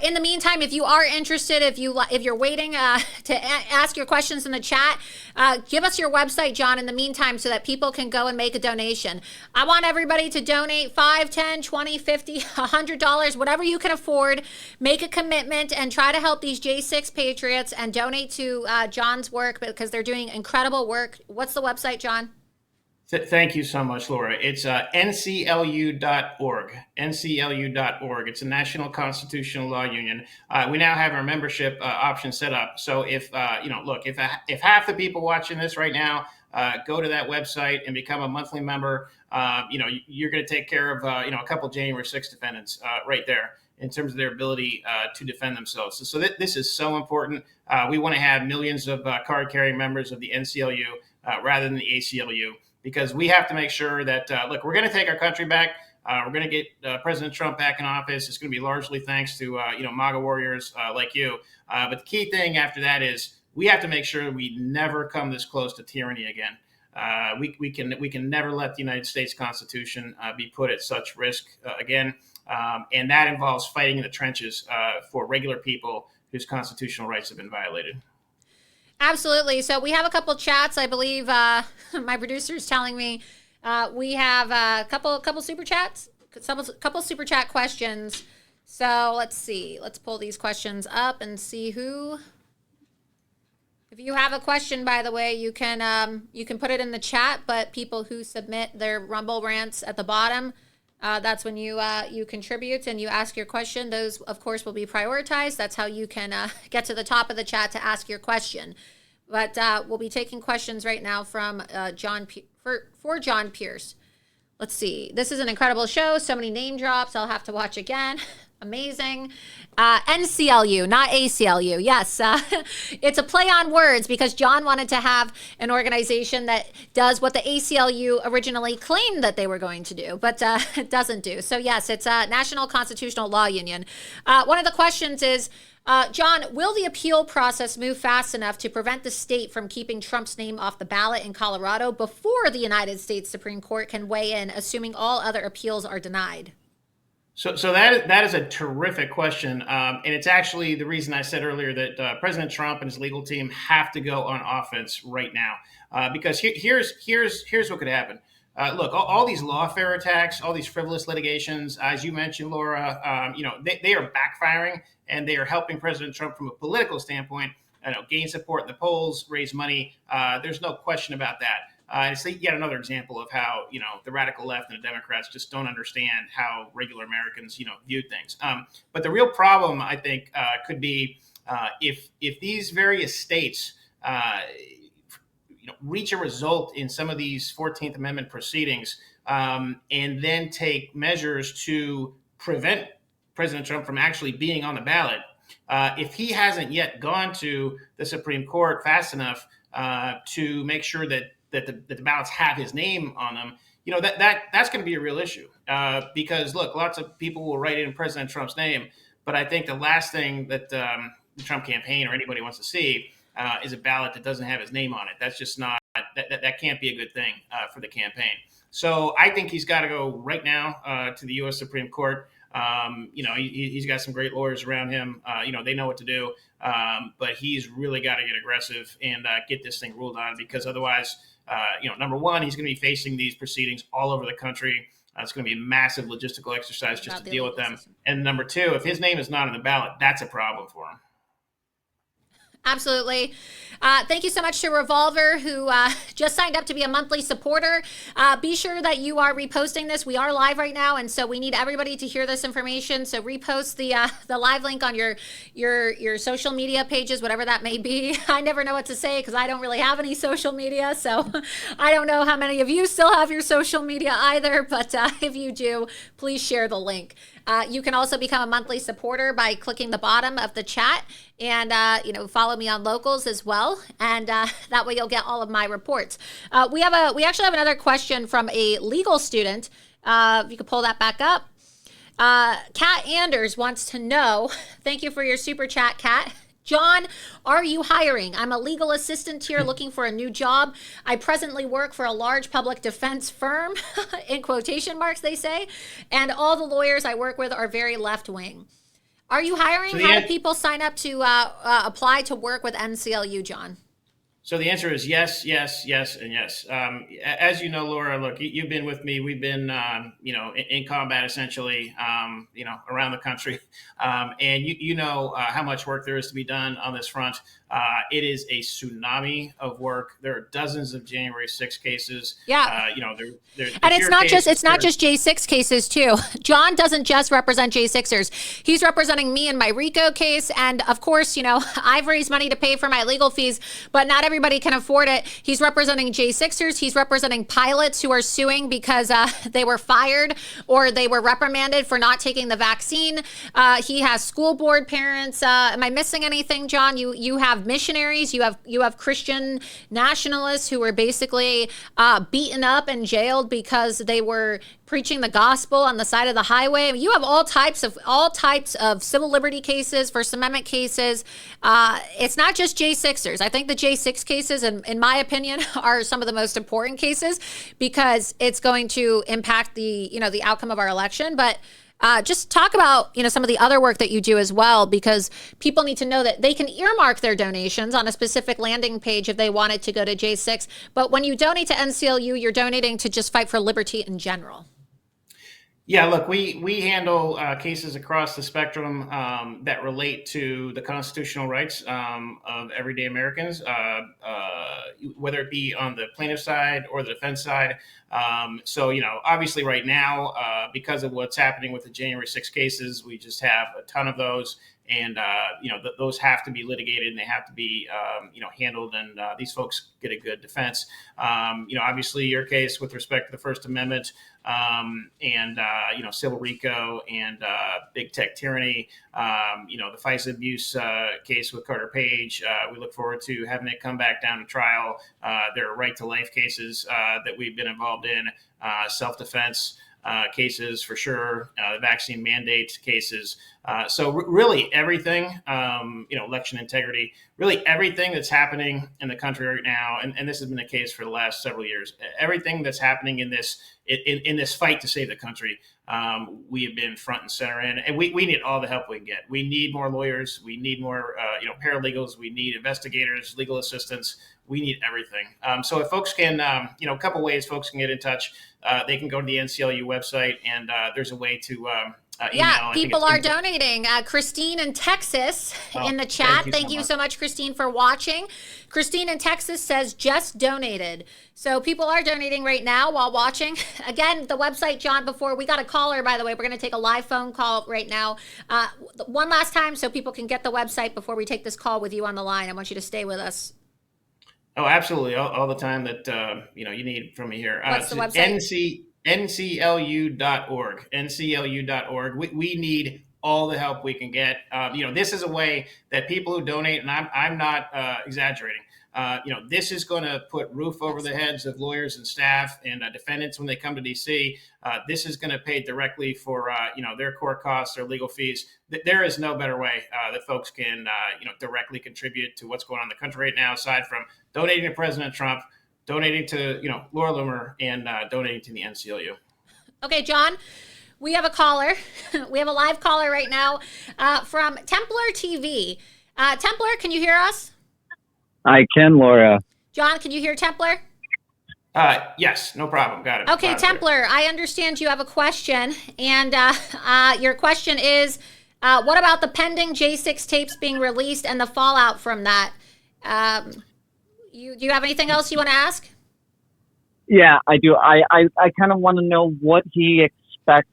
In the meantime, if you are interested, if you're waiting to ask your questions in the chat, give us your website, John, in the meantime, so that people can go and make a donation. I want everybody to donate $5, $10, $20, $50, $100, whatever you can afford. Make a commitment and try to help these J6 patriots and donate to John's work because they're doing incredible work. What's the website, John? Thank you so much, Laura. It's nclu.org. nclu.org. It's a National Constitutional Law Union. We now have our membership option set up. So if if half the people watching this right now go to that website and become a monthly member, you're going to take care of a couple January 6th defendants right there in terms of their ability to defend themselves. So this is so important. We want to have millions of card-carrying members of the NCLU rather than the ACLU. Because we have to make sure that, we're going to take our country back. We're going to get President Trump back in office. It's going to be largely thanks to, MAGA warriors like you. But the key thing after that is we have to make sure we never come this close to tyranny again. We can never let the United States Constitution be put at such risk again. And that involves fighting in the trenches for regular people whose constitutional rights have been violated. Absolutely. So we have a couple chats. I believe my producer is telling me we have a couple super chats, couple super chat questions. So let's see. Let's pull these questions up and see who. If you have a question, by the way, you can put it in the chat. But people who submit their Rumble rants at the bottom, that's when you contribute and you ask your question. Those, of course, will be prioritized. That's how you can get to the top of the chat to ask your question. But we'll be taking questions right now from John Pierce. Let's see. This is an incredible show. So many name drops. I'll have to watch again. Amazing. NCLU, not ACLU. Yes, it's a play on words because John wanted to have an organization that does what the ACLU originally claimed that they were going to do, but it doesn't do. So yes, it's a National Constitutional Law Union. One of the questions is, John, will the appeal process move fast enough to prevent the state from keeping Trump's name off the ballot in Colorado before the United States Supreme Court can weigh in, assuming all other appeals are denied? So that is a terrific question, and it's actually the reason I said earlier that President Trump and his legal team have to go on offense right now, because here's what could happen. Look, all these lawfare attacks, all these frivolous litigations, as you mentioned, Laura, they are backfiring, and they are helping President Trump from a political standpoint, gain support in the polls, raise money. There's no question about that. It's yet another example of how, the radical left and the Democrats just don't understand how regular Americans, view things. But the real problem, I think, could be if these various states, reach a result in some of these 14th Amendment proceedings and then take measures to prevent President Trump from actually being on the ballot. If he hasn't yet gone to the Supreme Court fast enough to make sure that the ballots have his name on them, that's going to be a real issue. Because, look, lots of people will write in President Trump's name, but I think the last thing that the Trump campaign or anybody wants to see is a ballot that doesn't have his name on it. That's just not, that can't be a good thing for the campaign. So I think he's got to go right now to the U.S. Supreme Court. He's got some great lawyers around him. They know what to do. But he's really got to get aggressive and get this thing ruled on, because otherwise, number one, he's going to be facing these proceedings all over the country. It's going to be a massive logistical exercise just to deal with them. And number two, if his name is not on the ballot, that's a problem for him. Absolutely. Thank you so much to Revolver, who just signed up to be a monthly supporter. Be sure that you are reposting this. We are live right now, and so we need everybody to hear this information. So repost the live link on your social media pages, whatever that may be. I never know what to say because I don't really have any social media, so I don't know how many of you still have your social media either, but if you do, please share the link. You can also become a monthly supporter by clicking the bottom of the chat and, follow me on Locals as well. And that way you'll get all of my reports. We actually have another question from a legal student. If you could pull that back up. Kat Anders wants to know, thank you for your super chat, Kat. John, are you hiring? I'm a legal assistant here looking for a new job. I presently work for a large public defense firm, in quotation marks, they say, and all the lawyers I work with are very left-wing. Are you hiring? How do people sign up to apply to work with NCLU, John? So the answer is yes, yes, yes, and yes. As you know, Laura, look, you've been with me. We've been, in combat essentially, around the country, and you know how much work there is to be done on this front. It is a tsunami of work. There are dozens of January 6 cases. Yeah. And it's not just J6 cases too. John doesn't just represent J6ers. He's representing me in my RICO case. And of course, I've raised money to pay for my legal fees, but not everybody can afford it. He's representing J6ers. He's representing pilots who are suing because they were fired or they were reprimanded for not taking the vaccine. He has school board parents. Am I missing anything, John? You have missionaries. You have Christian nationalists who were basically beaten up and jailed because they were preaching the gospel on the side of the highway. You have all types of civil liberty cases, First Amendment cases. It's not just J6ers. I think the J6 cases, in my opinion, are some of the most important cases because it's going to impact the outcome of our election. But just talk about, some of the other work that you do as well, because people need to know that they can earmark their donations on a specific landing page if they wanted to go to J6. But when you donate to NCLU, you're donating to just fight for liberty in general. Yeah, look, we handle cases across the spectrum that relate to the constitutional rights of everyday Americans, whether it be on the plaintiff side or the defense side. So, obviously right now, because of what's happening with the January 6 cases, we just have a ton of those. And, those have to be litigated and they have to be, handled. And these folks get a good defense. Obviously your case with respect to the First Amendment and civil RICO and big tech tyranny, the FISA abuse case with Carter Page. We look forward to having it come back down to trial. There are right to life cases that we've been involved in, self-defense cases for sure, the vaccine mandate cases. So really everything, election integrity, really everything that's happening in the country right now, and this has been the case for the last several years, everything that's happening in this fight to save the country, we have been front and center in, and we need all the help we can get. We need more lawyers. We need more, paralegals. We need investigators, legal assistants. We need everything. So if folks can, a couple ways folks can get in touch. They can go to the NCLU website, and there's a way to email. People are donating. Christine in Texas in the chat. Thank you so much, Christine, for watching. Christine in Texas says just donated. So people are donating right now while watching. Again, the website, John, before we got a caller, by the way, we're going to take a live phone call right now. One last time so people can get the website before we take this call with you on the line. I want you to stay with us. Oh, absolutely. All the time that, you need from me here. What's the website? NCLU.org. NCLU.org. We need all the help we can get. This is a way that people who donate, and I'm not exaggerating. This is going to put roof over the heads of lawyers and staff and defendants when they come to DC. This is going to pay directly for their court costs, their legal fees. There is no better way that folks can directly contribute to what's going on in the country right now, aside from donating to President Trump, donating to Laura Loomer, and donating to the NCLU. Okay, John. We have a caller. We have a live caller right now from Templar TV. Templar, can you hear us? I can, Laura. John, can you hear Templar? Yes, no problem. Got it. Okay, Templar, I understand you have a question, and your question is, what about the pending J6 tapes being released and the fallout from that? Do you have anything else you want to ask? Yeah, I do. I kind of want to know what he expects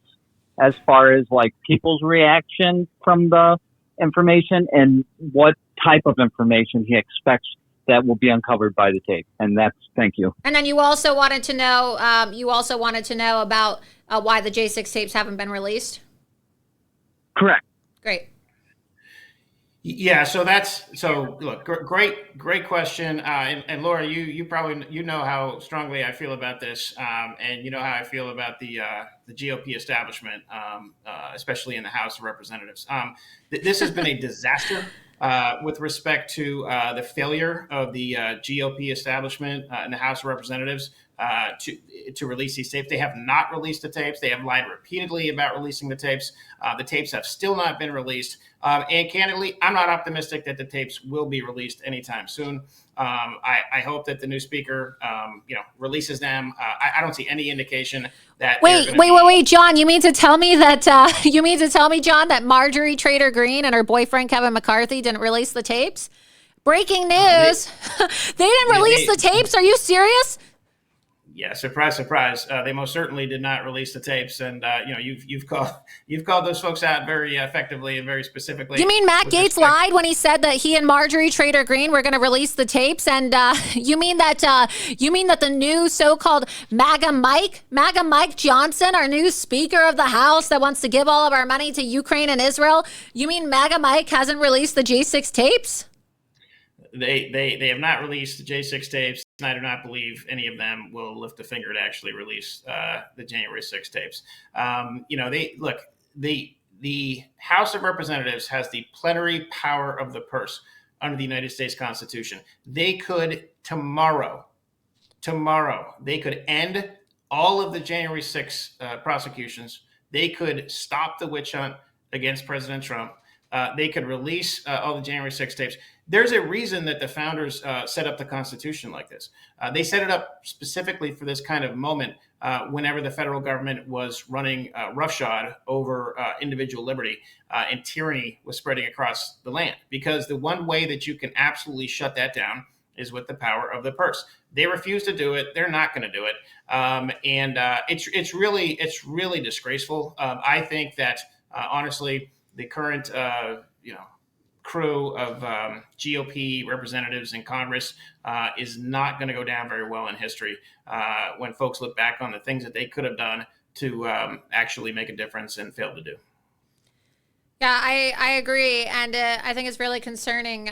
as far as like people's reaction from the information and what type of information he expects that will be uncovered by the tape. And thank you. And then you also wanted to know, about why the J6 tapes haven't been released? Correct. Great. Yeah, look, great question. And Laura, you probably, know how strongly I feel about this. And you know how I feel about the GOP establishment, especially in the House of Representatives. This has been a disaster with respect to the failure of the GOP establishment in the House of Representatives to release these tapes. They have not released the tapes. They have lied repeatedly about releasing the tapes. The tapes have still not been released. And candidly, I'm not optimistic that the tapes will be released anytime soon. I hope that the new speaker, releases them. I don't see any indication that. Wait, John. You mean to tell me that John, that Marjorie Trader Green and her boyfriend Kevin McCarthy didn't release the tapes? Breaking news! They didn't release the tapes. Are you serious? Yeah, surprise, surprise. They most certainly did not release the tapes, and you've called those folks out very effectively and very specifically. You mean Matt Gaetz lied when he said that he and Marjorie Trader Green were going to release the tapes, and you mean that the new so-called MAGA Mike Johnson, our new Speaker of the House that wants to give all of our money to Ukraine and Israel, you mean MAGA Mike hasn't released the J6 tapes? They have not released the J6 tapes. I do not believe any of them will lift a finger to actually release the January 6 tapes. The House of Representatives has the plenary power of the purse under the United States Constitution. They could tomorrow, they could end all of the January 6 prosecutions. They could stop the witch hunt against President Trump. They could release all the January 6 tapes. There's a reason that the founders set up the Constitution like this. They set it up specifically for this kind of moment whenever the federal government was running roughshod over individual liberty and tyranny was spreading across the land. Because the one way that you can absolutely shut that down is with the power of the purse. They refuse to do it. They're not going to do it. It's really disgraceful. I think that, honestly, the current crew of GOP representatives in Congress is not going to go down very well in history when folks look back on the things that they could have done to actually make a difference and failed to do. Yeah, I agree. And I think it's really concerning.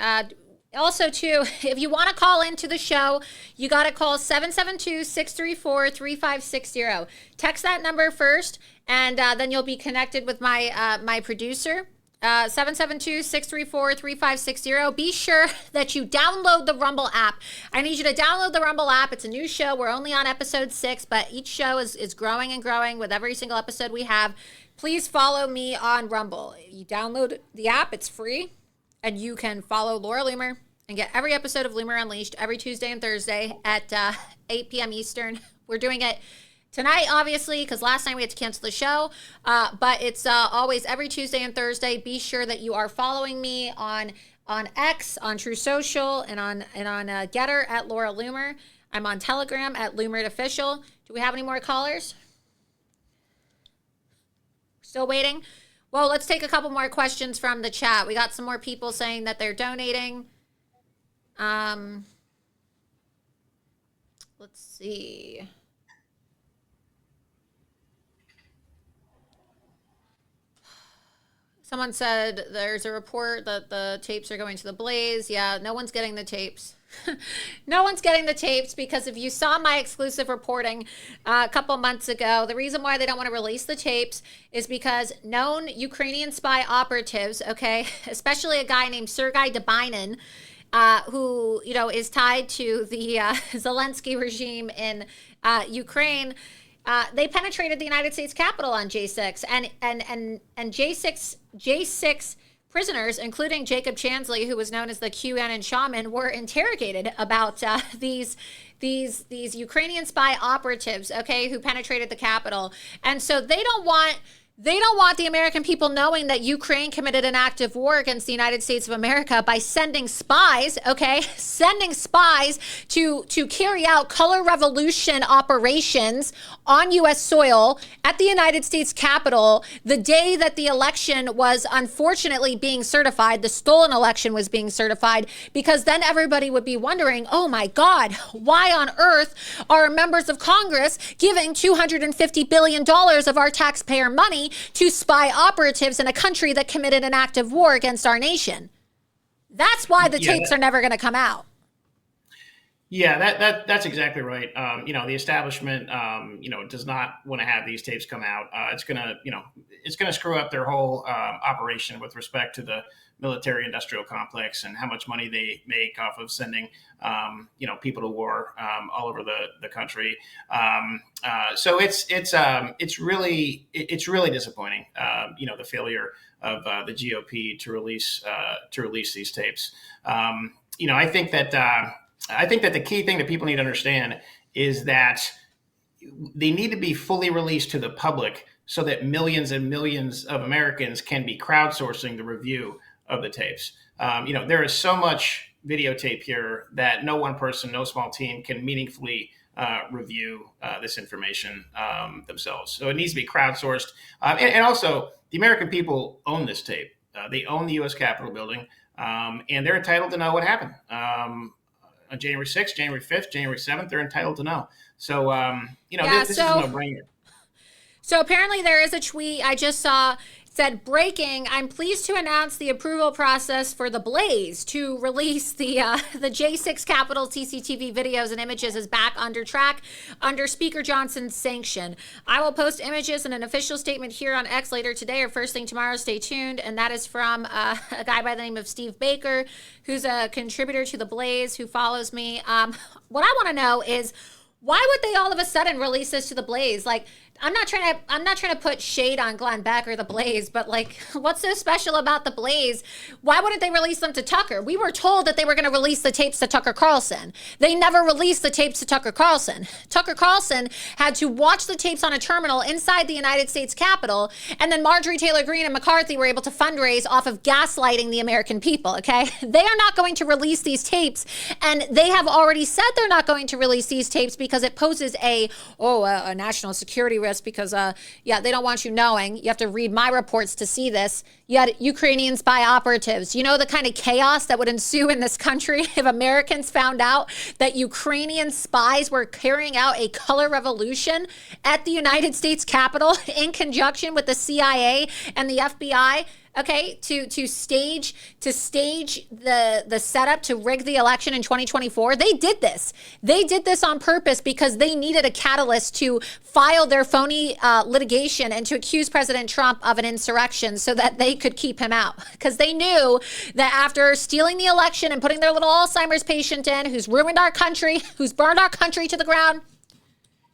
Also, too, if you want to call into the show, you got to call 772-634-3560. Text that number first, and then you'll be connected with my producer. 772-634-3560. Be sure that you download the Rumble app. I need you to download the Rumble app. It's a new show. We're only on episode 6, but each show is growing and growing with every single episode we have. Please follow me on Rumble. You download the app. It's free, and you can follow Laura Loomer and get every episode of Loomer Unleashed every Tuesday and Thursday at 8 p.m. Eastern. We're doing it tonight, obviously, because last night we had to cancel the show, but it's always every Tuesday and Thursday. Be sure that you are following me on X, on True Social, and on Getter at Laura Loomer. I'm on Telegram at Loomer Official. Do we have any more callers? Still waiting? Well, let's take a couple more questions from the chat. We got some more people saying that they're donating. Let's see. Someone said there's a report that the tapes are going to the Blaze. Yeah, no one's getting the tapes. No one's getting the tapes because if you saw my exclusive reporting a couple months ago, the reason why they don't want to release the tapes is because known Ukrainian spy operatives, okay, especially a guy named Sergei Dubinin, who, is tied to the Zelensky regime in Ukraine, they penetrated the United States Capitol on J6, and J6 prisoners, including Jacob Chansley, who was known as the QAnon shaman, were interrogated about these Ukrainian spy operatives, okay, who penetrated the Capitol, and so they don't want the American people knowing that Ukraine committed an act of war against the United States of America by sending spies, okay? Sending spies to carry out color revolution operations on U.S. soil at the United States Capitol the day that the election was unfortunately being certified. The stolen election was being certified, because then everybody would be wondering, oh my God, why on earth are members of Congress giving $250 billion of our taxpayer money to spy operatives in a country that committed an act of war against our nation? That's why the tapes are never going to come out. Yeah, that's exactly right. The establishment, does not want to have these tapes come out. It's gonna screw up their whole operation with respect to the military-industrial complex and how much money they make off of sending, people to war all over the country. So it's really disappointing. The failure of the GOP to release these tapes. I think that the key thing that people need to understand is that they need to be fully released to the public so that millions and millions of Americans can be crowdsourcing the review of the tapes. There is so much videotape here that no one person, no small team can meaningfully review this information themselves. So it needs to be crowdsourced. And also, the American people own this tape. They own the U.S. Capitol building, and they're entitled to know what happened. On January 6th, January 5th, January 7th, they're entitled to know. So, this is a no-brainer. So apparently there is a tweet I just saw. Said, breaking, I'm pleased to announce the approval process for The Blaze to release the J6 Capitol CCTV videos and images is back under track under Speaker Johnson's sanction. I will post images and an official statement here on X later today or first thing tomorrow. Stay tuned. And that is from a guy by the name of Steve Baker, who's a contributor to The Blaze, who follows me. What I want to know is, why would they all of a sudden release this to The Blaze? Like, I'm not trying to put shade on Glenn Beck or The Blaze, but like, what's so special about The Blaze? Why wouldn't they release them to Tucker? We were told that they were going to release the tapes to Tucker Carlson. They never released the tapes to Tucker Carlson. Tucker Carlson had to watch the tapes on a terminal inside the United States Capitol, and then Marjorie Taylor Greene and McCarthy were able to fundraise off of gaslighting the American people, okay? They are not going to release these tapes, and they have already said they're not going to release these tapes because it poses a national security risk because, they don't want you knowing. You have to read my reports to see this. You had Ukrainian spy operatives. You know the kind of chaos that would ensue in this country if Americans found out that Ukrainian spies were carrying out a color revolution at the United States Capitol in conjunction with the CIA and the FBI. Okay, to stage the setup to rig the election in 2024. They did this. They did this on purpose because they needed a catalyst to file their phony litigation and to accuse President Trump of an insurrection so that they could keep him out. Because they knew that after stealing the election and putting their little Alzheimer's patient in, who's ruined our country, who's burned our country to the ground,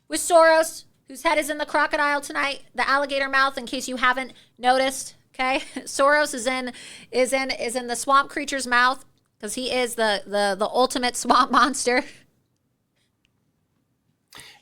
with Soros, whose head is in the crocodile tonight, the alligator mouth, in case you haven't noticed. Okay, Soros is in the swamp creature's mouth because he is the ultimate swamp monster.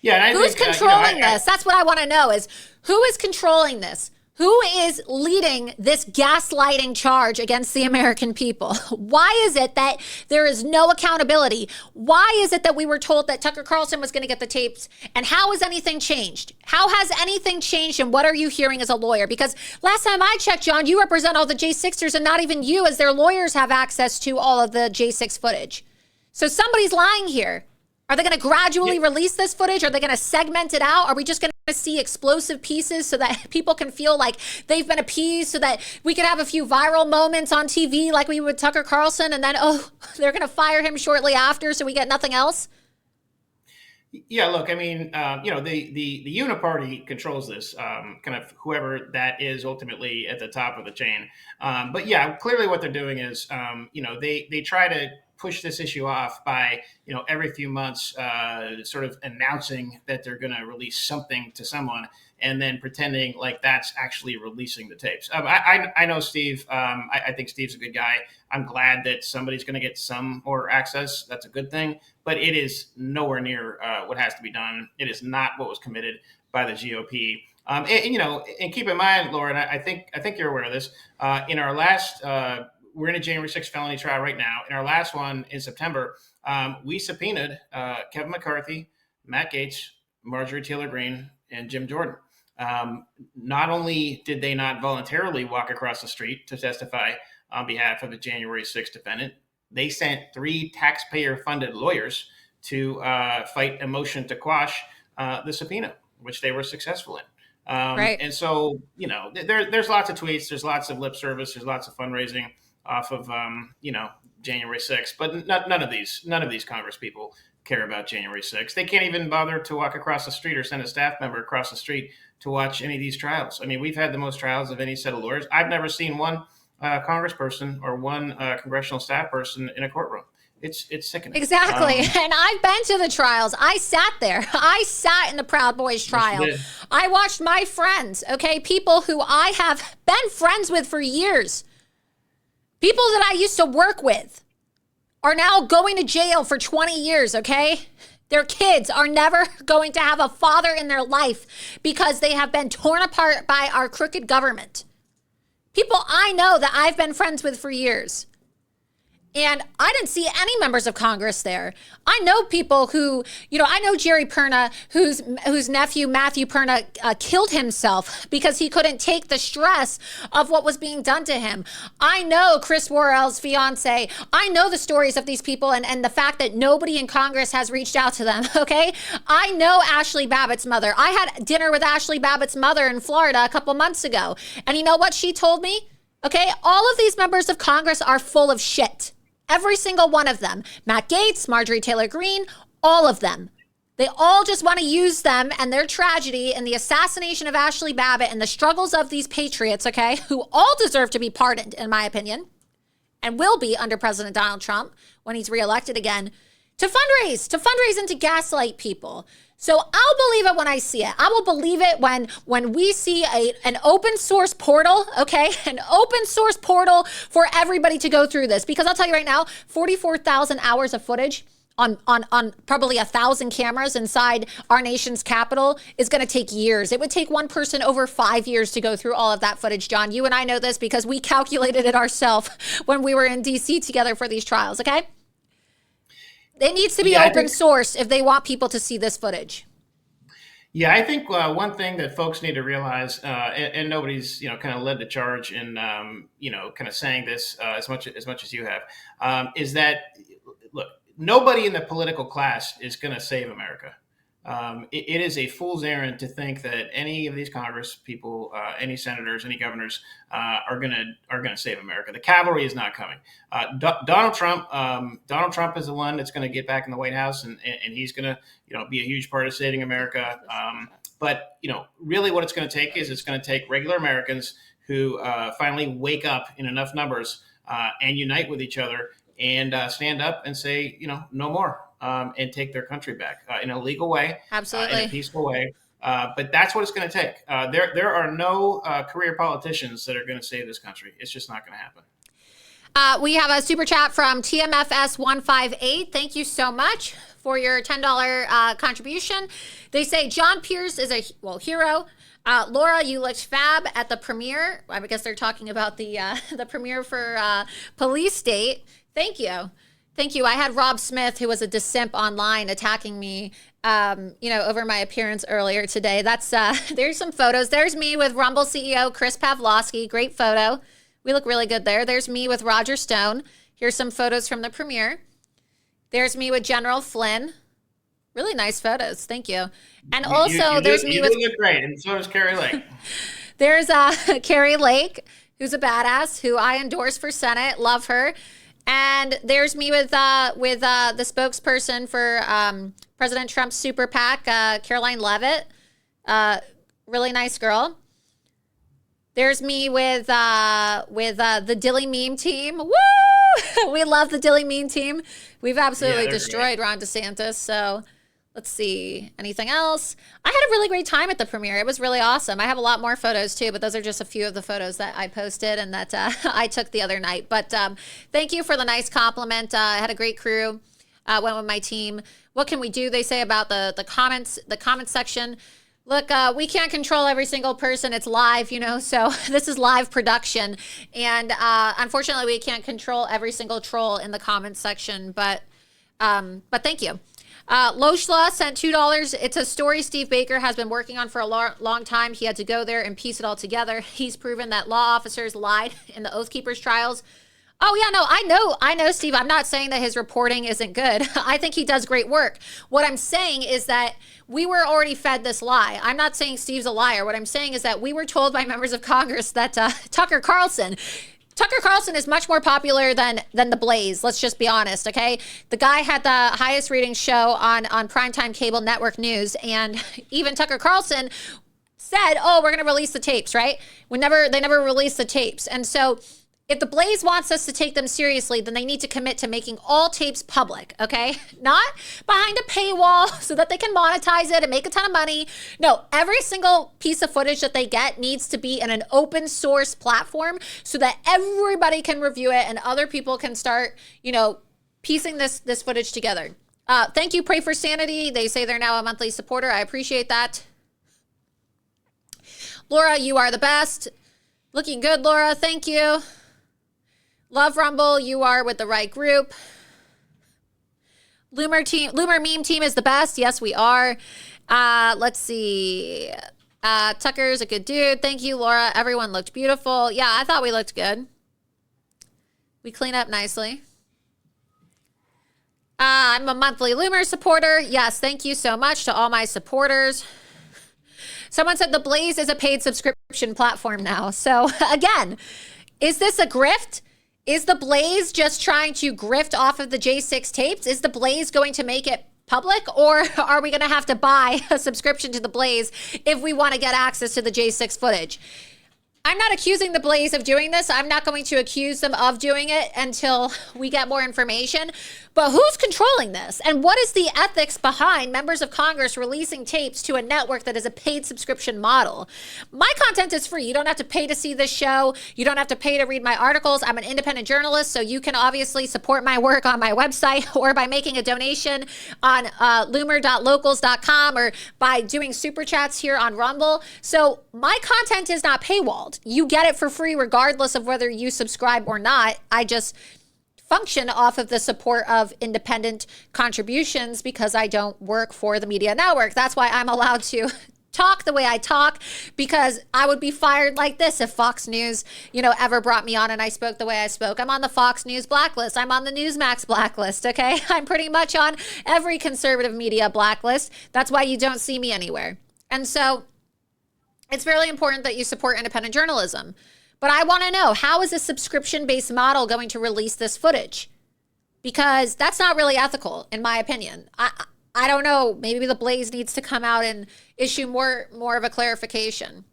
Yeah, who's controlling this? That's what I want to know: is who is controlling this? Who is leading this gaslighting charge against the American people? Why is it that there is no accountability? Why is it that we were told that Tucker Carlson was going to get the tapes? And how has anything changed? How has anything changed? And what are you hearing as a lawyer? Because last time I checked, John, you represent all the J6ers, and not even you as their lawyers have access to all of the J6 footage. So somebody's lying here. Are they going to gradually release this footage? Are they going to segment it out? Are we just going to see explosive pieces so that people can feel like they've been appeased, so that we could have a few viral moments on TV like we would Tucker Carlson, and then, they're going to fire him shortly after so we get nothing else? Yeah, look, I mean, the Uniparty controls this, kind of whoever that is ultimately at the top of the chain. But yeah, clearly what they're doing is, they try to push this issue off by, every few months, sort of announcing that they're going to release something to someone and then pretending like that's actually releasing the tapes. I know Steve. I think Steve's a good guy. I'm glad that somebody's going to get some more access. That's a good thing. But it is nowhere near what has to be done. It is not what was committed by the GOP. And keep in mind, Laura, and I think you're aware of this. In our last, we're in a January 6th felony trial right now. In our last one in September, we subpoenaed Kevin McCarthy, Matt Gaetz, Marjorie Taylor Greene, and Jim Jordan. Not only did they not voluntarily walk across the street to testify on behalf of the January 6th defendant, they sent 3 taxpayer-funded lawyers to fight a motion to quash the subpoena, which they were successful in. Right. And so, there's lots of tweets, there's lots of lip service, there's lots of fundraising off of, January 6th, but none of these Congress people care about January 6th. They can't even bother to walk across the street or send a staff member across the street to watch any of these trials. I mean, we've had the most trials of any set of lawyers. I've never seen one congressperson or one congressional staff person in a courtroom. It's sickening. Exactly. And I've been to the trials. I sat there. I sat in the Proud Boys trial. Yes, I watched my friends, okay, people who I have been friends with for years, people that I used to work with, are now going to jail for 20 years, okay? Their kids are never going to have a father in their life because they have been torn apart by our crooked government. People I know that I've been friends with for years. And I didn't see any members of Congress there. I know people who, I know Jerry Perna, whose nephew, Matthew Perna, killed himself because he couldn't take the stress of what was being done to him. I know Chris Worrell's fiance. I know the stories of these people and the fact that nobody in Congress has reached out to them, okay? I know Ashley Babbitt's mother. I had dinner with Ashley Babbitt's mother in Florida a couple months ago. And you know what she told me? Okay, all of these members of Congress are full of shit. Every single one of them. Matt Gaetz, Marjorie Taylor Greene, all of them. They all just want to use them and their tragedy and the assassination of Ashley Babbitt and the struggles of these patriots, okay, who all deserve to be pardoned, in my opinion, and will be under President Donald Trump when he's reelected again, to fundraise and to gaslight people. So I'll believe it when I see it. I will believe it when we see an open source portal, okay? An open source portal for everybody to go through this. Because I'll tell you right now, 44,000 hours of footage on probably 1,000 cameras inside our nation's capital is going to take years. It would take one person over 5 years to go through all of that footage, John. You and I know this because we calculated it ourselves when we were in D.C. together for these trials, okay? It needs to be open source if they want people to see this footage. Yeah, I think one thing that folks need to realize, and nobody's kind of led the charge in kind of saying this as much as you have, is that look, nobody in the political class is going to save America. It is a fool's errand to think that any of these Congress people, any senators, any governors are going to save America. The cavalry is not coming. Donald Trump is the one that's going to get back in the White House, and he's going to be a huge part of saving America. But really, what it's going to take is it's going to take regular Americans who finally wake up in enough numbers and unite with each other and stand up and say, no more. And take their country back in a legal way, absolutely, in a peaceful way. But that's what it's going to take. There are no career politicians that are going to save this country. It's just not going to happen. We have a super chat from TMFS158. Thank you so much for your $10 contribution. They say John Pierce is a hero. Laura, you looked fab at the premiere. I guess they're talking about the premiere for Police State. Thank you. Thank you. I had Rob Smith, who was a dissimp online, attacking me, over my appearance earlier today. That's there's some photos. There's me with Rumble CEO Chris Pavlovsky. Great photo. We look really good there. There's me with Roger Stone. Here's some photos from the premiere. There's me with General Flynn. Really nice photos. Thank you. And also, there's me with. You look great, and so does Carrie Lake. There's Carrie Lake, who's a badass, who I endorse for Senate. Love her. And there's me with the spokesperson for President Trump's super PAC, Caroline Leavitt. Really nice girl. There's me with the Dilly Meme team. Woo! We love the Dilly Meme team. We've absolutely destroyed Ron DeSantis. So let's see. Anything else? I had a really great time at the premiere. It was really awesome. I have a lot more photos too, but those are just a few of the photos that I posted and that I took the other night. But thank you for the nice compliment. I had a great crew. Went with my team. What can we do? They say about the comments section. Look, we can't control every single person. It's live, so this is live production. And unfortunately, we can't control every single troll in the comments section. But thank you. Loshla sent $2. It's a story Steve Baker has been working on for a long time. He had to go there and piece it all together. He's proven that law officers lied in the Oath Keepers trials. Oh, yeah, no, I know, Steve. I'm not saying that his reporting isn't good. I think he does great work. What I'm saying is that we were already fed this lie. I'm not saying Steve's a liar. What I'm saying is that we were told by members of Congress that Tucker Carlson Tucker Carlson is much more popular than The Blaze. Let's just be honest, okay? The guy had the highest rating show on primetime cable network news, and even Tucker Carlson said, "Oh, we're going to release the tapes," right? They never released the tapes, and so if The Blaze wants us to take them seriously, then they need to commit to making all tapes public, okay? Not behind a paywall so that they can monetize it and make a ton of money. No, every single piece of footage that they get needs to be in an open source platform so that everybody can review it and other people can start, piecing this footage together. Thank you, Pray for Sanity. They say they're now a monthly supporter. I appreciate that. Laura, you are the best. Looking good, Laura. Thank you. Love Rumble, you are with the right group. Loomer meme team is the best. Yes, we are. Let's see. Tucker's a good dude. Thank you, Laura. Everyone looked beautiful. Yeah, I thought we looked good. We clean up nicely. I'm a monthly Loomer supporter. Yes, thank you so much to all my supporters. Someone said The Blaze is a paid subscription platform now. So again, is this a grift? Is The Blaze just trying to grift off of the J6 tapes? Is The Blaze going to make it public, or are we going to have to buy a subscription to The Blaze if we want to get access to the J6 footage? I'm not accusing The Blaze of doing this. I'm not going to accuse them of doing it until we get more information. But who's controlling this? And what is the ethics behind members of Congress releasing tapes to a network that is a paid subscription model? My content is free. You don't have to pay to see this show. You don't have to pay to read my articles. I'm an independent journalist, so you can obviously support my work on my website or by making a donation on loomer.locals.com or by doing super chats here on Rumble. So my content is not paywalled. You get it for free regardless of whether you subscribe or not. I just function off of the support of independent contributions because I don't work for the media network. That's why I'm allowed to talk the way I talk, because I would be fired like this if Fox News, ever brought me on and I spoke the way I spoke. I'm on the Fox News blacklist. I'm on the Newsmax blacklist, okay? I'm pretty much on every conservative media blacklist. That's why you don't see me anywhere. And so it's really important that you support independent journalism. But I want to know, how is a subscription-based model going to release this footage? Because that's not really ethical, in my opinion. I don't know. Maybe The Blaze needs to come out and issue more of a clarification.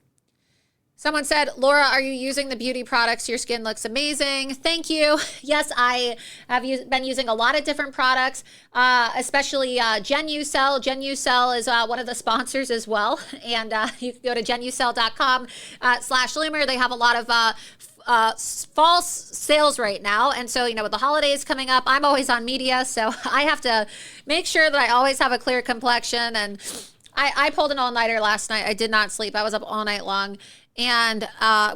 Someone said, Laura, are you using the beauty products? Your skin looks amazing. Thank you. Yes, I have been using a lot of different products, especially Genucell. Genucell is one of the sponsors as well. And you can go to genucell.com/Loomer. They have a lot of false sales right now. And so, with the holidays coming up, I'm always on media. So I have to make sure that I always have a clear complexion. And I pulled an all-nighter last night. I did not sleep. I was up all night long. And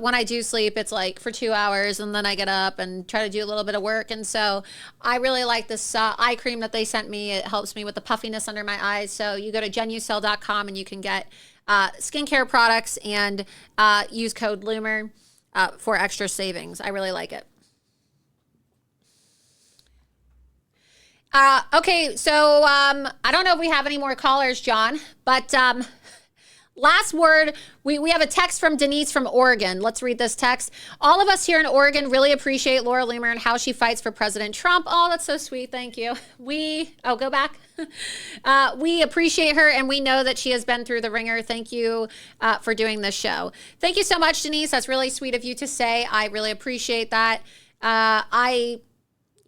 when I do sleep, it's like for 2 hours, and then I get up and try to do a little bit of work. And so I really like this eye cream that they sent me. It helps me with the puffiness under my eyes. So you go to genucell.com and you can get skincare products and use code Loomer for extra savings. I really like it. Okay, so I don't know if we have any more callers, John, but last word, we have a text from Denise from Oregon. Let's read this text. All of us here in Oregon really appreciate Laura Loomer and how she fights for President Trump. Oh, that's so sweet. Thank you. Go back. We appreciate her, and we know that she has been through the ringer. Thank you for doing this show. Thank you so much, Denise. That's really sweet of you to say. I really appreciate that. I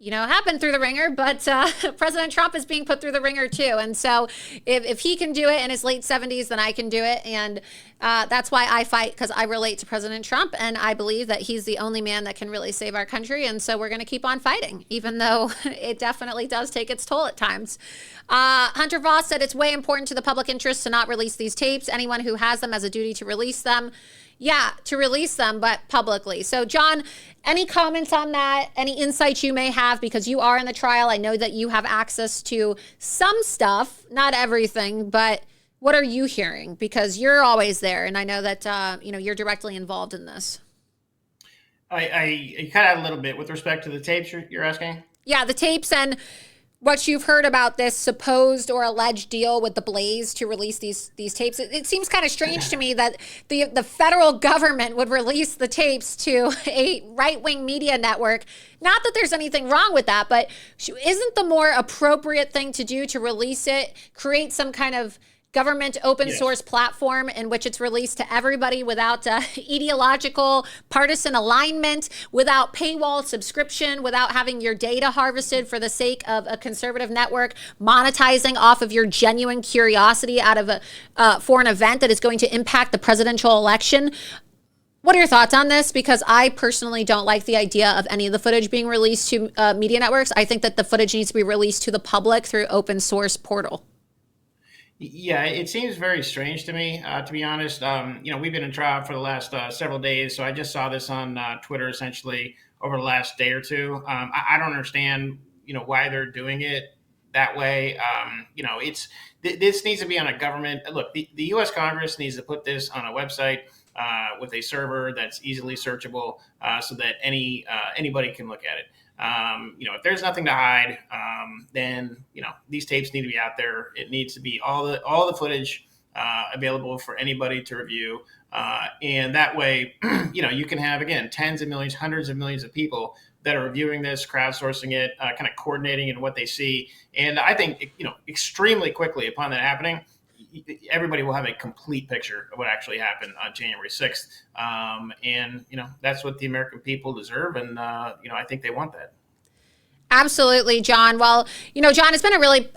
have been through the ringer, but President Trump is being put through the ringer too. And so if he can do it in his late 70s, then I can do it. And that's why I fight, because I relate to President Trump, and I believe that he's the only man that can really save our country. And so we're going to keep on fighting, even though it definitely does take its toll at times. Hunter Voss said it's way important to the public interest to not release these tapes. Anyone who has them has a duty to release them. Yeah, to release them, but publicly. So, John, any comments on that? Any insights you may have? Because you are in the trial. I know that you have access to some stuff, not everything, but what are you hearing? Because you're always there, and I know that you're directly involved in this. I cut out a little bit with respect to the tapes you're asking. Yeah, the tapes and what you've heard about this supposed or alleged deal with the Blaze to release these tapes. It seems kind of strange to me that the federal government would release the tapes to a right-wing media network. Not that there's anything wrong with that, but isn't the more appropriate thing to do to release it, create some kind of government open source platform in which it's released to everybody without ideological partisan alignment, without paywall subscription, without having your data harvested for the sake of a conservative network monetizing off of your genuine curiosity out of for an event that is going to impact the presidential election. What are your thoughts on this? Because I personally don't like the idea of any of the footage being released to media networks. I think that the footage needs to be released to the public through open source portal. Yeah, it seems very strange to me, to be honest. We've been in trial for the last several days, so I just saw this on Twitter essentially over the last day or two. I don't understand, why they're doing it that way. This needs to be on a government. Look, the U.S. Congress needs to put this on a website with a server that's easily searchable, so that anybody can look at it. If there's nothing to hide, then these tapes need to be out there. It needs to be all the footage available for anybody to review, and that way, you can have, again, tens of millions, hundreds of millions of people that are reviewing this, crowdsourcing it, kind of coordinating in what they see. And I think extremely quickly upon that happening, everybody will have a complete picture of what actually happened on January 6th. And that's what the American people deserve. And, I think they want that. Absolutely, John. Well, John, it's been a really,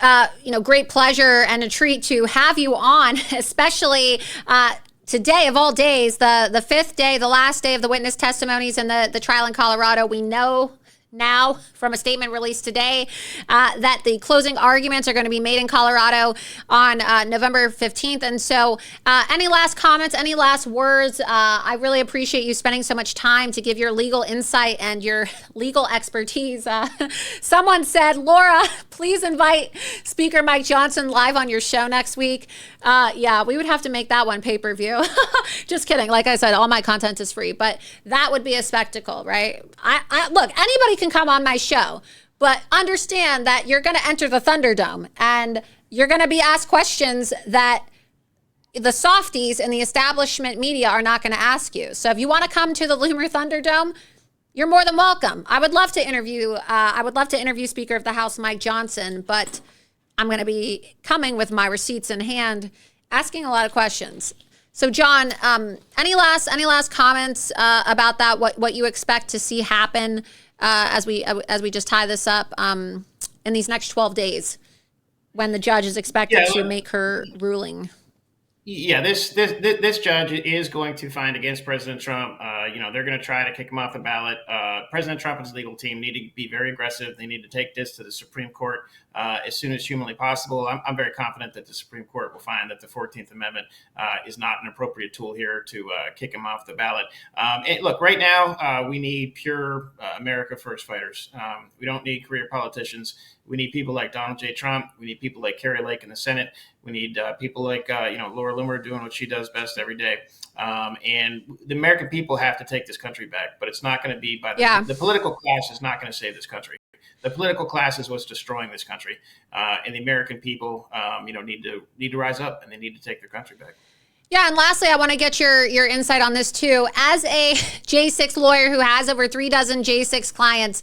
great pleasure and a treat to have you on, especially today of all days, the fifth day, the last day of the witness testimonies in the trial in Colorado. We know now from a statement released today that the closing arguments are going to be made in Colorado on November 15th. And so any last comments, any last words? I really appreciate you spending so much time to give your legal insight and your legal expertise. Someone said, Laura, please invite Speaker Mike Johnson live on your show next week. Yeah, we would have to make that one pay-per-view. Just kidding. Like I said, all my content is free, but that would be a spectacle, right? Look, anybody can come on my show, but understand that you're going to enter the Thunderdome and you're going to be asked questions that the softies in the establishment media are not going to ask you. So if you want to come to the Loomer Thunderdome, you're more than welcome. I would love to interview Speaker of the House Mike Johnson, but I'm going to be coming with my receipts in hand, asking a lot of questions. So, John, any last comments about that? What you expect to see happen as we just tie this up in these next 12 days, when the judge is expected to make her ruling? Yeah, this judge is going to find against President Trump. They're going to try to kick him off the ballot. President Trump and his legal team need to be very aggressive. They need to take this to the Supreme Court as soon as humanly possible. I'm very confident that the Supreme Court will find that the 14th Amendment is not an appropriate tool here to kick him off the ballot. And look, right now, we need pure America First fighters. We don't need career politicians. We need people like Donald J. Trump. We need people like Kari Lake in the Senate. We need people like, Laura Loomer doing what she does best every day. And the American people have to take this country back, but it's not going to be by the political class is not going to save this country. The political class is what's destroying this country. And the American people, need to rise up, and they need to take their country back. Yeah, and lastly, I want to get your insight on this too. As a J6 lawyer who has over 36 J6 clients,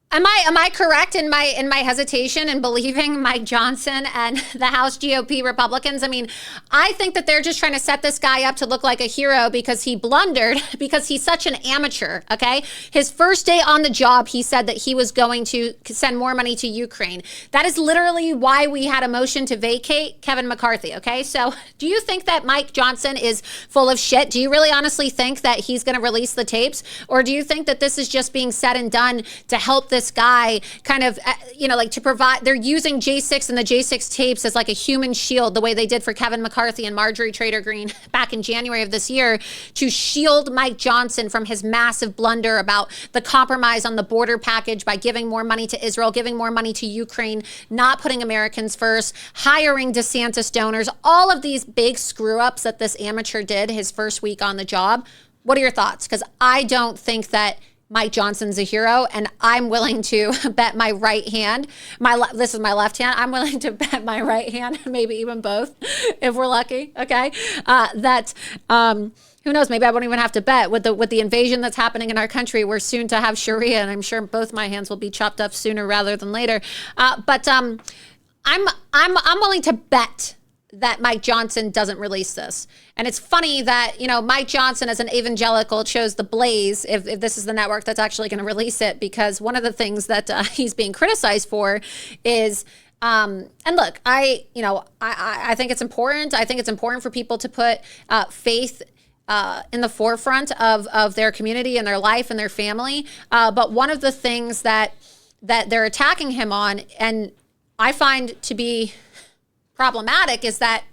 Am I correct in my hesitation in believing Mike Johnson and the House GOP Republicans? I mean, I think that they're just trying to set this guy up to look like a hero because he blundered, because he's such an amateur, okay? His first day on the job, he said that he was going to send more money to Ukraine. That is literally why we had a motion to vacate Kevin McCarthy, okay? So do you think that Mike Johnson is full of shit? Do you really honestly think that he's going to release the tapes? Or do you think that this is just being said and done to help this guy kind of, like to provide, they're using J6 and the J6 tapes as like a human shield, the way they did for Kevin McCarthy and Marjorie Taylor Greene back in January of this year, to shield Mike Johnson from his massive blunder about the compromise on the border package by giving more money to Israel, giving more money to Ukraine, not putting Americans first, hiring DeSantis donors, all of these big screw ups that this amateur did his first week on the job. What are your thoughts? Because I don't think that Mike Johnson's a hero, and I'm willing to bet my right hand. This is my left hand. I'm willing to bet my right hand, maybe even both, if we're lucky. Okay, who knows? Maybe I won't even have to bet with the invasion that's happening in our country. We're soon to have Sharia, and I'm sure both my hands will be chopped up sooner rather than later. But I'm willing to bet that Mike Johnson doesn't release this. And it's funny that, Mike Johnson as an evangelical chose The Blaze, if this is the network that's actually going to release it, because one of the things that he's being criticized for is, and look, I think it's important. I think it's important for people to put faith in the forefront of their community and their life and their family. But one of the things that they're attacking him on, and I find to be problematic, is that,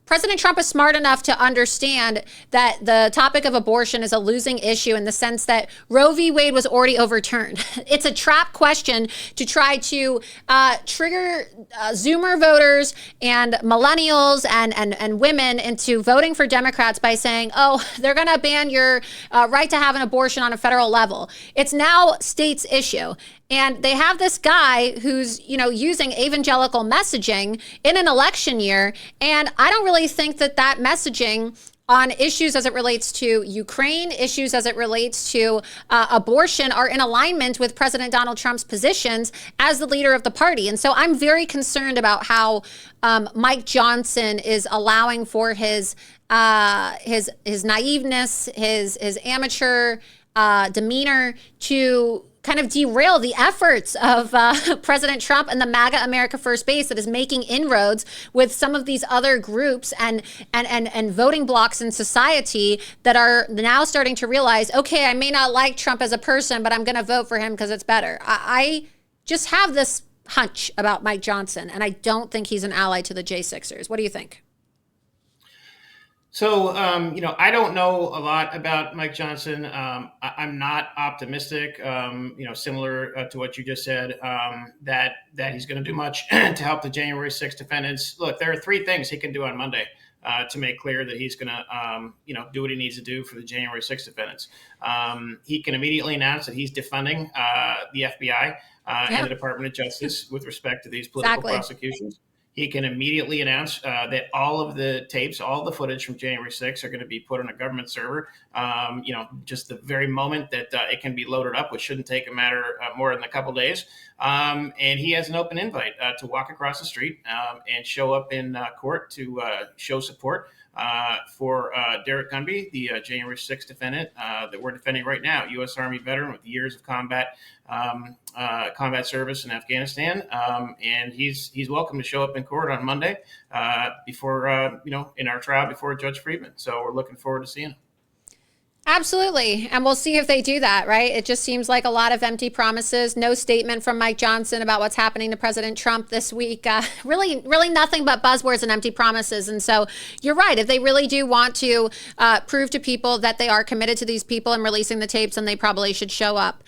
President Trump is smart enough to understand that the topic of abortion is a losing issue in the sense that Roe v. Wade was already overturned. It's a trap question to try to trigger Zoomer voters and millennials and women into voting for Democrats by saying, oh, they're going to ban your right to have an abortion on a federal level. It's now state's issue. And they have this guy who's, using evangelical messaging in an election year. And I don't really think that messaging on issues as it relates to Ukraine, issues as it relates to abortion, are in alignment with President Donald Trump's positions as the leader of the party. And so I'm very concerned about how Mike Johnson is allowing for his naiveness, his amateur demeanor to kind of derail the efforts of President Trump and the MAGA America First base that is making inroads with some of these other groups and voting blocs in society that are now starting to realize, okay, I may not like Trump as a person, but I'm going to vote for him because it's better. I just have this hunch about Mike Johnson, and I don't think he's an ally to the J6ers. What do you think? So, I don't know a lot about Mike Johnson. I'm not optimistic, similar to what you just said, that he's going to do much to help the January 6th defendants. Look, there are three things he can do on Monday to make clear that he's going to, do what he needs to do for the January 6th defendants. He can immediately announce that he's defunding the FBI and the Department of Justice with respect to these political prosecutions. He can immediately announce that all of the tapes, all the footage from January 6th are going to be put on a government server. Just the very moment that it can be loaded up, which shouldn't take a matter more than a couple days. And he has an open invite to walk across the street and show up in court to show support for Derek Gunby, the January 6th defendant that we're defending right now, U.S. Army veteran with years of combat service in Afghanistan, and he's welcome to show up in court on Monday before in our trial before Judge Friedman. So we're looking forward to seeing him. Absolutely. And we'll see if they do that, right? It just seems like a lot of empty promises. No statement from Mike Johnson about what's happening to President Trump this week. Really nothing but buzzwords and empty promises. And so you're right. If they really do want to prove to people that they are committed to these people and releasing the tapes, then they probably should show up.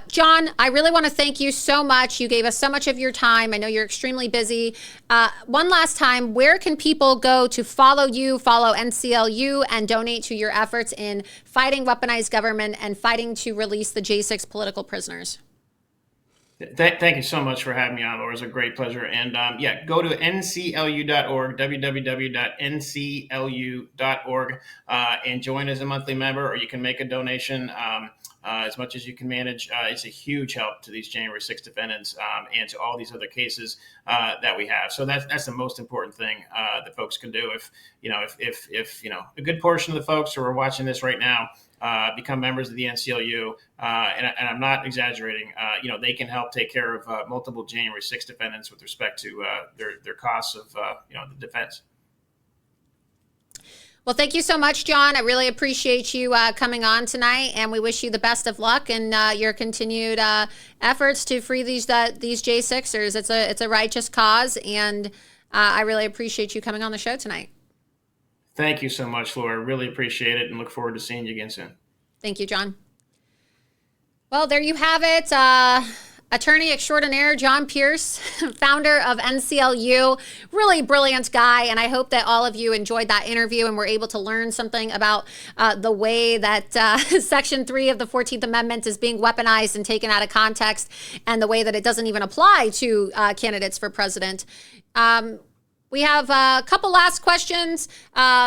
John, I really want to thank you so much. You gave us so much of your time. I know you're extremely busy. One last time, where can people go to follow you, follow NCLU, and donate to your efforts in fighting weaponized government and fighting to release the J6 political prisoners? Thank you so much for having me on, Laura. It was a great pleasure. And go to nclu.org, www.nclu.org, and join as a monthly member, or you can make a donation as much as you can manage. It's a huge help to these January 6th defendants and to all these other cases that we have. So that's the most important thing that folks can do. If a good portion of the folks who are watching this right now become members of the NCLU, and I'm not exaggerating, they can help take care of multiple January 6th defendants with respect to their costs of the defense. Well, thank you so much, John. I really appreciate you coming on tonight, and we wish you the best of luck in your continued efforts to free these J6ers. It's a righteous cause, and I really appreciate you coming on the show tonight. Thank you so much, Laura. Really appreciate it and look forward to seeing you again soon. Thank you, John. Well, there you have it. attorney extraordinaire John Pierce, founder of NCLU, really brilliant guy. And I hope that all of you enjoyed that interview and were able to learn something about the way that Section 3 of the 14th Amendment is being weaponized and taken out of context, and the way that it doesn't even apply to candidates for president. We have a couple last questions.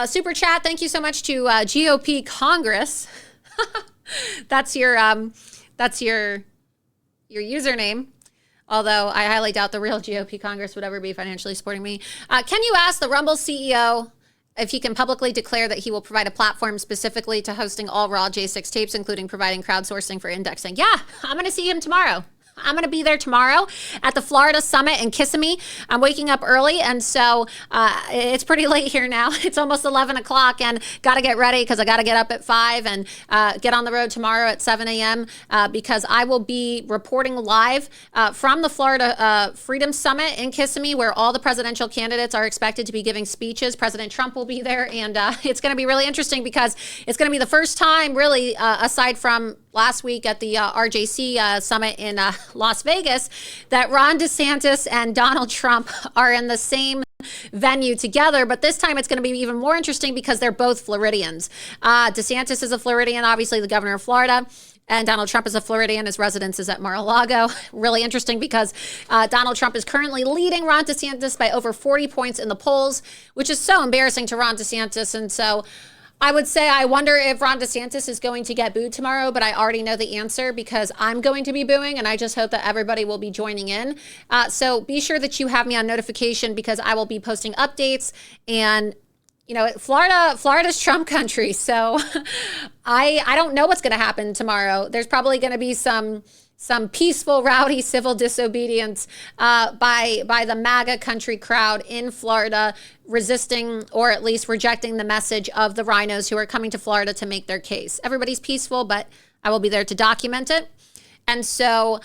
Super chat. Thank you so much to GOP Congress. That's your username. Although I highly doubt the real GOP Congress would ever be financially supporting me. Can you ask the Rumble CEO if he can publicly declare that he will provide a platform specifically to hosting all raw J6 tapes, including providing crowdsourcing for indexing? Yeah, I'm going to see him tomorrow. I'm going to be there tomorrow at the Florida Summit in Kissimmee. I'm waking up early, and so it's pretty late here now. It's almost 11 o'clock, and got to get ready because I got to get up at 5 and get on the road tomorrow at 7 a.m. Because I will be reporting live from the Florida Freedom Summit in Kissimmee, where all the presidential candidates are expected to be giving speeches. President Trump will be there, and it's going to be really interesting because it's going to be the first time, really, aside from last week at the RJC Summit in Las Vegas, that Ron DeSantis and Donald Trump are in the same venue together. But this time it's going to be even more interesting because they're both Floridians. DeSantis is a Floridian, obviously the governor of Florida. And Donald Trump is a Floridian. His residence is at Mar-a-Lago. Really interesting because Donald Trump is currently leading Ron DeSantis by over 40 points in the polls, which is so embarrassing to Ron DeSantis. And so I would say I wonder if Ron DeSantis is going to get booed tomorrow, but I already know the answer because I'm going to be booing, and I just hope that everybody will be joining in. So be sure that you have me on notification because I will be posting updates. And you know, Florida's Trump country, so I don't know what's going to happen tomorrow. There's probably going to be some peaceful, rowdy civil disobedience by the MAGA country crowd in Florida, resisting or at least rejecting the message of the rhinos who are coming to Florida to make their case. Everybody's peaceful, but I will be there to document it. And so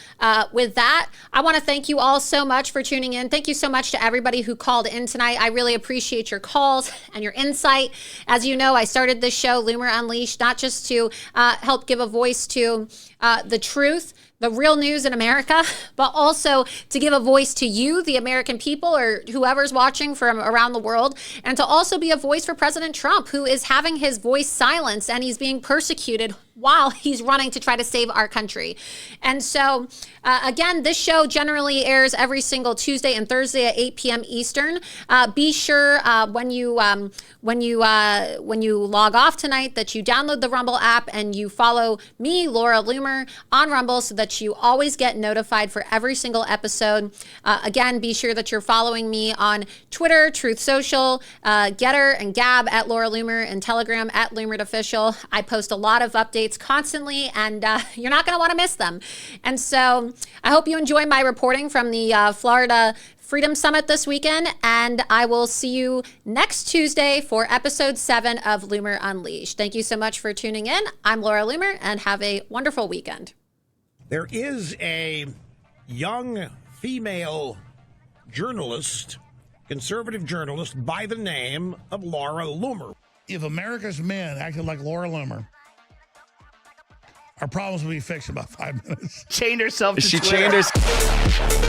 with that, I want to thank you all so much for tuning in. Thank you so much to everybody who called in tonight. I really appreciate your calls and your insight. As you know, I started this show, Loomer Unleashed, not just to help give a voice to the truth, the real news in America, but also to give a voice to you, the American people, or whoever's watching from around the world, and to also be a voice for President Trump, who is having his voice silenced and he's being persecuted while he's running to try to save our country. And so, again, this show generally airs every single Tuesday and Thursday at 8 p.m. Eastern. Be sure when you log off tonight that you download the Rumble app and you follow me, Laura Loomer, on Rumble so that you always get notified for every single episode. Again, be sure that you're following me on Twitter, Truth Social, Getter, and Gab at Laura Loomer, and Telegram at LoomerOfficial. I post a lot of updates constantly, and you're not going to want to miss them. And so I hope you enjoy my reporting from the Florida Freedom Summit this weekend, and I will see you next Tuesday for episode 7 of Loomer Unleashed. Thank you so much for tuning in. I'm Laura Loomer, and have a wonderful weekend. There is a young female journalist, conservative journalist, by the name of Laura Loomer. If America's men acted like Laura Loomer, our problems will be fixed in about 5 minutes. Chained herself to She Twitter. chained herself.